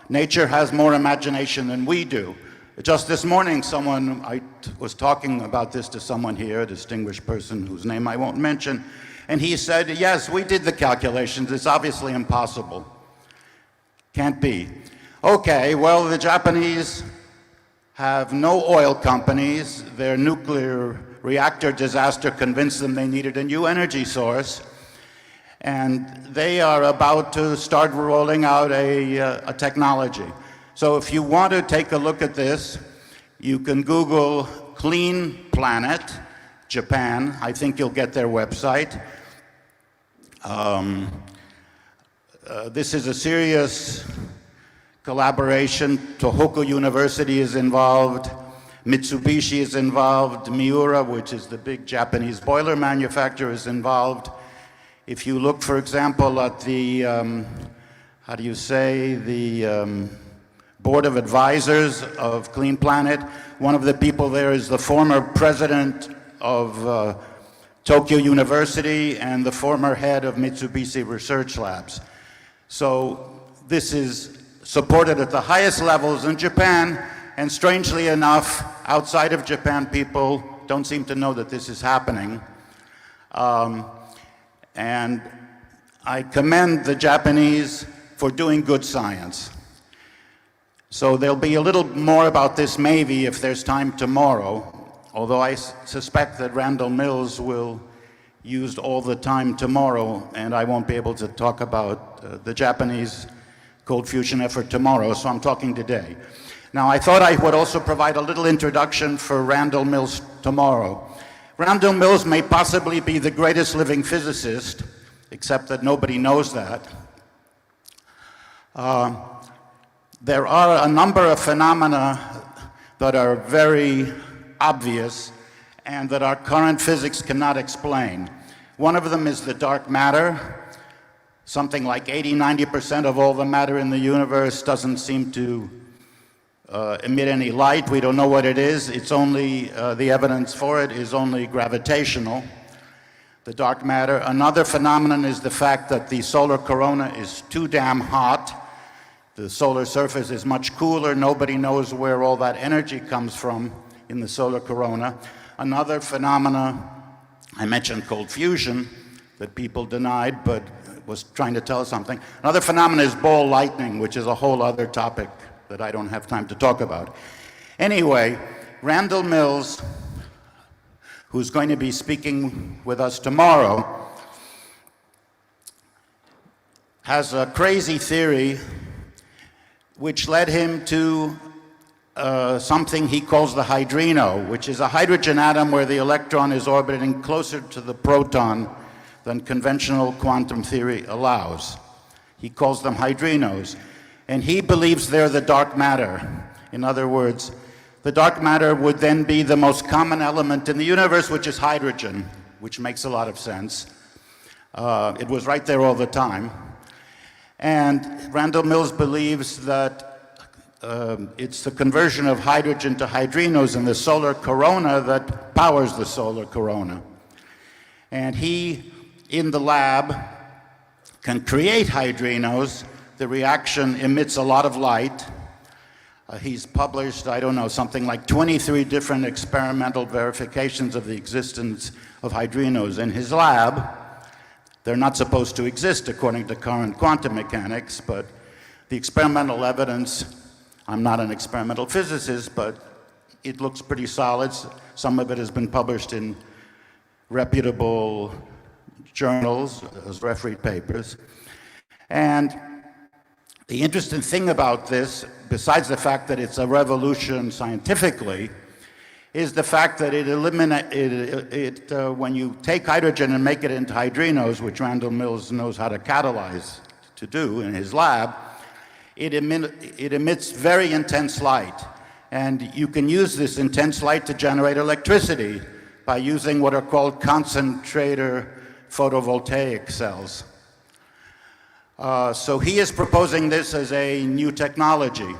Nature has more imagination than we do. Just this morning, I was talking about this to someone here, a distinguished person whose name I won't mention, and he said, yes, we did the calculations, it's obviously impossible. Can't be. Okay, well, the Japanese have no oil companies. Their nuclear reactor disaster convinced them they needed a new energy source. And they are about to start rolling out a technology. So if you want to take a look at this, you can Google Clean Planet, Japan. I think you'll get their website. This is a serious collaboration. Tohoku University is involved. Mitsubishi is involved. Miura, which is the big Japanese boiler manufacturer, is involved. If you look, for example, at the, the Board of Advisors of Clean Planet, one of the people there is the former president of Tokyo University and the former head of Mitsubishi Research Labs. So this is supported at the highest levels in Japan, and strangely enough, outside of Japan, people don't seem to know that this is happening. And I commend the Japanese for doing good science. So there'll be a little more about this maybe if there's time tomorrow, although I suspect that Randall Mills will use all the time tomorrow, and I won't be able to talk about the Japanese cold fusion effort tomorrow, so I'm talking today. Now, I thought I would also provide a little introduction for Randall Mills tomorrow. Randall Mills may possibly be the greatest living physicist, except that nobody knows that. There are a number of phenomena that are very obvious and that our current physics cannot explain. One of them is the dark matter. Something like 80–90% of all the matter in the universe doesn't seem to emit any light. We don't know what it is. It's only, the evidence for it is only gravitational. the dark matter. Another phenomenon is the fact that the solar corona is too damn hot. The solar surface is much cooler. Nobody knows where all that energy comes from in the solar corona. Another phenomena, I mentioned cold fusion, that people denied, but was trying to tell us something. Another phenomenon is ball lightning, which is a whole other topic that I don't have time to talk about. Anyway, Randall Mills, who's going to be speaking with us tomorrow, has a crazy theory which led him to something he calls the hydrino, which is a hydrogen atom where the electron is orbiting closer to the proton than conventional quantum theory allows. He calls them hydrinos. And he believes they're the dark matter. In other words, the dark matter would then be the most common element in the universe, which is hydrogen, which makes a lot of sense. It was right there all the time. And Randall Mills believes that it's the conversion of hydrogen to hydrinos in the solar corona that powers the solar corona. And he, in the lab, can create hydrinos. The reaction emits a lot of light. He's published, I don't know, something like 23 different experimental verifications of the existence of hydrinos in his lab. They're not supposed to exist according to current quantum mechanics, but the experimental evidence, I'm not an experimental physicist, but it looks pretty solid. Some of it has been published in reputable journals as refereed papers. And the interesting thing about this, besides the fact that it's a revolution scientifically, is the fact that when you take hydrogen and make it into hydrinos, which Randall Mills knows how to catalyze to do in his lab, it emits very intense light. And you can use this intense light to generate electricity by using what are called concentrator photovoltaic cells. So he is proposing this as a new technology.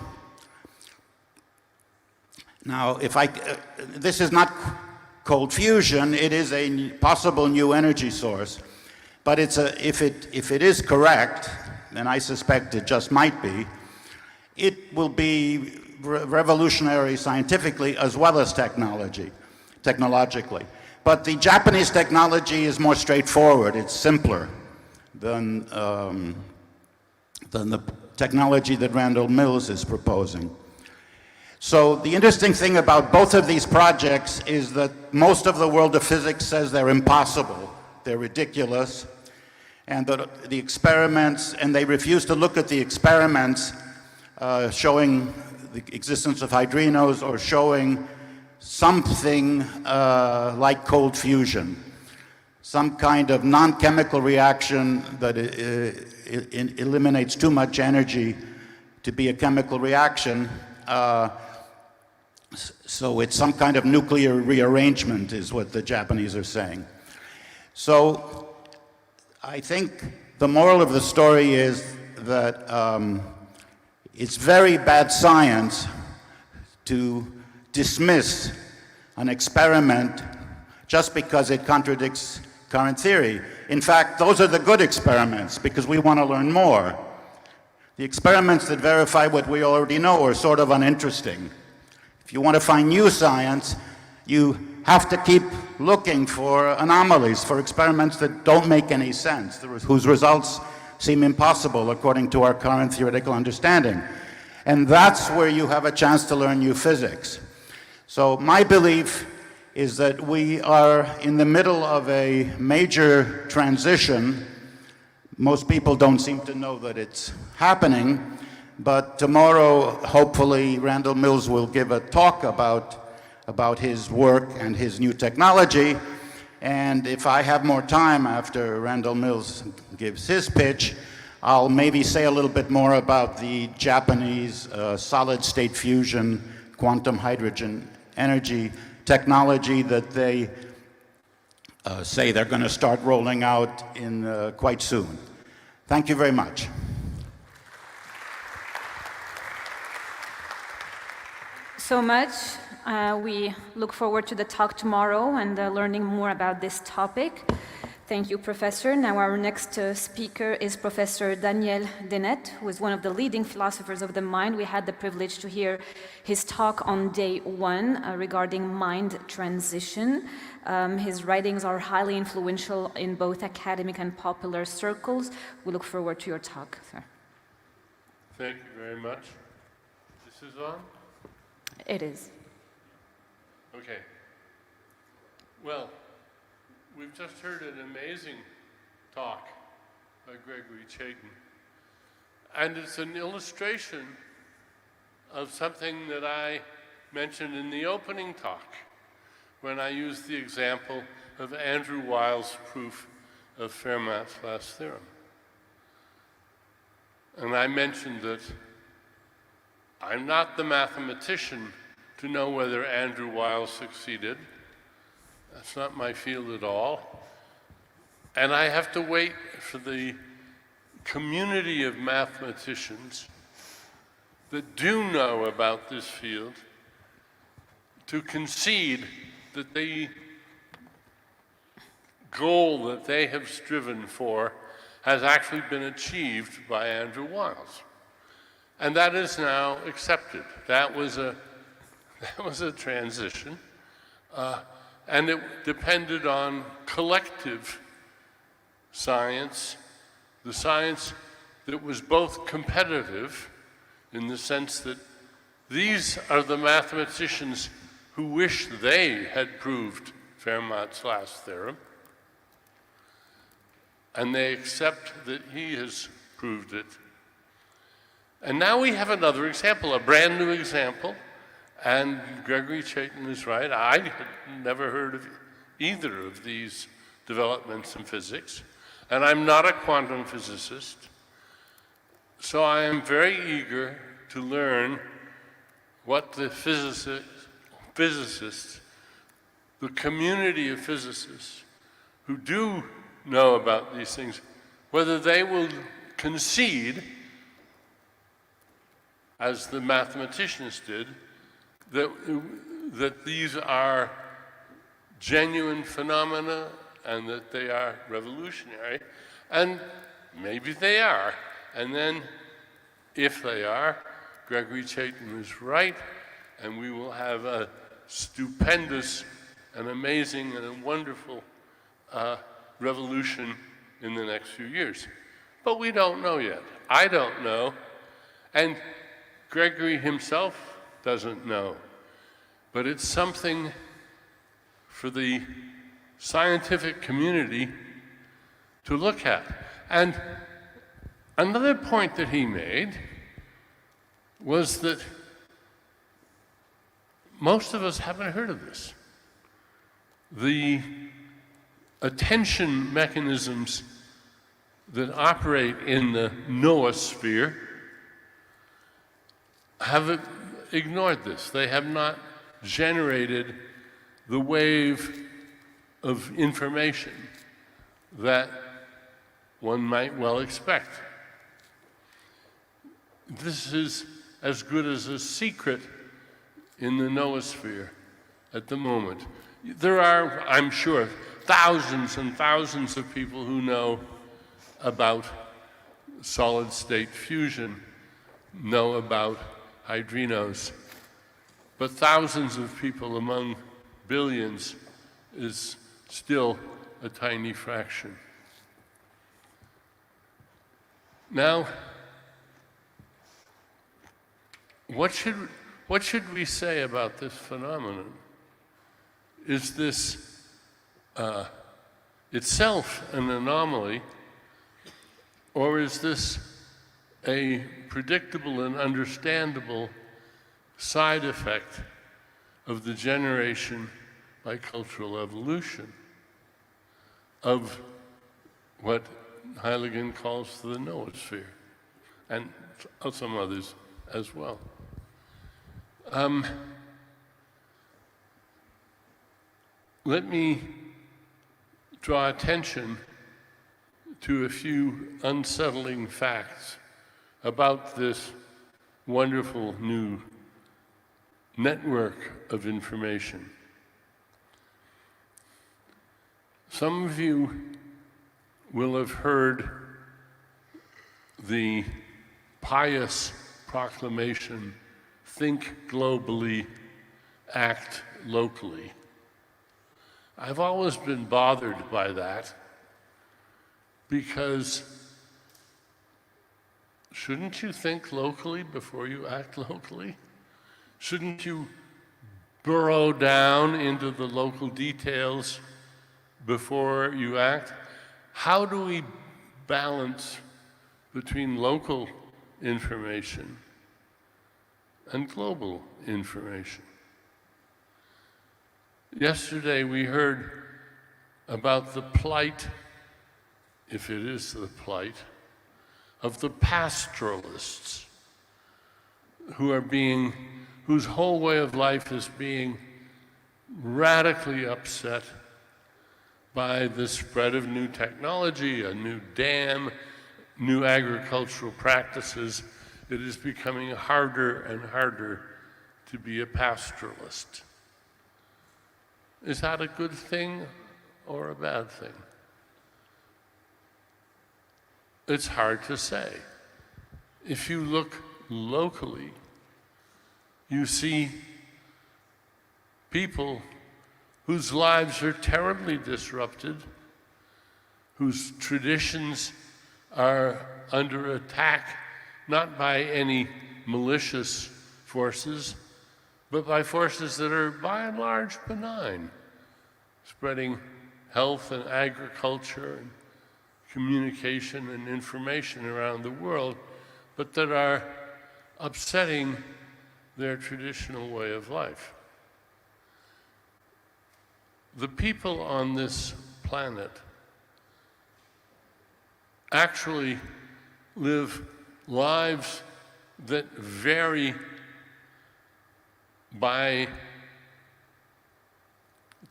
Now, this is not cold fusion, it is a possible new energy source. But if it is correct, and I suspect it just might be, it will be revolutionary scientifically as well as technologically. But the Japanese technology is more straightforward, it's simpler than the technology that Randall Mills is proposing. So the interesting thing about both of these projects is that most of the world of physics says they're impossible, they're ridiculous, and that the experiments, and they refuse to look at the experiments showing the existence of hydrinos or showing something like cold fusion, some kind of non-chemical reaction that eliminates too much energy to be a chemical reaction. So it's some kind of nuclear rearrangement is what the Japanese are saying. So I think the moral of the story is that it's very bad science to dismiss an experiment just because it contradicts current theory. In fact, those are the good experiments because we want to learn more. The experiments that verify what we already know are sort of uninteresting. If you want to find new science, you have to keep looking for anomalies, for experiments that don't make any sense, whose results seem impossible according to our current theoretical understanding. And that's where you have a chance to learn new physics. So my belief is that we are in the middle of a major transition. Most people don't seem to know that it's happening, but tomorrow, hopefully, Randall Mills will give a talk about his work and his new technology. And if I have more time after Randall Mills gives his pitch, I'll maybe say a little bit more about the Japanese solid-state fusion quantum hydrogen energy technology that they say they're going to start rolling out in quite soon. Thank you very much. So much. We look forward to the talk tomorrow and learning more about this topic. Thank you, Professor. Now our next speaker is Professor Daniel Dennett, who is one of the leading philosophers of the mind. We had the privilege to hear his talk on day one regarding mind transition. His writings are highly influential in both academic and popular circles. We look forward to your talk, sir. Thank you very much. This is on? It is. Okay. Well, we've just heard an amazing talk by Gregory Chaitin. And it's an illustration of something that I mentioned in the opening talk when I used the example of Andrew Weil's proof of Fermat's last theorem. And I mentioned that I'm not the mathematician to know whether Andrew Weil succeeded. That's not my field at all. And I have to wait for the community of mathematicians that do know about this field to concede that the goal that they have striven for has actually been achieved by Andrew Wiles. And that is now accepted. That was a transition. And it depended on collective science, the science that was both competitive in the sense that these are the mathematicians who wish they had proved Fermat's last theorem, and they accept that he has proved it. And now we have another example, a brand new example. And Gregory Chaitin is right. I had never heard of either of these developments in physics, and I'm not a quantum physicist. So I am very eager to learn what the physicists, the community of physicists who do know about these things, whether they will concede, as the mathematicians did, that these are genuine phenomena and that they are revolutionary. And maybe they are. And then, if they are, Gregory Chaitin is right, and we will have a stupendous and amazing and a wonderful revolution in the next few years. But we don't know yet. I don't know. And Gregory himself doesn't know. But it's something for the scientific community to look at. And another point that he made was that most of us haven't heard of this. The attention mechanisms that operate in the noosphere have ignored this. They have not generated the wave of information that one might well expect. This is as good as a secret in the noosphere at the moment. There are, I'm sure, thousands and thousands of people who know about solid-state fusion, know about hydrinos, but thousands of people among billions is still a tiny fraction. Now, what should we say about this phenomenon? Is this itself an anomaly, or is this a predictable and understandable side effect of the generation by cultural evolution of what Heyligen calls the noosphere, and some others as well? Let me draw attention to a few unsettling facts about this wonderful new network of information. Some of you will have heard the pious proclamation, think globally, act locally. I've always been bothered by that because shouldn't you think locally before you act locally? Shouldn't you burrow down into the local details before you act? How do we balance between local information and global information? Yesterday we heard about the plight, if it is the plight, of the pastoralists whose whole way of life is being radically upset by the spread of new technology, a new dam, new agricultural practices. It is becoming harder and harder to be a pastoralist. Is that a good thing or a bad thing? It's hard to say. If you look locally, you see people whose lives are terribly disrupted, whose traditions are under attack, not by any malicious forces, but by forces that are by and large benign, spreading health and agriculture and communication and information around the world, but that are upsetting their traditional way of life. The people on this planet actually live lives that vary by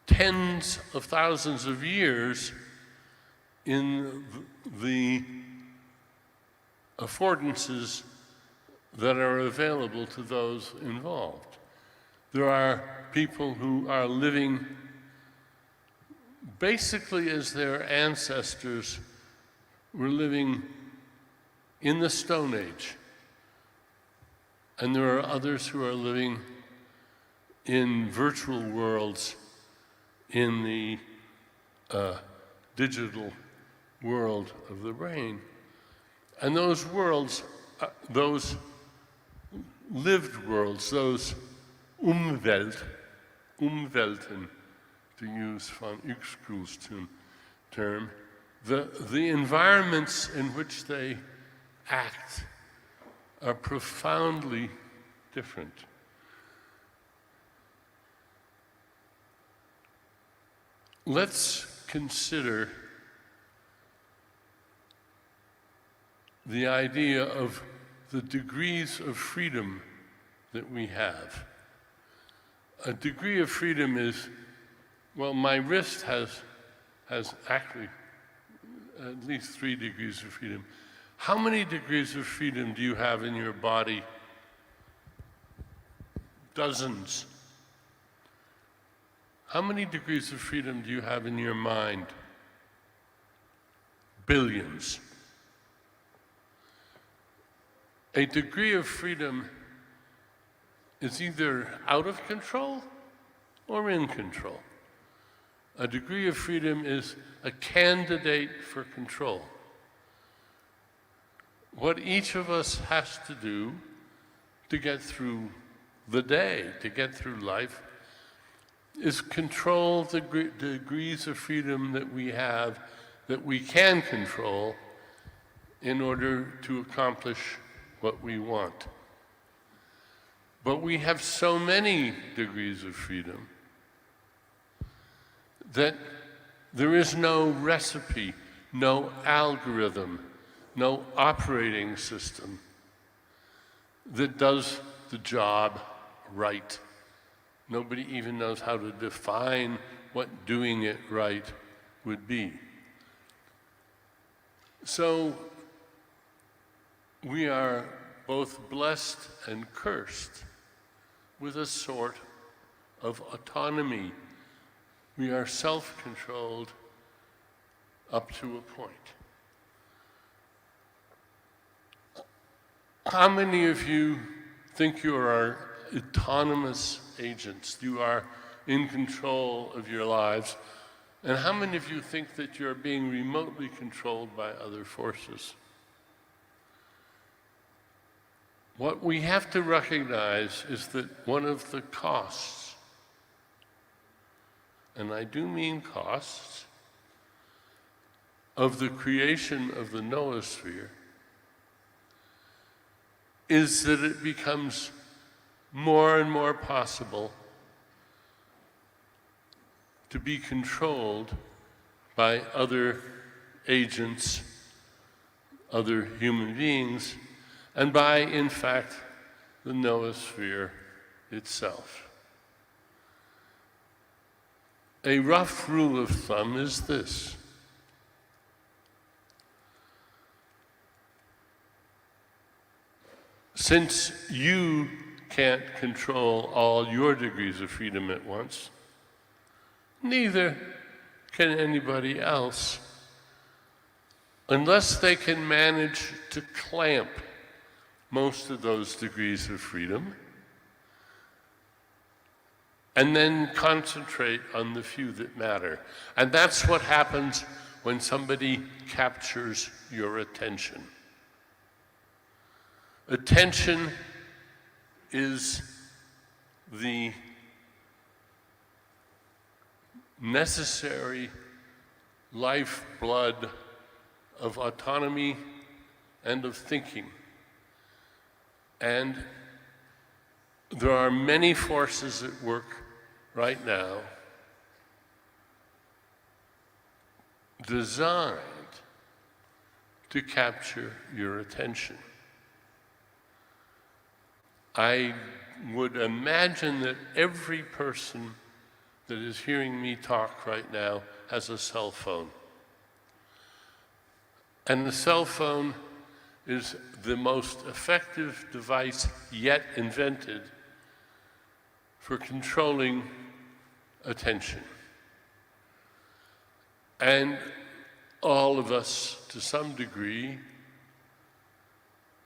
tens of thousands of years in the affordances that are available to those involved. There are people who are living basically as their ancestors were living in the Stone Age. And there are others who are living in virtual worlds in the digital world of the brain. And those worlds, those lived worlds, those Umwelten, to use von Uexküll's term, the environments in which they act are profoundly different. Let's consider the idea of the degrees of freedom that we have. A degree of freedom is, well, my wrist has actually at least 3 degrees of freedom. How many degrees of freedom do you have in your body? Dozens. How many degrees of freedom do you have in your mind? Billions. A degree of freedom is either out of control or in control. A degree of freedom is a candidate for control. What each of us has to do to get through the day, to get through life, is control the degrees of freedom that we have, that we can control in order to accomplish what we want. But we have so many degrees of freedom that there is no recipe, no algorithm, no operating system that does the job right. Nobody even knows how to define what doing it right would be. So we are both blessed and cursed with a sort of autonomy. We are self-controlled up to a point. How many of you think you are autonomous agents? You are in control of your lives. And how many of you think that you're being remotely controlled by other forces? What we have to recognize is that one of the costs, and I do mean costs, of the creation of the noosphere is that it becomes more and more possible to be controlled by other agents, other human beings, and by, in fact, the noosphere itself. A rough rule of thumb is this: since you can't control all your degrees of freedom at once, neither can anybody else, unless they can manage to clamp most of those degrees of freedom and then concentrate on the few that matter. And that's what happens when somebody captures your attention. Attention is the necessary lifeblood of autonomy and of thinking. And there are many forces at work right now designed to capture your attention. I would imagine that every person that is hearing me talk right now has a cell phone. And the cell phone is the most effective device yet invented for controlling attention. And all of us, to some degree,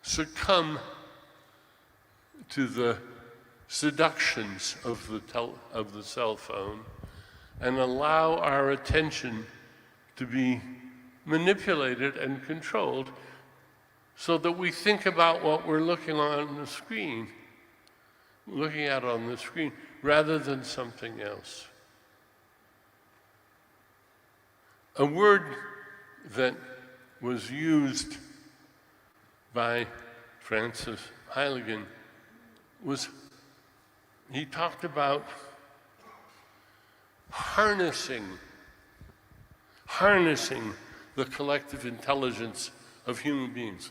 succumb to the seductions of the cell phone and allow our attention to be manipulated and controlled so that we think about what we're looking on the screen, looking at on the screen, rather than something else. A word that was used by Francis Heyligen was, he talked about harnessing the collective intelligence of human beings.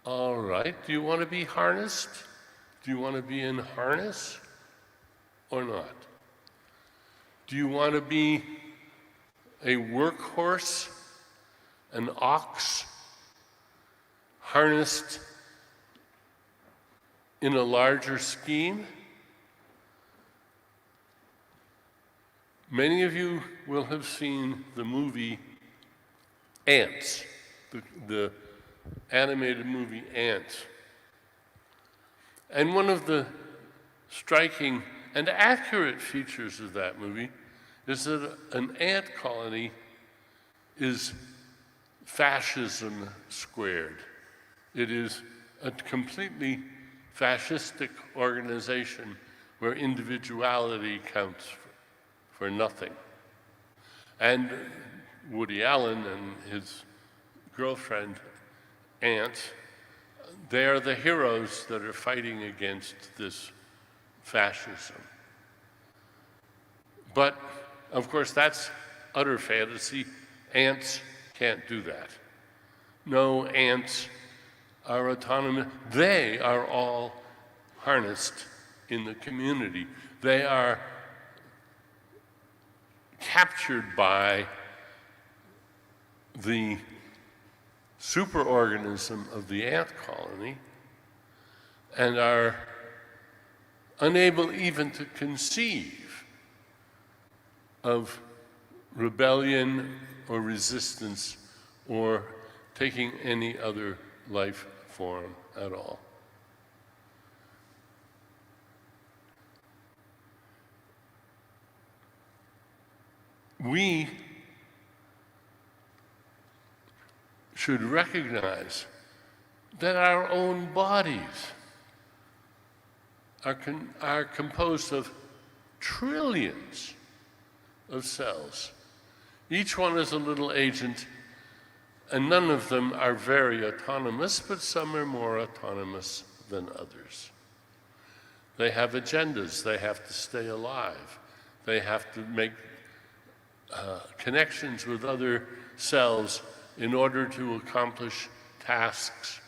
All right, do you want to be harnessed? Do you want to be in harness or not? Do you want to be a workhorse, an ox, harnessed in a larger scheme? Many of you will have seen the movie Ants, the animated movie Ants. And one of the striking and accurate features of that movie is that an ant colony is fascism squared. It is a completely fascistic organization where individuality counts for nothing. And Woody Allen and his girlfriend, Ant, they are the heroes that are fighting against this fascism. But, of course, that's utter fantasy. Ants can't do that. No, ants are autonomous. They are all harnessed in the community. They are captured by the superorganism of the ant colony and are unable even to conceive of rebellion or resistance or taking any other life form at all. We should recognize that our own bodies are composed of trillions of cells. Each one is a little agent, and none of them are very autonomous, but some are more autonomous than others. They have agendas. They have to stay alive. They have to make connections with other cells in order to accomplish tasks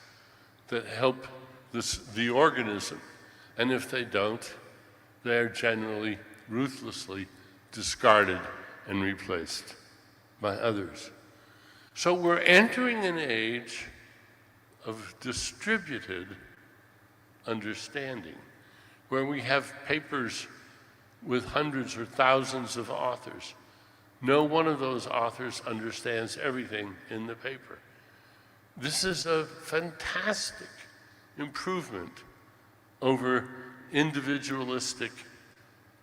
that help the organism. And if they don't, they're generally ruthlessly discarded and replaced by others. So we're entering an age of distributed understanding, where we have papers with hundreds or thousands of authors. No one of those authors understands everything in the paper. This is a fantastic improvement over individualistic,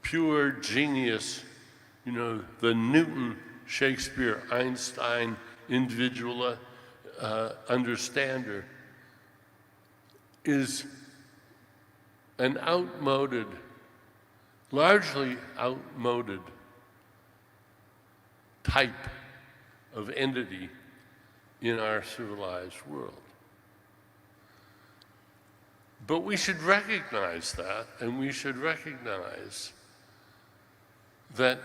pure genius, you know, the Newton, Shakespeare, Einstein, individual understander, is an outmoded, largely outmoded type of entity in our civilized world. But we should recognize that, and we should recognize that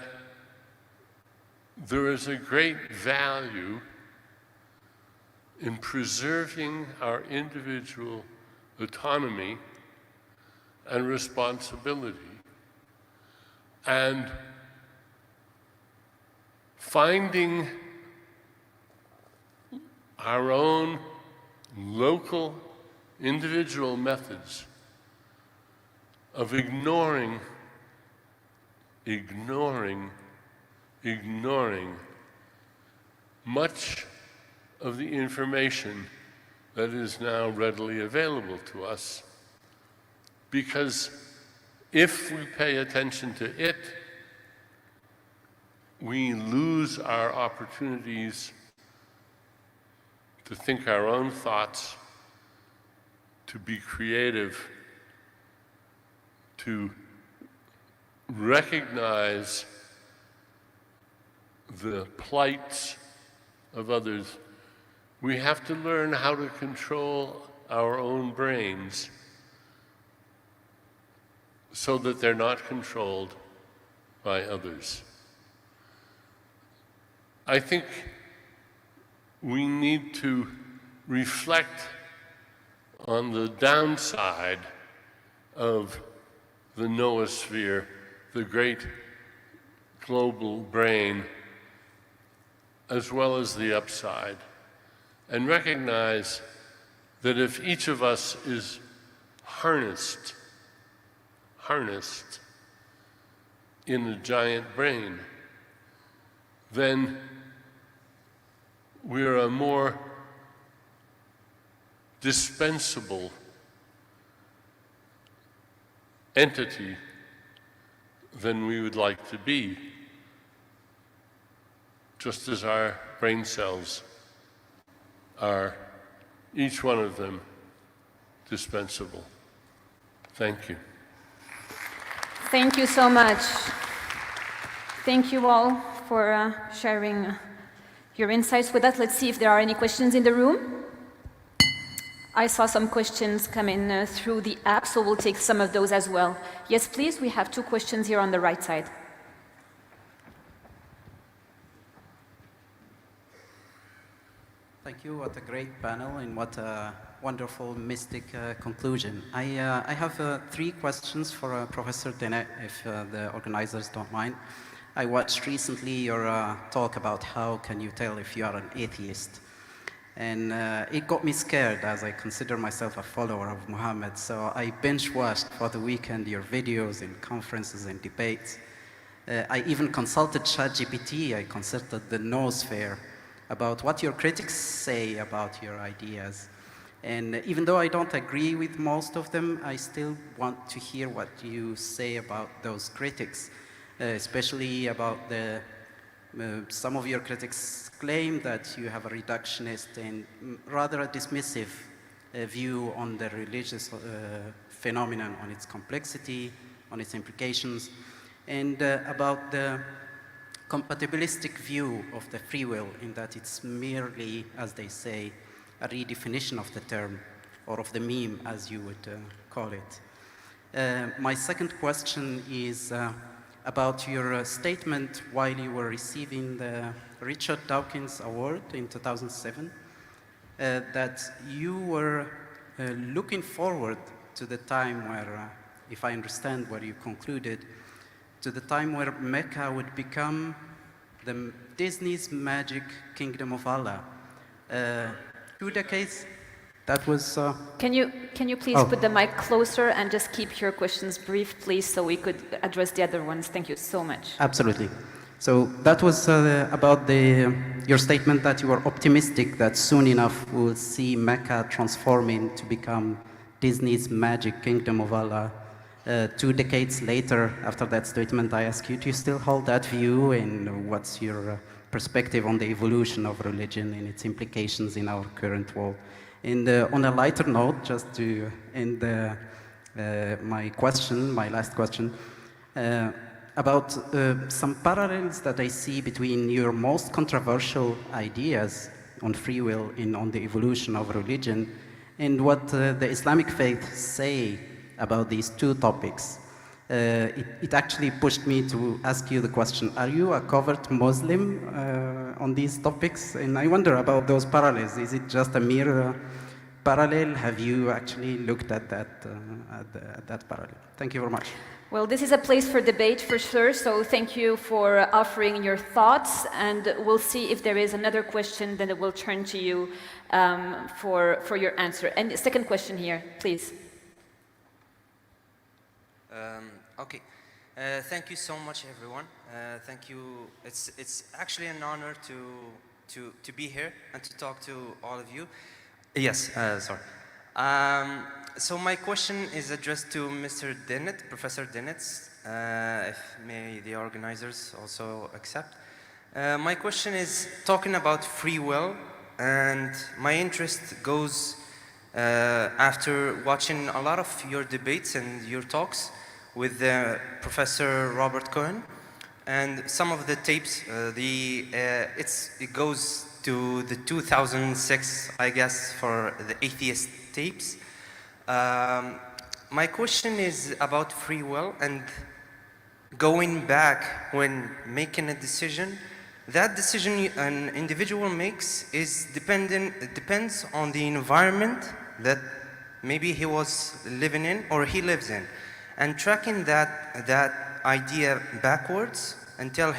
there is a great value in preserving our individual autonomy and responsibility, and finding our own local, individual methods of ignoring much of the information that is now readily available to us. Because if we pay attention to it, we lose our opportunities to think our own thoughts, to be creative, to recognize the plights of others. We have to learn how to control our own brains so that they're not controlled by others. I think we need to reflect on the downside of the noosphere, the great global brain, as well as the upside, and recognize that if each of us is harnessed in a giant brain, then we're a more dispensable entity than we would like to be, just as our brain cells are, each one of them, dispensable. Thank you. Thank you so much. Thank you all for sharing your insights with us. Let's see if there are any questions in the room. I saw some questions come in through the app, so we'll take some of those as well. Yes, please, we have 2 questions here on the right side. Thank you. What a great panel and what a wonderful mystic conclusion. I have 3 questions for Professor Dene, if the organizers don't mind. I watched recently your talk about how can you tell if you are an atheist. And it got me scared, as I consider myself a follower of Muhammad. So I binge-watched for the weekend your videos and conferences and debates. I even consulted ChatGPT, I consulted the noosphere about what your critics say about your ideas. And even though I don't agree with most of them, I still want to hear what you say about those critics, especially about the some of your critics claim that you have a reductionist and rather a dismissive view on the religious phenomenon, on its complexity, on its implications, and about the compatibilistic view of the free will, in that it's merely, as they say, a redefinition of the term, or of the meme, as you would call it. My second question is about your statement while you were receiving the Richard Dawkins Award in 2007, that you were looking forward to the time where, if I understand what you concluded, to the time where Mecca would become the Disney's magic kingdom of Allah. 2 decades. That was... Can you please put the mic closer and just keep your questions brief, please, so we could address the other ones. Thank you so much. Absolutely. So that was about your statement that you were optimistic that soon enough we'll see Mecca transforming to become Disney's magic kingdom of Allah. 2 decades later, after that statement, I ask you, do you still hold that view, and what's your perspective on the evolution of religion and its implications in our current world? And on a lighter note, just to end my last question, about some parallels that I see between your most controversial ideas on free will and on the evolution of religion and what the Islamic faith say about these two topics. It actually pushed me to ask you the question, are you a covert Muslim on these topics? And I wonder about those parallels. Is it just a mere parallel? Have you actually looked at that parallel? Thank you very much. Well, this is a place for debate for sure, so thank you for offering your thoughts, and we'll see if there is another question, then we'll turn to you for your answer. And the second question here, please. Okay. Thank you so much, everyone. Thank you. It's actually an honor to be here and to talk to all of you. Yes, sorry. So my question is addressed to Mr. Dennett, Professor Dennett, if may the organizers also accept. My question is talking about free will, and my interest goes after watching a lot of your debates and your talks with Professor Robert Cohen, and some of the tapes. It goes to the 2006, I guess, for the atheist tapes. My question is about free will and going back when making a decision. That decision an individual makes depends on the environment that maybe he was living in or he lives in. And tracking that idea backwards until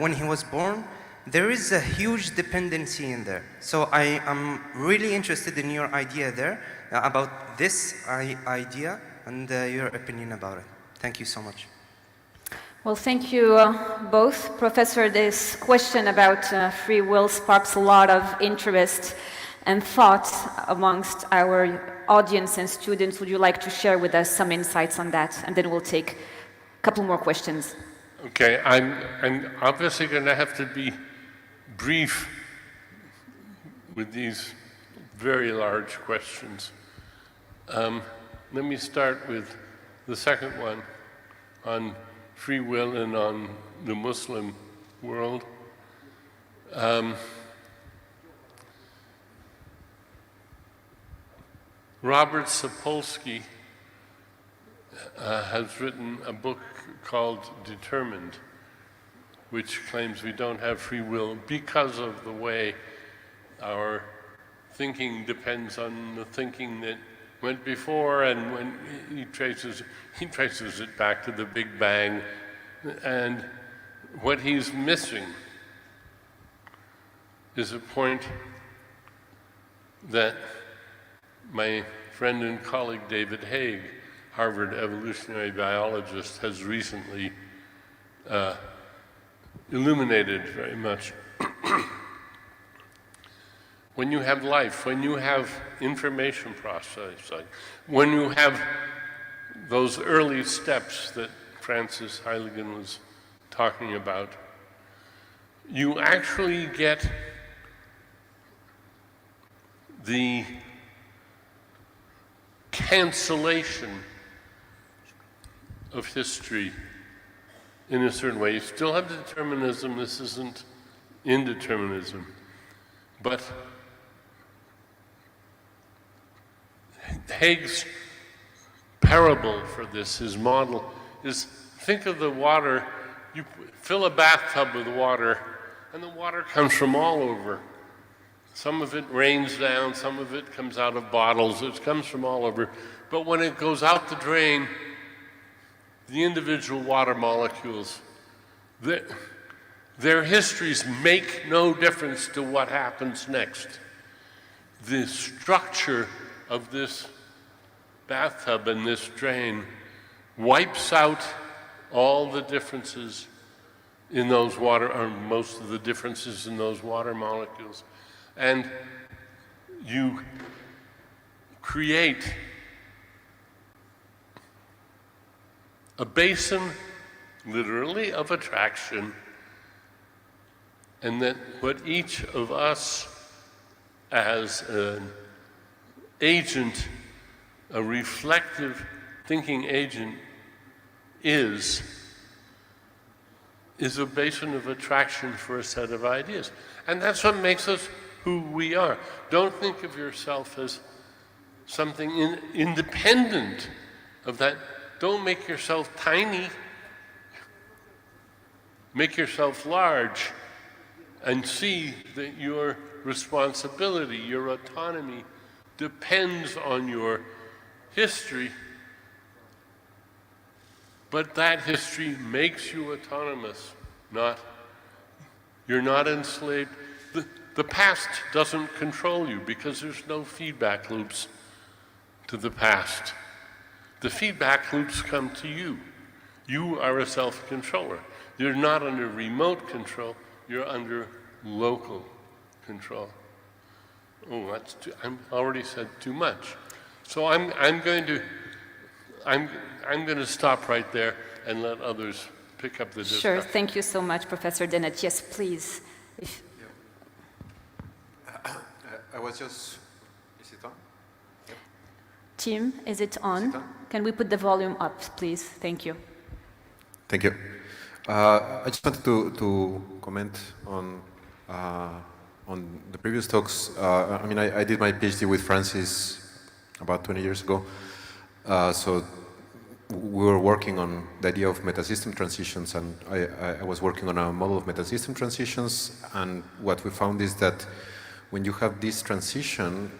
when he was born, there is a huge dependency in there. So I am really interested in your idea there, about this idea and your opinion about it. Thank you so much. Well, thank you both. Professor, this question about free will sparks a lot of interest and thought amongst our audience and students. Would you like to share with us some insights on that? And then we'll take a couple more questions. Okay, I'm obviously going to have to be brief with these very large questions. Let me start with the second one on free will and on the Muslim world. Robert Sapolsky has written a book called Determined, which claims we don't have free will because of the way our thinking depends on the thinking that went before, and when he traces it back to the Big Bang. And what he's missing is a point that my friend and colleague David Haig, Harvard evolutionary biologist, has recently illuminated very much. When you have life, when you have information processing, when you have those early steps that Francis Heyligen was talking about, you actually get the cancellation of history in a certain way. You still have determinism, this isn't indeterminism, but Haig's parable for this, his model, is think of the water, you fill a bathtub with water, and the water comes from all over. Some of it rains down, some of it comes out of bottles, it comes from all over. But when it goes out the drain, the individual water molecules, their histories make no difference to what happens next. The structure of this bathtub and this drain wipes out all the differences in those water, or most of the differences in those water molecules. And you create a basin, literally, of attraction, and that what each of us as an agent, a reflective thinking agent, is a basin of attraction for a set of ideas. And that's what makes us who we are. Don't think of yourself as something independent of that. Don't make yourself tiny. Make yourself large and see that your responsibility, your autonomy depends on your history, but that history makes you autonomous, you're not enslaved. The past doesn't control you because there's no feedback loops to the past. The feedback loops come to you. You are a self-controller. You're not under remote control, you're under local control. Oh, I'm already said too much. So I'm going to stop right there and let others pick up the discussion. Sure, thank you so much, Professor Dennett. Yes, please. I was just, is it on? Yep. Tim, is it on? Can we put the volume up, please? Thank you. Thank you. I just wanted to comment on the previous talks. I mean, I did my PhD with Francis about 20 years ago. So we were working on the idea of metasystem transitions, and I was working on a model of metasystem transitions, and what we found is that when you have this transition,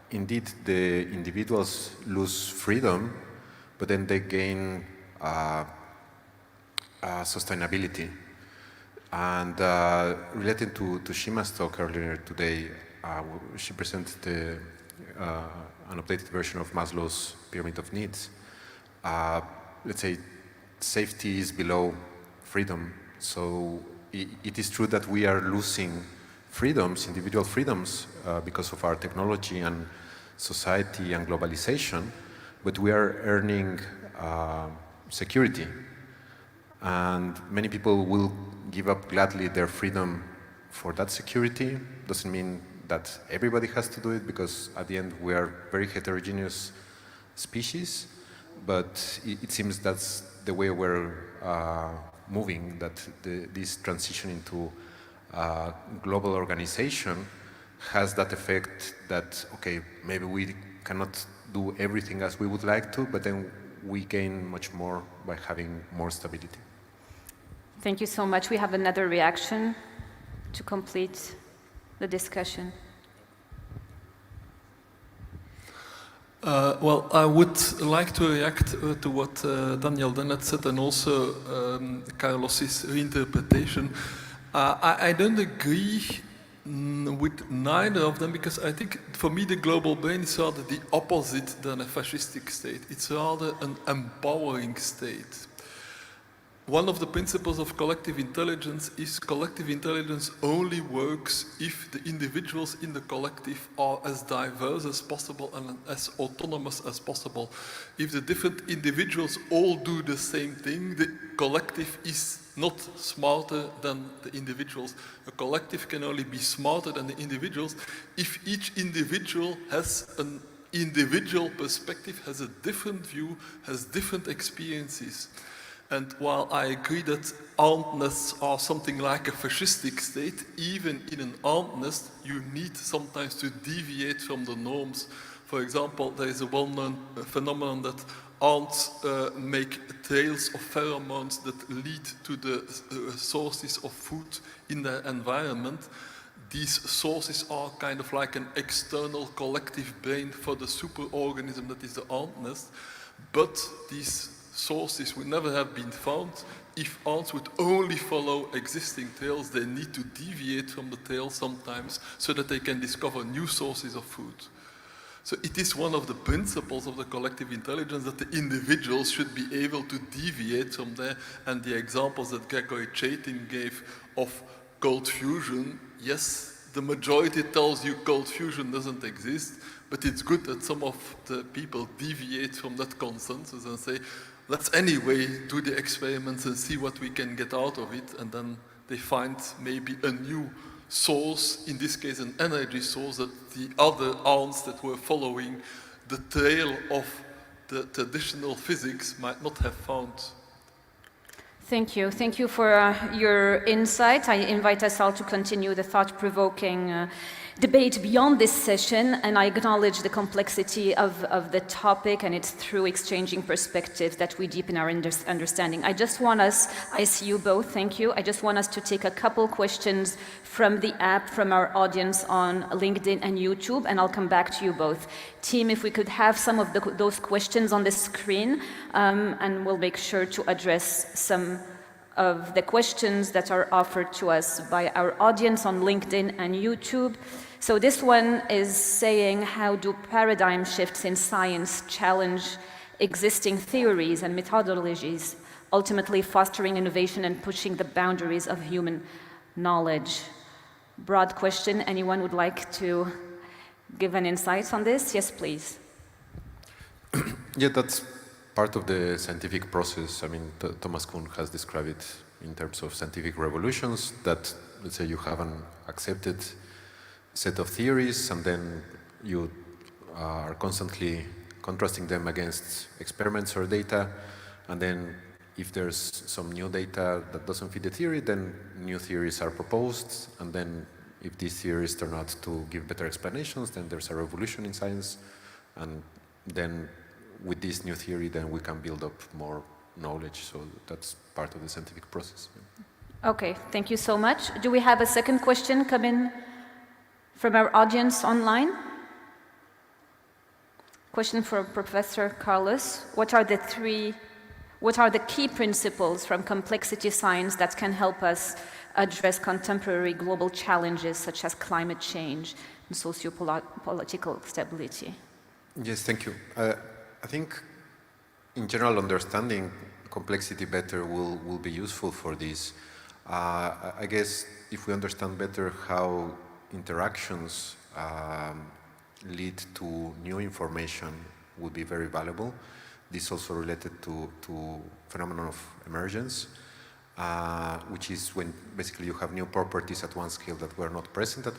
indeed the individuals lose freedom, but then they gain sustainability. And related to Shima's talk earlier today, she presented an updated version of Maslow's pyramid of needs. Let's say safety is below freedom. So it is true that we are losing freedoms, individual freedoms, because of our technology and society and globalization, but we are earning security. And many people will give up gladly their freedom for that security. Doesn't mean that everybody has to do it, because at the end we are very heterogeneous species, but it seems that's the way we're moving, that this transition into global organization has that effect that, okay, maybe we cannot do everything as we would like to, but then we gain much more by having more stability. Thank you so much. We have another reaction to complete the discussion. Well, I would like to react to what Daniel Dennett said, and also Carlos's reinterpretation. I don't agree with neither of them, because I think for me the global brain is rather the opposite than a fascistic state. It's rather an empowering state. one of the principles of collective intelligence is collective intelligence only works if the individuals in the collective are as diverse as possible and as autonomous as possible. If the different individuals all do the same thing, the collective is not smarter than the individuals. A collective can only be smarter than the individuals if each individual has an individual perspective, has a different view, has different experiences. And while I agree that ant nests are something like a fascistic state, even in an ant nest, you need sometimes to deviate from the norms. For example, there is a well-known phenomenon that ants make trails of pheromones that lead to the sources of food in their environment. These sources are kind of like an external collective brain for the superorganism that is the ant nest, but these sources would never have been found if ants would only follow existing trails. They need to deviate from the trail sometimes so that they can discover new sources of food. So it is one of the principles of the collective intelligence that the individuals should be able to deviate from there. And the examples that Gregory Chaitin gave of cold fusion, yes, the majority tells you cold fusion doesn't exist, but it's good that some of the people deviate from that consensus and say, let's anyway do the experiments and see what we can get out of it, and then they find maybe a new source, in this case an energy source, that the other ants that were following the trail of the traditional physics might not have found. Thank you. Thank you for your insight. I invite us all to continue the thought-provoking debate beyond this session, and I acknowledge the complexity of the topic, and it's through exchanging perspectives that we deepen our understanding. I just want us, I see you both, thank you. I just want us to take a couple questions from the app, from our audience on LinkedIn and YouTube, and I'll come back to you both. Team, if we could have some of those questions on the screen, and we'll make sure to address some of the questions that are offered to us by our audience on LinkedIn and YouTube. So this one is saying, how do paradigm shifts in science challenge existing theories and methodologies, ultimately fostering innovation and pushing the boundaries of human knowledge? Broad question. Anyone would like to give an insight on this? Yes, please. Yeah, that's part of the scientific process. I mean, Thomas Kuhn has described it in terms of scientific revolutions, that, let's say, you have an accepted set of theories, and then you are constantly contrasting them against experiments or data, and then if there's some new data that doesn't fit the theory, then new theories are proposed, and then if these theories turn out to give better explanations, then there's a revolution in science, and then with this new theory, then we can build up more knowledge. So that's part of the scientific process. Okay, thank you so much. Do we have a second question come in from our audience online? Question for Professor Carlos. What are the key principles from complexity science that can help us address contemporary global challenges such as climate change and socio-political stability? Yes, thank you. I think in general understanding complexity better will be useful for this. I guess if we understand better how interactions lead to new information would be very valuable. This is also related to phenomenon of emergence, which is when basically you have new properties at one scale that were not present at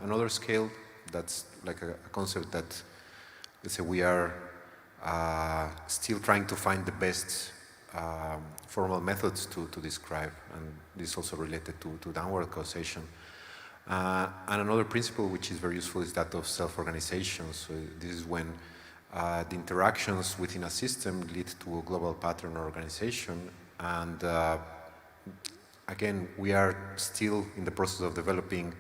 another scale. That's like a concept that, let's say, we are still trying to find the best formal methods to describe, and this is also related to downward causation. And another principle which is very useful is that of self-organization. So this is when the interactions within a system lead to a global pattern or organization, and again, we are still in the process of developing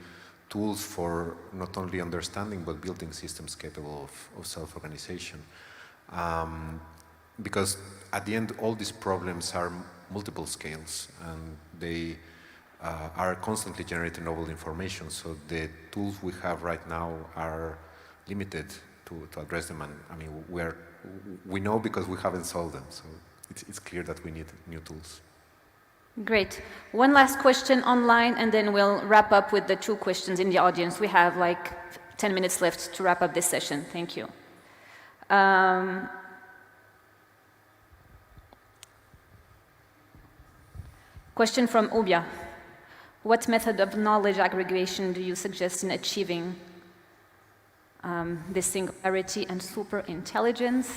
tools for not only understanding but building systems capable of self-organization. Because at the end, all these problems are multiple scales, and they are constantly generating novel information. So the tools we have right now are limited to address them. And I mean, we know because we haven't solved them. So it's clear that we need new tools. Great. One last question online, and then we'll wrap up with the 2 questions in the audience. We have like 10 minutes left to wrap up this session. Thank you. Question from Ubia. What method of knowledge aggregation do you suggest in achieving this singularity and super intelligence?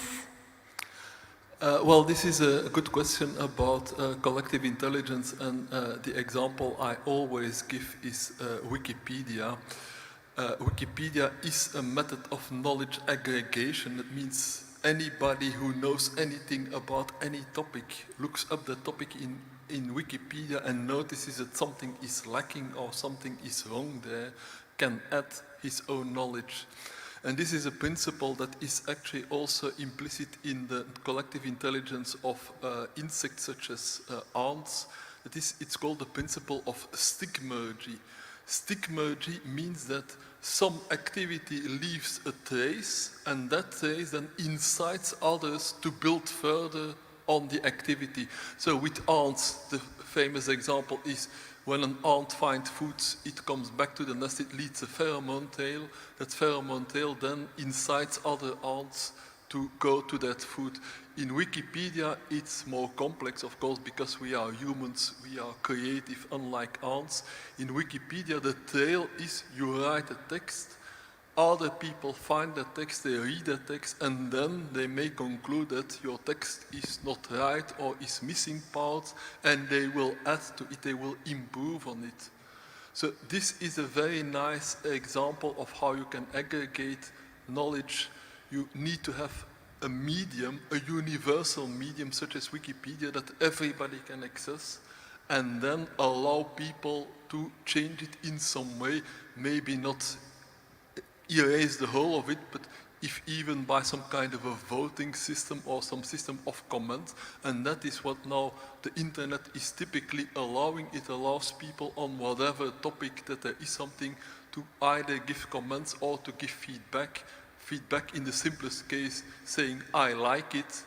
Well, this is a good question about collective intelligence, and the example I always give is Wikipedia. Wikipedia is a method of knowledge aggregation. That means anybody who knows anything about any topic looks up the topic in Wikipedia and notices that something is lacking or something is wrong there, can add his own knowledge. And this is a principle that is actually also implicit in the collective intelligence of insects such as ants. It's called the principle of stigmergy. Stigmergy means that some activity leaves a trace, and that trace then incites others to build further on the activity. So with ants, the famous example is when an ant finds food, it comes back to the nest, it leads a pheromone trail. That pheromone trail then incites other ants to go to that food. In Wikipedia, it's more complex, of course, because we are humans, we are creative, unlike ants. In Wikipedia, the trail is you write a text, other people find the text, they read the text, and then they may conclude that your text is not right or is missing parts, and they will add to it, they will improve on it. So this is a very nice example of how you can aggregate knowledge. You need to have a medium, a universal medium such as Wikipedia that everybody can access, and then allow people to change it in some way, maybe not erase the whole of it, but if even by some kind of a voting system or some system of comments, and that is what now the internet is typically allowing. It allows people on whatever topic that there is something to either give comments or to give feedback. Feedback in the simplest case saying, I like it,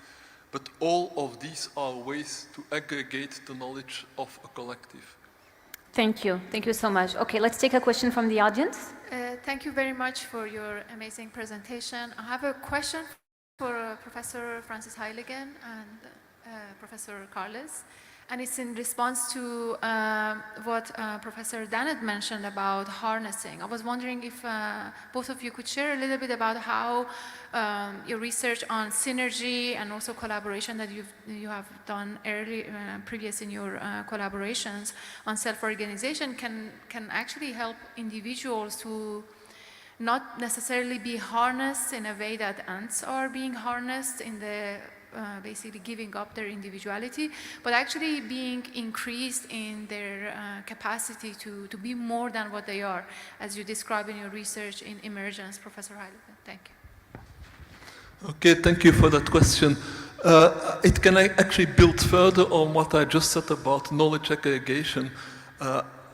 but all of these are ways to aggregate the knowledge of a collective. Thank you. Thank you so much. Okay, let's take a question from the audience. Thank you very much for your amazing presentation. I have a question for Professor Francis Heyligen and Professor Carlos, and it's in response to what Professor Dannett mentioned about harnessing. I was wondering if both of you could share a little bit about how your research on synergy and also collaboration that you have done previous in your collaborations on self-organization can actually help individuals to not necessarily be harnessed in a way that ants are being harnessed in the basically giving up their individuality, but actually being increased in their capacity to be more than what they are, as you describe in your research in emergence, Professor Heyligen. Thank you. Okay, thank you for that question. It can actually build further on what I just said about knowledge aggregation.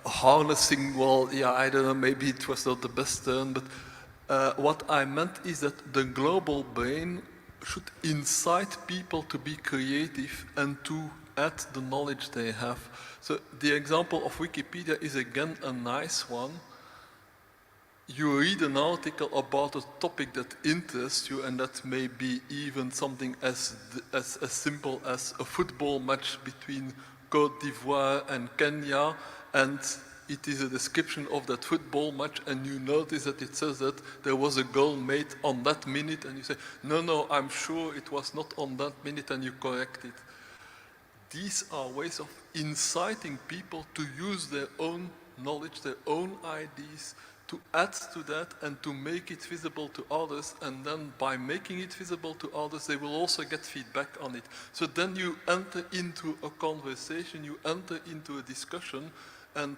Harnessing, well, yeah, I don't know, maybe it was not the best term, but what I meant is that the global brain should incite people to be creative and to add the knowledge they have. So the example of Wikipedia is again a nice one. You read an article about a topic that interests you, and that may be even something as simple as a football match between Côte d'Ivoire and Kenya, and it is a description of that football match, and you notice that it says that there was a goal made on that minute, and you say, no, I'm sure it was not on that minute, and you correct it. These are ways of inciting people to use their own knowledge, their own ideas, to add to that and to make it visible to others, and then by making it visible to others, they will also get feedback on it. So then you enter into a conversation, you enter into a discussion, and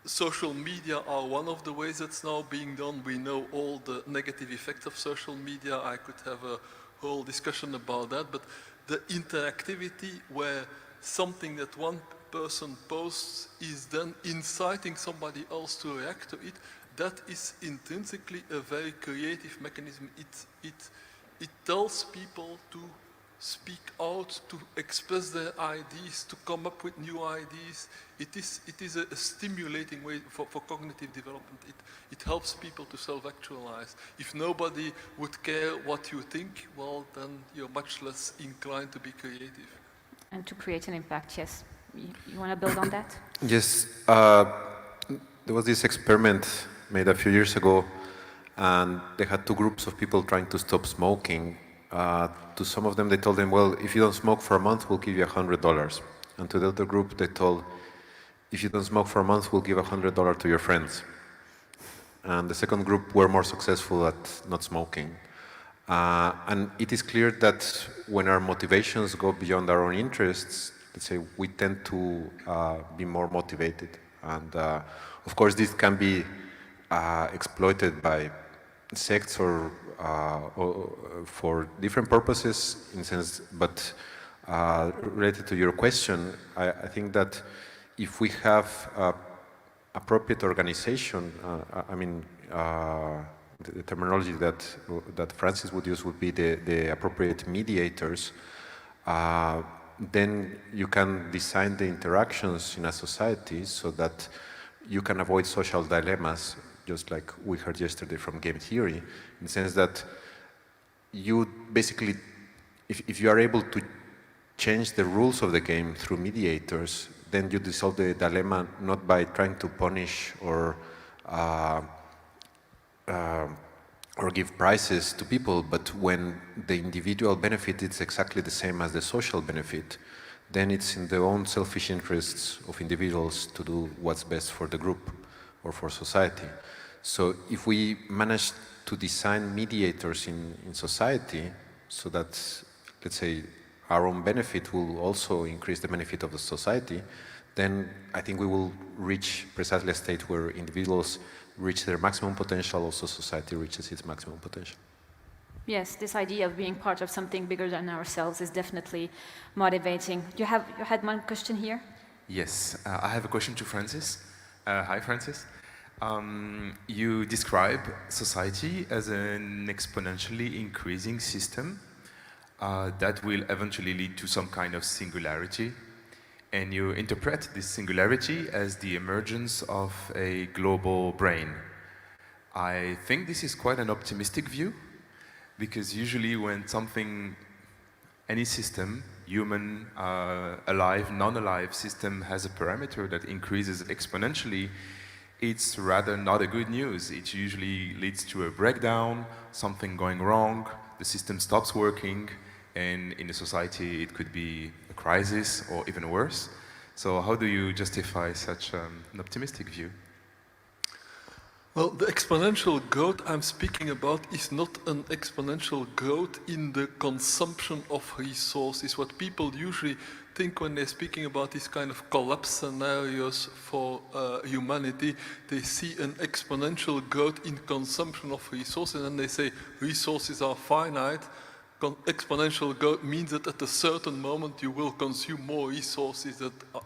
social media are one of the ways that's now being done. We know all the negative effects of social media. I could have a whole discussion about that, but the interactivity where something that one person posts is then inciting somebody else to react to it, that is intrinsically a very creative mechanism. It tells people to speak out, to express their ideas, to come up with new ideas. It is a stimulating way for cognitive development. It helps people to self-actualize. If nobody would care what you think, well, then you're much less inclined to be creative. And to create an impact, yes. You want to build on that? Yes, there was this experiment made a few years ago, and they had two groups of people trying to stop smoking. To some of them, they told them, well, if you don't smoke for a month, we'll give you $100. And to the other group, they told, if you don't smoke for a month, we'll give $100 to your friends. And the second group were more successful at not smoking. And it is clear that when our motivations go beyond our own interests, let's say, we tend to be more motivated. And of course, this can be exploited by sects or for different purposes, in sense. But related to your question, I think that if we have appropriate organization, the terminology that Francis would use would be the appropriate mediators, then you can design the interactions in a society so that you can avoid social dilemmas, just like we heard yesterday from game theory, in the sense that you basically, if you are able to change the rules of the game through mediators, then you dissolve the dilemma not by trying to punish or give prizes to people, but when the individual benefit is exactly the same as the social benefit, then it's in the own selfish interests of individuals to do what's best for the group or for society. So if we manage to design mediators in society so that, let's say, our own benefit will also increase the benefit of the society, then I think we will reach precisely a state where individuals reach their maximum potential, also society reaches its maximum potential. Yes, this idea of being part of something bigger than ourselves is definitely motivating. You had one question here? Yes, I have a question to Francis. Hi, Francis. You describe society as an exponentially increasing system that will eventually lead to some kind of singularity. And you interpret this singularity as the emergence of a global brain. I think this is quite an optimistic view, because usually when any system, human, alive, non-alive system, has a parameter that increases exponentially, it's rather not a good news. It usually leads to a breakdown, something going wrong, the system stops working, and in a society it could be a crisis or even worse. So how do you justify such an optimistic view? Well, the exponential growth I'm speaking about is not an exponential growth in the consumption of resources. What people usually think when they're speaking about these kind of collapse scenarios for humanity, they see an exponential growth in consumption of resources, and they say resources are finite. Exponential growth means that at a certain moment you will consume more resources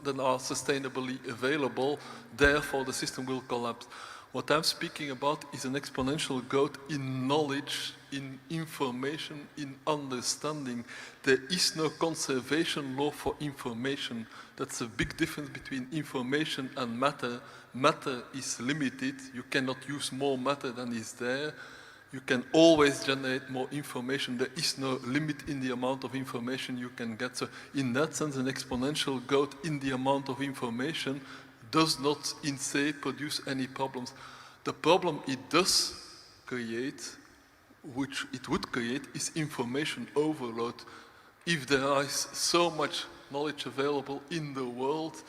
than are sustainably available, therefore the system will collapse. What I'm speaking about is an exponential growth in knowledge, in information, in understanding. There is no conservation law for information. That's a big difference between information and matter. Matter is limited. You cannot use more matter than is there. You can always generate more information. There is no limit in the amount of information you can get. So in that sense, an exponential growth in the amount of information does not, in se, produce any problems. The problem it does create, which it would create, is information overload. If there is so much knowledge available in the world,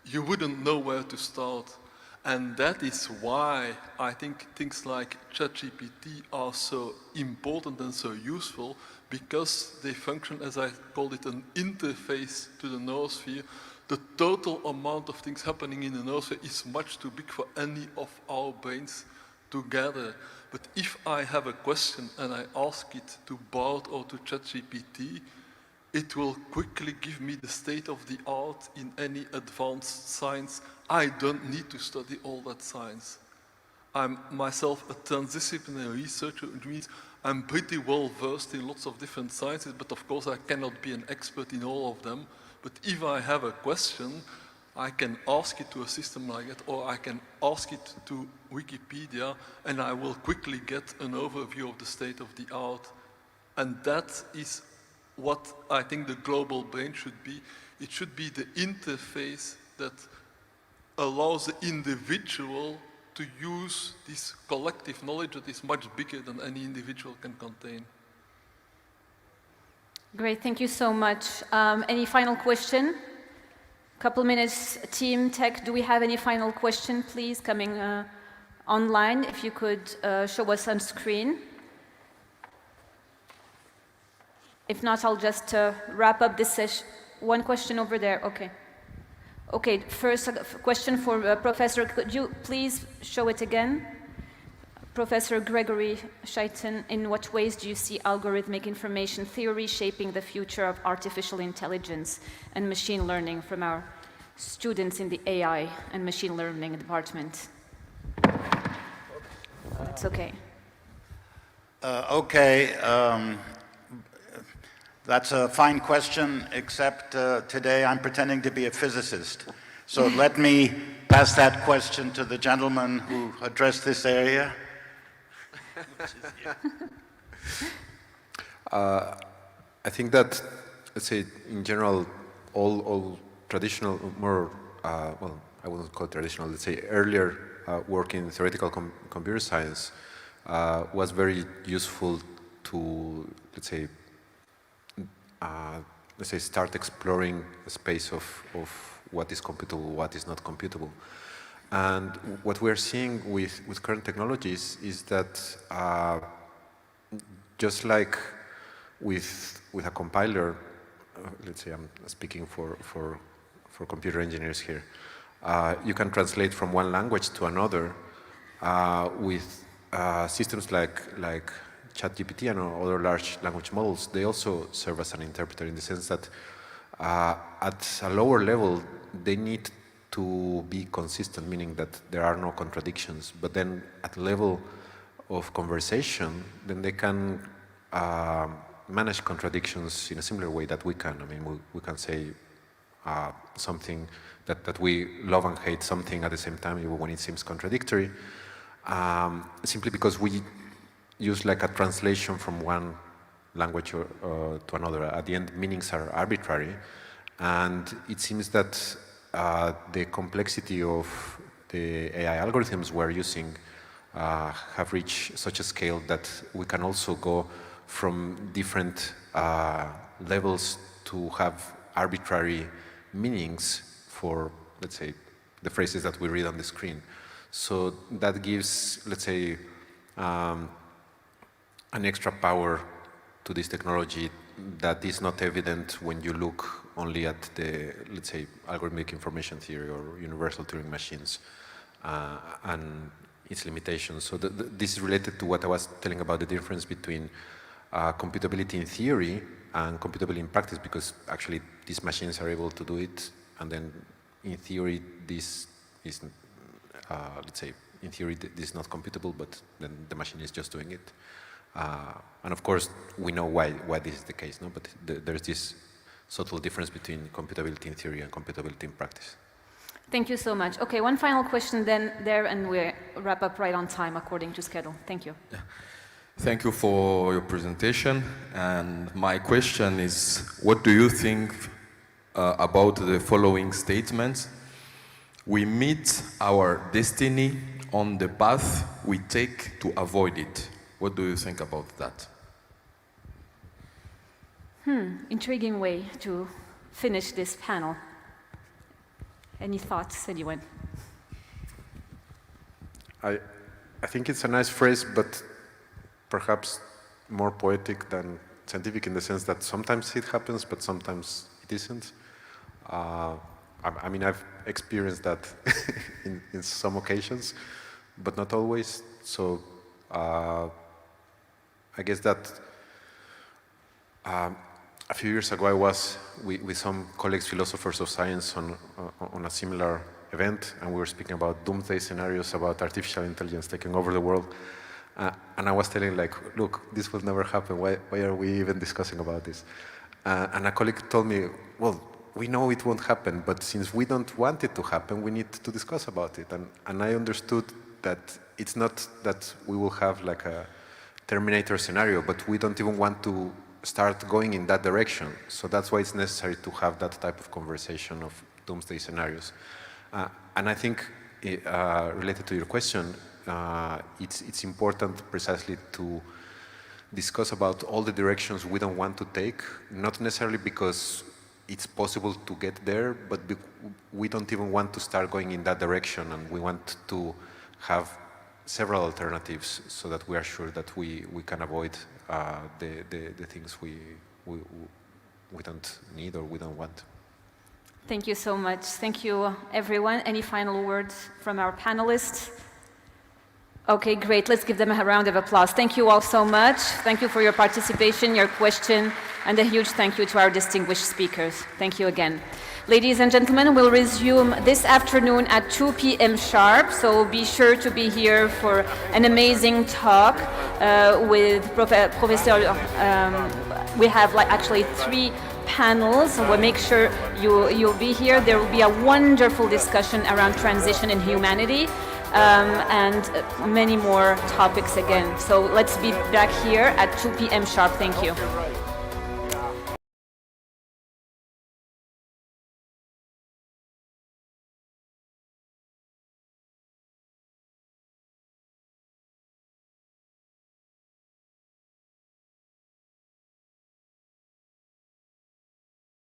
you wouldn't know where to start. And that is why I think things like ChatGPT are so important and so useful, because they function, as I called it, an interface to the noosphere. The total amount of things happening in the noosphere is much too big for any of our brains together. But if I have a question and I ask it to Bard or to ChatGPT, it will quickly give me the state of the art in any advanced science. I don't need to study all that science. I'm myself a transdisciplinary researcher, which means I'm pretty well versed in lots of different sciences, but of course I cannot be an expert in all of them. But if I have a question, I can ask it to a system like that, or I can ask it to Wikipedia, and I will quickly get an overview of the state of the art. And that is what I think the global brain should be. It should be the interface that allows the individual to use this collective knowledge that is much bigger than any individual can contain. Great, thank you so much. Any final question? Couple minutes, team tech, do we have any final question, please, coming online? If you could show us on screen. If not, I'll just wrap up this session. One question over there, okay. Okay, first question for Professor, could you please show it again? Professor Gregory Chaitin, in what ways do you see algorithmic information theory shaping the future of artificial intelligence and machine learning from our students in the AI and machine learning department? That's okay. That's a fine question, except today I'm pretending to be a physicist. So let me pass that question to the gentleman who addressed this area. I think that, let's say, in general, all traditional, more, well, I wouldn't call it traditional, let's say earlier work in theoretical computer science was very useful to, let's say, start exploring the space of what is computable, what is not computable. And what we're seeing with current technologies is that just like with a compiler, let's say I'm speaking for computer engineers here, you can translate from one language to another with systems like ChatGPT and other large language models. They also serve as an interpreter in the sense that at a lower level, they need to be consistent, meaning that there are no contradictions. But then at the level of conversation, then they can manage contradictions in a similar way that we can. I mean, we can say something that we love and hate something at the same time, even when it seems contradictory, simply because we use like a translation from one language to another. At the end, meanings are arbitrary, and it seems that the complexity of the AI algorithms we're using have reached such a scale that we can also go from different levels to have arbitrary meanings for, let's say, the phrases that we read on the screen. So that gives, let's say, an extra power to this technology that is not evident when you look only at the, let's say, algorithmic information theory or universal Turing machines and its limitations. So this is related to what I was telling about the difference between computability in theory and computability in practice, because actually these machines are able to do it, and then in theory this is, let's say, in theory this is not computable, but then the machine is just doing it. And of course, we know why this is the case, no? But there's this subtle difference between computability in theory and computability in practice. Thank you so much. Okay, one final question then there, and we wrap up right on time according to schedule. Thank you. Yeah. Thank you for your presentation. And my question is, what do you think about the following statements? We meet our destiny on the path we take to avoid it. What do you think about that? Intriguing way to finish this panel. Any thoughts, anyone? I think it's a nice phrase, but perhaps more poetic than scientific in the sense that sometimes it happens, but sometimes it isn't. I mean, I've experienced that in some occasions, but not always. So I guess that a few years ago I was with some colleagues, philosophers of science, on a similar event, and we were speaking about doomsday scenarios about artificial intelligence taking over the world. And I was telling, like, look, this will never happen. Why are we even discussing about this? And a colleague told me, well, we know it won't happen, but since we don't want it to happen, we need to discuss about it. And I understood that it's not that we will have like a Terminator scenario, but we don't even want to start going in that direction. So that's why it's necessary to have that type of conversation of doomsday scenarios. And I think, related to your question, it's important precisely to discuss about all the directions we don't want to take, not necessarily because it's possible to get there, but we don't even want to start going in that direction, and we want to have several alternatives so that we are sure that we can avoid the things we don't need or we don't want. Thank you so much. Thank you, everyone. Any final words from our panelists? Okay, great. Let's give them a round of applause. Thank you all so much. Thank you for your participation, your question, and a huge thank you to our distinguished speakers. Thank you again. Ladies and gentlemen, we'll resume this afternoon at 2 p.m. sharp, so be sure to be here for an amazing talk with Professor. We have actually 3 panels, so we'll make sure you'll be here. There will be a wonderful discussion around transition in humanity. And many more topics again. So let's be back here at 2 p.m. sharp. Thank you.